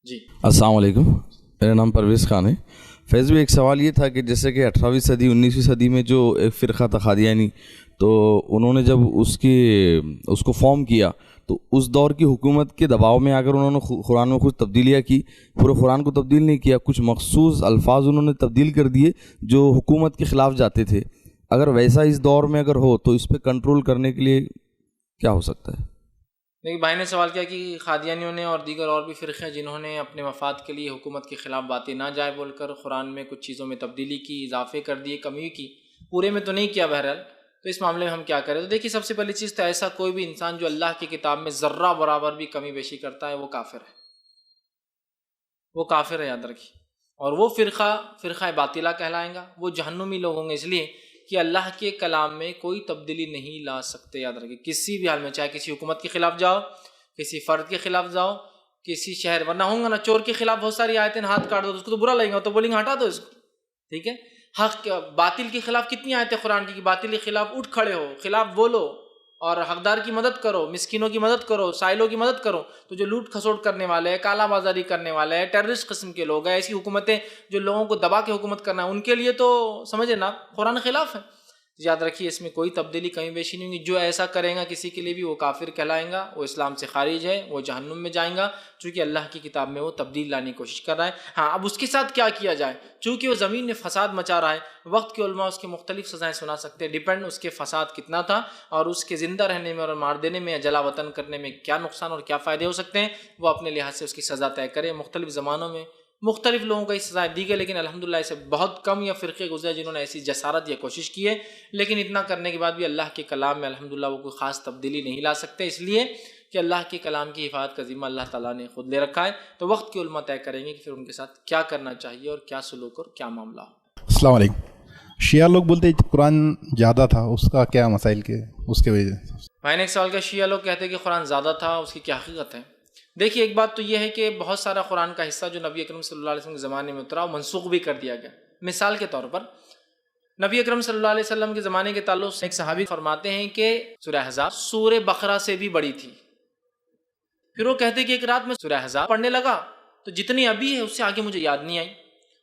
جی السلام علیکم، میرا نام پرویز خان ہے. فیض بھی ایک سوال یہ تھا کہ جیسے کہ 18ویں صدی 19ویں صدی میں جو ایک فرقہ تھا قادیانی، تو انہوں نے جب اس کو فارم کیا تو اس دور کی حکومت کے دباؤ میں اگر انہوں نے قرآن میں کچھ تبدیلیاں کی، پورے قرآن کو تبدیل نہیں کیا، کچھ مخصوص الفاظ انہوں نے تبدیل کر دیے جو حکومت کے خلاف جاتے تھے. اگر ویسا اس دور میں اگر ہو تو اس پہ کنٹرول کرنے کے لیے کیا ہو سکتا ہے؟ دیکھیے بھائی نے سوال کیا کہ قادیانیوں نے اور دیگر اور بھی فرقے جنہوں نے اپنے مفاد کے لیے حکومت کے خلاف باتیں نہ جائے بول کر قرآن میں کچھ چیزوں میں تبدیلی کی، اضافے کر دیے، کمی کی، پورے میں تو نہیں کیا بہرحال. تو اس معاملے میں ہم کیا کریں؟ تو دیکھیے سب سے پہلی چیز تو ایسا کوئی بھی انسان جو اللہ کی کتاب میں ذرہ برابر بھی کمی بیشی کرتا ہے وہ کافر ہے، وہ کافر ہے، یاد رکھیے. اور وہ فرقہ باطلہ کہلائیں گا. وہ جہنمی لوگ ہوں گے، اس لیے کہ اللہ کے کلام میں کوئی تبدیلی نہیں لا سکتے. یاد رکھیے کسی بھی حال میں، چاہے کسی حکومت کے خلاف جاؤ، کسی فرد کے خلاف جاؤ، کسی شہر، ورنہ ہوں گا نا چور کے خلاف بہت ساری آیتیں، ہاتھ کاٹ دو تو اس کو تو برا لگے گا، تو بولیں گے ہٹا دو اس کو، ٹھیک ہے. حق باطل کے خلاف کتنی آیتیں قرآن کی کہ باطل کے خلاف اٹھ کھڑے ہو، خلاف بولو اور حقدار کی مدد کرو، مسکینوں کی مدد کرو، سائلوں کی مدد کرو. تو جو لوٹ کھسوٹ کرنے والے ہیں، کالا بازاری کرنے والے ہیں، ٹیررسٹ قسم کے لوگ ہیں، ایسی حکومتیں جو لوگوں کو دبا کے حکومت کرنا ہے، ان کے لیے تو سمجھے نا قرآن خلاف ہے. یاد رکھیے اس میں کوئی تبدیلی کمی بیشی نہیں ہوگی. جو ایسا کرے گا کسی کے لیے بھی وہ کافر کہلائیں گا، وہ اسلام سے خارج ہے، وہ جہنم میں جائیں گا، چونکہ اللہ کی کتاب میں وہ تبدیل لانے کی کوشش کر رہا ہے. ہاں اب اس کے ساتھ کیا کیا جائے؟ چونکہ وہ زمین میں فساد مچا رہا ہے، وقت کے علماء اس کے مختلف سزائیں سنا سکتے ہیں. ڈیپینڈ اس کے فساد کتنا تھا اور اس کے زندہ رہنے میں اور مار دینے میں یا جلا وطن کرنے میں کیا نقصان اور کیا فائدے ہو سکتے ہیں، وہ اپنے لحاظ سے اس کی سزا طے کرے. مختلف زمانوں میں مختلف لوگوں کو اس سزائیں دی گئی، لیکن الحمدللہ اسے بہت کم یا فرقے گزرے جنہوں نے ایسی جسارت یا کوشش کی ہے، لیکن اتنا کرنے کے بعد بھی اللہ کے کلام میں الحمدللہ وہ کوئی خاص تبدیلی نہیں لا سکتے، اس لیے کہ اللہ کے کلام کی حفاظت کا ذمہ اللہ تعالیٰ نے خود لے رکھا ہے۔ تو وقت کے علماء طے کریں گے کہ پھر ان کے ساتھ کیا کرنا چاہیے اور کیا سلوک اور کیا معاملہ ہو۔ السلام علیکم۔ شیعہ لوگ بولتے ہیں قرآن زیادہ تھا، اس کا کیا مسائل کے اس کے وجہ سے؟ میں نے ایک سوال کیا، شیعہ لوگ کہتے ہیں کہ قرآن زیادہ تھا، اس کی کیا حقیقت ہے؟ دیکھیے، ایک بات تو یہ ہے کہ بہت سارا قرآن کا حصہ جو نبی اکرم صلی اللہ علیہ وسلم کے زمانے میں اترا وہ منسوخ بھی کر دیا گیا۔ مثال کے طور پر نبی اکرم صلی اللہ علیہ وسلم کے زمانے کے تعلق سے ایک صحابی فرماتے ہیں کہ سورہ احزاب سورہ بقرہ سے بھی بڑی تھی۔ پھر وہ کہتے کہ ایک رات میں سورہ احزاب پڑھنے لگا تو جتنی ابھی ہے اس سے آگے مجھے یاد نہیں آئی۔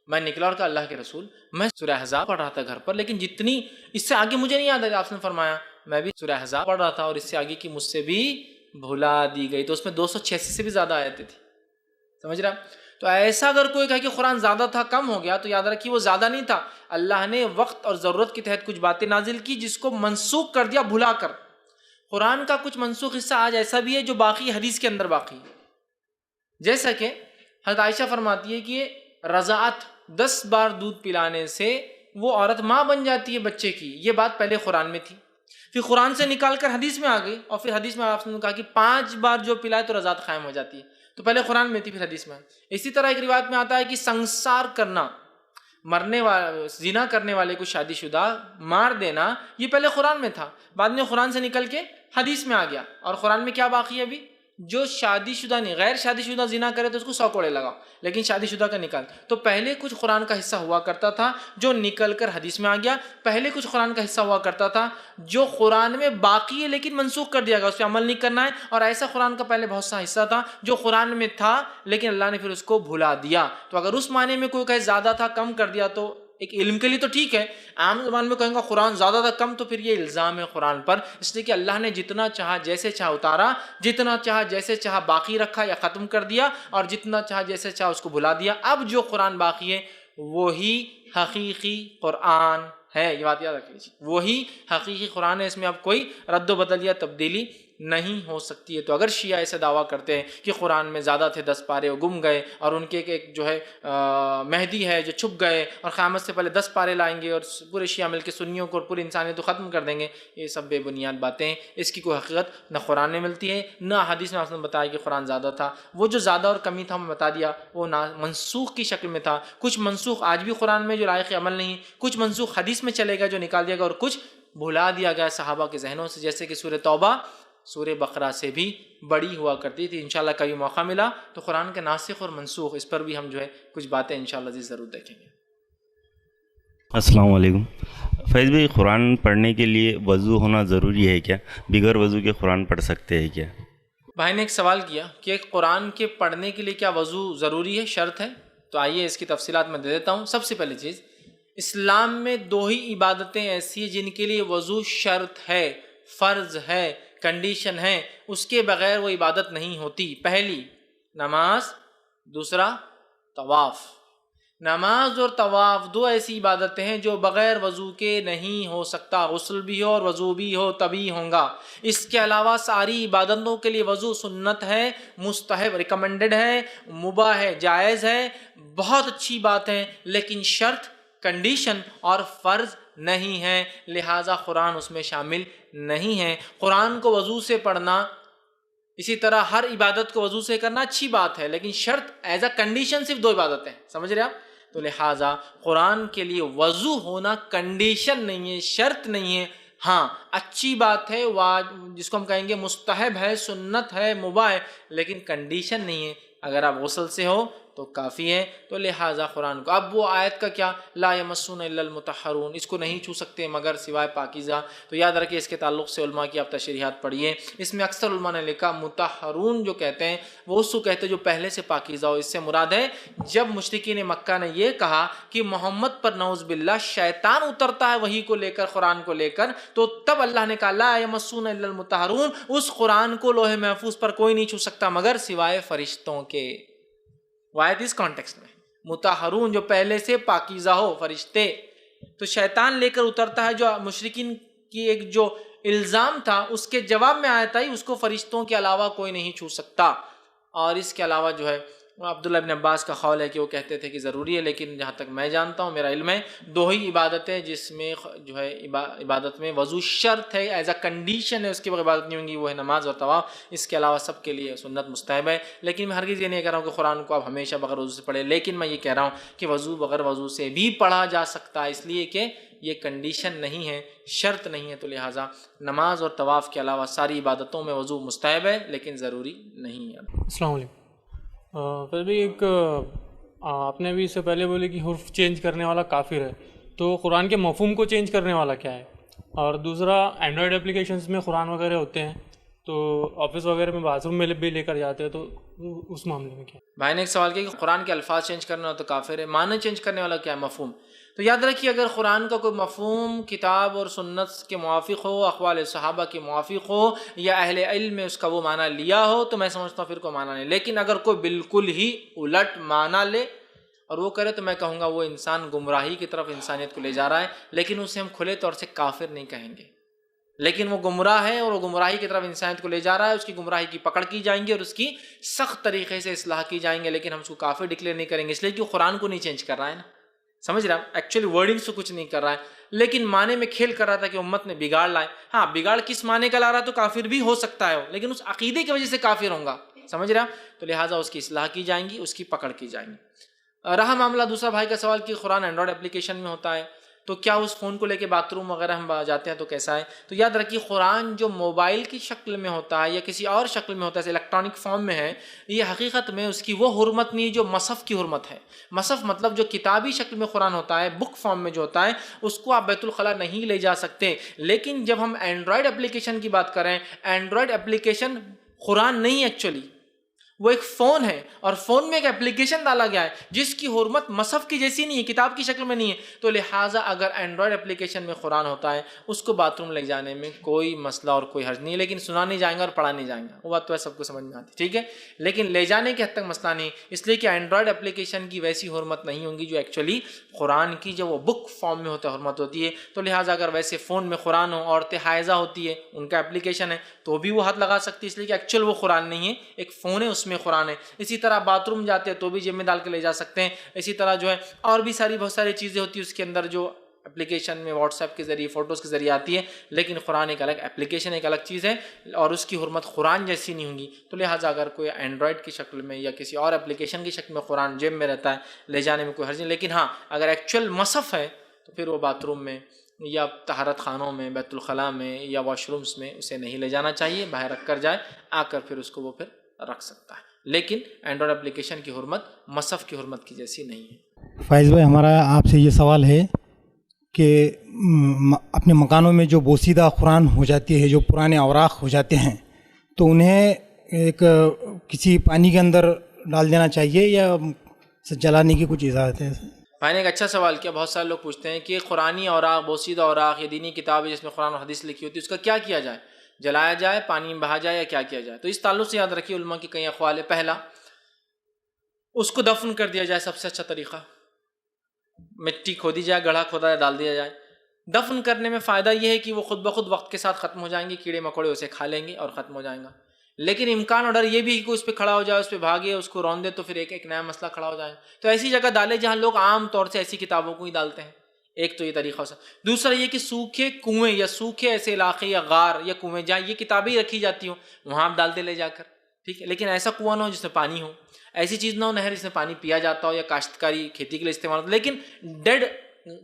میں نکلا اور کہا اللہ کے رسول، میں سورہ احزاب پڑھ رہا تھا گھر پر، لیکن جتنی اس سے آگے مجھے نہیں یاد آئی۔ آپ نے فرمایا میں بھی سورہ احزاب پڑھ رہا تھا اور اس سے آگے کی مجھ سے بھی بھلا دی گئی، تو اس میں 286 سے بھی زیادہ آیتیں تھی، سمجھ رہا؟ تو ایسا اگر کوئی کہے کہ قرآن زیادہ تھا کم ہو گیا تو یاد رکھیے وہ زیادہ نہیں تھا، اللہ نے وقت اور ضرورت کے تحت کچھ باتیں نازل کی جس کو منسوخ کر دیا بھلا کر۔ قرآن کا کچھ منسوخ حصہ آج ایسا بھی ہے جو باقی حدیث کے اندر باقی ہے، جیسا کہ حضرت عائشہ فرماتی ہے کہ رضاعت 10 بار دودھ پلانے سے وہ عورت ماں بن جاتی ہے بچے کی، یہ بات پہلے قرآن میں تھی، پھر قرآن سے نکال کر حدیث میں آ گئی، اور پھر حدیث میں آپ نے کہا کہ 5 بار جو پلائے تو رضاعت قائم ہو جاتی ہے، تو پہلے قرآن میں تھی پھر حدیث میں۔ اسی طرح ایک روایت میں آتا ہے کہ سنسار کرنا، مرنے والے زنا کرنے والے کو شادی شدہ مار دینا، یہ پہلے قرآن میں تھا، بعد میں قرآن سے نکل کے حدیث میں آ گیا، اور قرآن میں کیا باقی ہے ابھی؟ جو شادی شدہ نہیں، غیر شادی شدہ زنا کرے تو اس کو 100 کوڑے لگاؤ، لیکن شادی شدہ کا نکال۔ تو پہلے کچھ قرآن کا حصہ ہوا کرتا تھا جو نکل کر حدیث میں آ گیا، پہلے کچھ قرآن کا حصہ ہوا کرتا تھا جو قرآن میں باقی ہے لیکن منسوخ کر دیا گیا، اس پہ عمل نہیں کرنا ہے، اور ایسا قرآن کا پہلے بہت سا حصہ تھا جو قرآن میں تھا لیکن اللہ نے پھر اس کو بھلا دیا۔ تو اگر اس معنی میں کوئی کہے زیادہ تھا کم کر دیا تو ایک علم کے لیے تو ٹھیک ہے، عام زبان میں کہیں گا قرآن زیادہ تھا کم تو پھر یہ الزام ہے قرآن پر، اس لیے کہ اللہ نے جتنا چاہا جیسے چاہا اتارا، جتنا چاہا جیسے چاہا باقی رکھا یا ختم کر دیا، اور جتنا چاہا جیسے چاہا اس کو بھلا دیا۔ اب جو قرآن باقی ہے وہی حقیقی قرآن ہے، یہ بات یاد رکھ لیجیے، وہی حقیقی قرآن ہے، اس میں اب کوئی رد و بدل یا تبدیلی نہیں ہو سکتی ہے۔ تو اگر شیعہ ایسے دعویٰ کرتے ہیں کہ قرآن میں زیادہ تھے 10 پارے وہ گم گئے، اور ان کے ایک جو ہے مہدی ہے جو چھپ گئے اور قیامت سے پہلے 10 پارے لائیں گے اور پورے شیعہ مل کے سنیوں کو اور پوری انسانیت کو ختم کر دیں گے، یہ سب بے بنیاد باتیں ہیں، اس کی کوئی حقیقت نہ قرآن میں ملتی ہے نہ حدیث میں آپ نے بتایا کہ قرآن زیادہ تھا۔ وہ جو زیادہ اور کمی تھا میں بتا دیا وہ منسوخ کی شکل میں تھا، کچھ منسوخ آج بھی قرآن میں جو لائق عمل نہیں، کچھ منسوخ حدیث میں چلے گا جو نکال دیا گیا، اور کچھ بھلا دیا گیا صحابہ کے ذہنوں سے، جیسے کہ سورہ توبہ سورہ بقرہ سے بھی بڑی ہوا کرتی تھی۔ انشاءاللہ کبھی موقع ملا تو قرآن کے ناسخ اور منسوخ اس پر بھی ہم جو ہے کچھ باتیں انشاءاللہ ضرور دیکھیں گے۔ السلام علیکم۔ فیض بھائی، قرآن پڑھنے کے لیے وضو ہونا ضروری ہے کیا؟ بغیر وضو کے قرآن پڑھ سکتے ہیں کیا؟ بھائی نے ایک سوال کیا کہ قرآن کے پڑھنے کے لیے کیا وضو ضروری ہے، شرط ہے؟ تو آئیے اس کی تفصیلات میں دے دیتا ہوں۔ سب سے پہلی چیز، اسلام میں 2 ہی عبادتیں ایسی ہیں جن کے لیے وضو شرط ہے، فرض ہے، کنڈیشن ہے، اس کے بغیر وہ عبادت نہیں ہوتی۔ پہلی نماز، دوسرا طواف۔ نماز اور طواف 2 ایسی عبادتیں ہیں جو بغیر وضو کے نہیں ہو سکتا، غسل بھی ہو اور وضو بھی ہو تبھی ہونگا۔ اس کے علاوہ ساری عبادتوں کے لیے وضو سنت ہے، مستحب ریکمنڈڈ ہے، مباح ہے، جائز ہے، بہت اچھی بات ہے، لیکن شرط، کنڈیشن اور فرض نہیں ہے، لہٰذا قرآن اس میں شامل نہیں ہے۔ قرآن کو وضو سے پڑھنا، اسی طرح ہر عبادت کو وضو سے کرنا اچھی بات ہے، لیکن شرط ایز اے کنڈیشن صرف 2 عبادتیں ہیں، سمجھ رہے آپ؟ تو لہٰذا قرآن کے لیے وضو ہونا کنڈیشن نہیں ہے، شرط نہیں ہے، ہاں اچھی بات ہے، جس کو ہم کہیں گے مستحب ہے، سنت ہے، مباح ہے، لیکن کنڈیشن نہیں ہے۔ اگر آپ غسل سے ہو تو کافی ہے، تو لہٰذا قرآن کو، اب وہ آیت کا کیا، لا یمسون الا المطہرون، اس کو نہیں چھو سکتے مگر سوائے پاکیزہ، تو یاد رکھیے اس کے تعلق سے علماء کی آپ تشریحات پڑھیے۔ اس میں اکثر علماء نے لکھا مطہرون جو کہتے ہیں وہ اس کو کہتے ہیں جو پہلے سے پاکیزہ ہو، اس سے مراد ہے جب مشرکین مکہ نے یہ کہا کہ محمد پر نعوذ باللہ شیطان اترتا ہے وحی کو لے کر، قرآن کو لے کر، تو تب اللہ نے کہا لا یمسون الا المطہرون، اس قرآن کو لوح محفوظ پر کوئی نہیں چھو سکتا مگر سوائے فرشتوں کے۔ وآیت اس کانٹیکسٹ میں مطہرون جو پہلے سے پاکیزہ ہو، فرشتے، تو شیطان لے کر اترتا ہے، جو مشرکین کی ایک جو الزام تھا اس کے جواب میں آیت آئی، اس کو فرشتوں کے علاوہ کوئی نہیں چھو سکتا۔ اور اس کے علاوہ جو ہے عبداللہ ابن عباس کا قول ہے کہ وہ کہتے تھے کہ ضروری ہے، لیکن جہاں تک میں جانتا ہوں، میرا علم ہے، 2 ہی عبادتیں جس میں جو ہے عبادت میں وضو شرط ہے، ایز اے کنڈیشن ہے، اس کے بغیر عبادت نہیں ہوں گی، وہ ہے نماز اور طواف. اس کے علاوہ سب کے لیے سنت مستحب ہے. لیکن میں ہرگز یہ نہیں کہہ رہا ہوں کہ قرآن کو آپ ہمیشہ بغیر وضو سے پڑھیں، لیکن میں یہ کہہ رہا ہوں کہ وضو بغیر وضو سے بھی پڑھا جا سکتا ہے، اس لیے کہ یہ کنڈیشن نہیں ہے، شرط نہیں ہے. تو لہٰذا نماز اور طواف کے علاوہ ساری عبادتوں میں وضو مستحب ہے، لیکن ضروری نہیں ہے. السلام علیکم. پھر بھی ایک آپ نے بھی اس سے پہلے بولے کہ حرف چینج کرنے والا کافر ہے، تو قرآن کے مفہوم کو چینج کرنے والا کیا ہے؟ اور دوسرا، اینڈرائڈ اپلیکیشنز میں قرآن وغیرہ ہوتے ہیں تو آفس وغیرہ میں باتھ روم میں بھی لے کر جاتے ہیں، تو اس معاملے میں کیا؟ بھائی نے ایک سوال کیا کہ قرآن کے الفاظ چینج کرنا ہو تو کافر ہے، معنی چینج کرنے والا کیا ہے، مفہوم. تو یاد رکھیے اگر قرآن کا کوئی مفہوم کتاب اور سنت کے موافق ہو، اقوال صحابہ کے موافق ہو، یا اہل علم میں اس کا وہ معنی لیا ہو، تو میں سمجھتا ہوں پھر کوئی معنی نہیں. لیکن اگر کوئی بالکل ہی الٹ معنی لے اور وہ کرے تو میں کہوں گا وہ انسان گمراہی کی طرف انسانیت کو لے جا رہا ہے، لیکن اسے ہم کھلے طور سے کافر نہیں کہیں گے. لیکن وہ گمراہ ہے اور وہ گمراہی کی طرف انسانیت کو لے جا رہا ہے، اس کی گمراہی کی پکڑ کی جائیں گی اور اس کی سخت طریقے سے اصلاح کی جائیں گے، لیکن ہم اس کو کافر ڈکلیئر نہیں کریں گے، اس لیے کہ وہ قرآن کو نہیں چینج کر رہا ہے نا، سمجھ رہا ہے، ایکچولی ورڈنگ سے کچھ نہیں کر رہا ہے، لیکن معنی میں کھیل کر رہا تھا کہ امت نے بگاڑ لائے. ہاں، بگاڑ کس معنی کا لا رہا تو کافر بھی ہو سکتا ہے، لیکن اس عقیدے کی وجہ سے کافر ہوں گا، سمجھ رہا. تو لہٰذا اس کی اصلاح کی جائیں گی، اس کی پکڑ کی جائیں گی. رہا معاملہ دوسرا بھائی کا سوال کہ قرآن اینڈرائڈ اپلیکیشن میں ہوتا ہے تو کیا اس فون کو لے کے باتھ روم وغیرہ ہم جاتے ہیں تو کیسا ہے؟ تو یاد رکھیے قرآن جو موبائل کی شکل میں ہوتا ہے یا کسی اور شکل میں ہوتا ہے، الیکٹرانک فارم میں ہے، یہ حقیقت میں اس کی وہ حرمت نہیں جو مصحف کی حرمت ہے. مصحف مطلب جو کتابی شکل میں قرآن ہوتا ہے، بک فارم میں جو ہوتا ہے، اس کو آپ بیت الخلاء نہیں لے جا سکتے. لیکن جب ہم اینڈرائڈ اپلیکیشن کی بات کریں، اینڈرائڈ اپلیکیشن قرآن نہیں ایکچولی، وہ ایک فون ہے اور فون میں ایک اپلیکیشن ڈالا گیا ہے جس کی حرمت مصحف کی جیسی نہیں ہے، کتاب کی شکل میں نہیں ہے. تو لہٰذا اگر اینڈرائڈ اپلیکیشن میں قرآن ہوتا ہے، اس کو باتھ روم لے جانے میں کوئی مسئلہ اور کوئی حرج نہیں ہے، لیکن سنا نہیں جائیں گا اور پڑھا نہیں جائیں گا، وہ بات تو ہے سب کو سمجھ میں آتی، ٹھیک ہے. لیکن لے جانے کے حد تک مسئلہ نہیں، اس لیے کہ اینڈرائڈ اپلیکیشن کی ویسی حرمت نہیں ہوگی جو ایکچولی قرآن کی جو وہ بک فارم میں ہوتا ہے حرمت ہوتی ہے. تو لہٰذا اگر ویسے فون میں قرآن ہو، عورتیں حائضہ ہوتی ہے، ان کا اپلیکیشن ہے، تو بھی وہ ہاتھ لگا سکتی ہے، اس لیے کہ ایکچوئل وہ قرآن نہیں ہے، ایک فون ہے، اس میں قرآن ہے. اسی طرح باتھ روم جاتے ہیں تو بھی جیب میں ڈال کے لے جا سکتے ہیں. اسی طرح جو ہے اور بھی بہت ساری چیزیں ہوتی ہیں اس کے اندر جو اپلیکیشن میں واٹس ایپ کے ذریعے، فوٹوز کے ذریعے آتی ہے، لیکن قرآن ایک الگ اپلیکیشن، ایک الگ چیز ہے اور اس کی حرمت قرآن جیسی نہیں ہوگی. تو لہٰذا اگر کوئی اینڈرائڈ کی شکل میں یا کسی اور اپلیکیشن کی شکل میں قرآن جیب میں رہتا ہے، لے جانے میں کوئی حرج نہیں. لیکن ہاں، اگر ایکچوئل مصحف ہے تو پھر وہ باتھ روم میں یا طہارت خانوں میں، بیت الخلاء میں یا واش رومز میں اسے نہیں لے جانا چاہیے، باہر رکھ کر جائے، آ کر پھر اس کو وہ پھر رکھ سکتا ہے. لیکن اینڈرائڈ اپلیکیشن کی حرمت مصحف کی حرمت کی جیسی نہیں ہے. فائز بھائی، ہمارا آپ سے یہ سوال ہے کہ اپنے مکانوں میں جو بوسیدہ قرآن ہو جاتی ہے، جو پرانے اوراق ہو جاتے ہیں، تو انہیں ایک کسی پانی کے اندر ڈال دینا چاہیے یا جلانے کی کچھ اجازت ہے؟ بھائی نے ایک اچھا سوال کیا. بہت سارے لوگ پوچھتے ہیں کہ قرآنی اوراق، بوسیدہ اوراق یا دینی کتاب جس میں قرآن و حدیث لکھی ہوتی ہے، اس کا کیا کیا جائے؟ جلایا جائے، پانی میں بہا جائے، یا کیا کیا جائے؟ تو اس تعلق سے یاد رکھیے علماء کی کئی اقوال ہے. پہلا، اس کو دفن کر دیا جائے، سب سے اچھا طریقہ. مٹی کھودی جائے، گڑھا کھودا جائے، ڈال دیا جائے. دفن کرنے میں فائدہ یہ ہے کہ وہ خود بخود وقت کے ساتھ ختم ہو جائیں گے، کیڑے مکوڑے اسے کھا لیں گے اور ختم ہو جائیں گا. لیکن امکان اور ڈر یہ بھی ہے کہ اس پہ کھڑا ہو جائے، اس پہ بھاگے، اس کو رون دے تو پھر ایک نیا مسئلہ کھڑا ہو جائے. تو ایسی جگہ ڈالے جہاں لوگ عام طور سے ایسی کتابوں کو ہی ڈالتے ہیں. ایک تو یہ طریقہ ہو سکتا. دوسرا یہ کہ سوکھے کنویں یا سوکھے ایسے علاقے یا غار یا کنویں جہاں یہ کتابیں رکھی جاتی ہوں، وہاں آپ ڈال دے لے جا کر، ٹھیک ہے. لیکن ایسا کنواں نہ ہو جس میں پانی ہو، ایسی چیز نہ ہو نہر جس میں پانی پیا جاتا ہو یا کاشتکاری کھیتی کے لیے استعمال ہوتا. لیکن ڈیڈ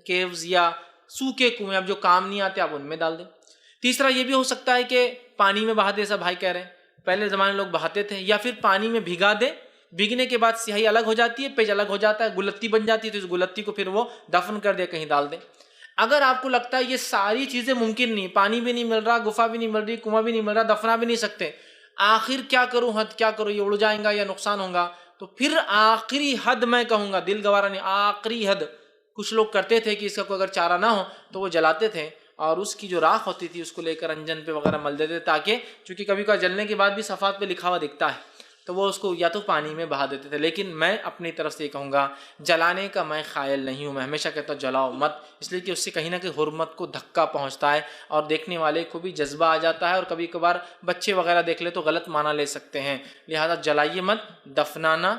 کیوز یا سوکھے کنویں اب جو کام نہیں آتے آپ ان میں ڈال دیں. تیسرا یہ بھی ہو سکتا ہے کہ پانی میں بہا دے، ایسا بھائی کہہ رہے ہیں، پہلے زمانے لوگ بہاتے تھے، یا پھر پانی میں بھگا دے، بھیگنے کے بعد سیاہی الگ ہو جاتی ہے، پیج الگ ہو جاتا ہے، گلتی بن جاتی ہے، تو اس گلتی کو پھر وہ دفن کر دے، کہیں ڈال دیں. اگر آپ کو لگتا ہے یہ ساری چیزیں ممکن نہیں، پانی بھی نہیں مل رہا، گفا بھی نہیں مل رہی، کنواں بھی نہیں مل رہا، دفنا بھی نہیں سکتے، آخر کیا کروں، حد کیا کروں، یہ اڑ جائیں گا یا نقصان ہوگا، تو پھر آخری حد میں کہوں گا، دل گوارا نہیں، آخری حد کچھ لوگ کرتے تھے کہ اس کا کوئی اگر چارہ نہ ہو تو وہ جلاتے تھے اور اس کی جو راکھ ہوتی تھی اس کو لے کر انجن پہ وغیرہ مل دیتے، تاکہ چونکہ کبھی کبھی جلنے کے بعد بھی صفحات پہ لکھا ہوا دکھتا ہے تو وہ اس کو یا تو پانی میں بہا دیتے تھے. لیکن میں اپنی طرف سے یہ کہوں گا، جلانے کا میں قائل نہیں ہوں. میں ہمیشہ کہتا ہوں جلاؤ مت، اس لیے کہ اس سے کہیں نہ کہیں حرمت کو دھکا پہنچتا ہے اور دیکھنے والے کو بھی جذبہ آ جاتا ہے، اور کبھی کبھار بچے وغیرہ دیکھ لے تو غلط معنی لے سکتے ہیں. لہذا جلائیے مت. دفنانا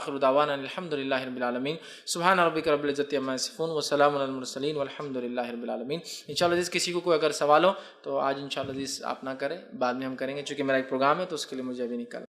آخر دعوانا الحمد للہ رب العالمین. سبحان ربک رب العزت عما یصفون وسلام علی المرسلین والحمد للہ رب العالمین. انشاءاللہ عزیز کسی کو کوئی اگر سوال ہو تو آج انشاءاللہ عزیز آپ نہ کریں, بعد میں ہم کریں گے, چونکہ میرا ایک پروگرام ہے تو اس کے لیے مجھے ابھی نکلنا.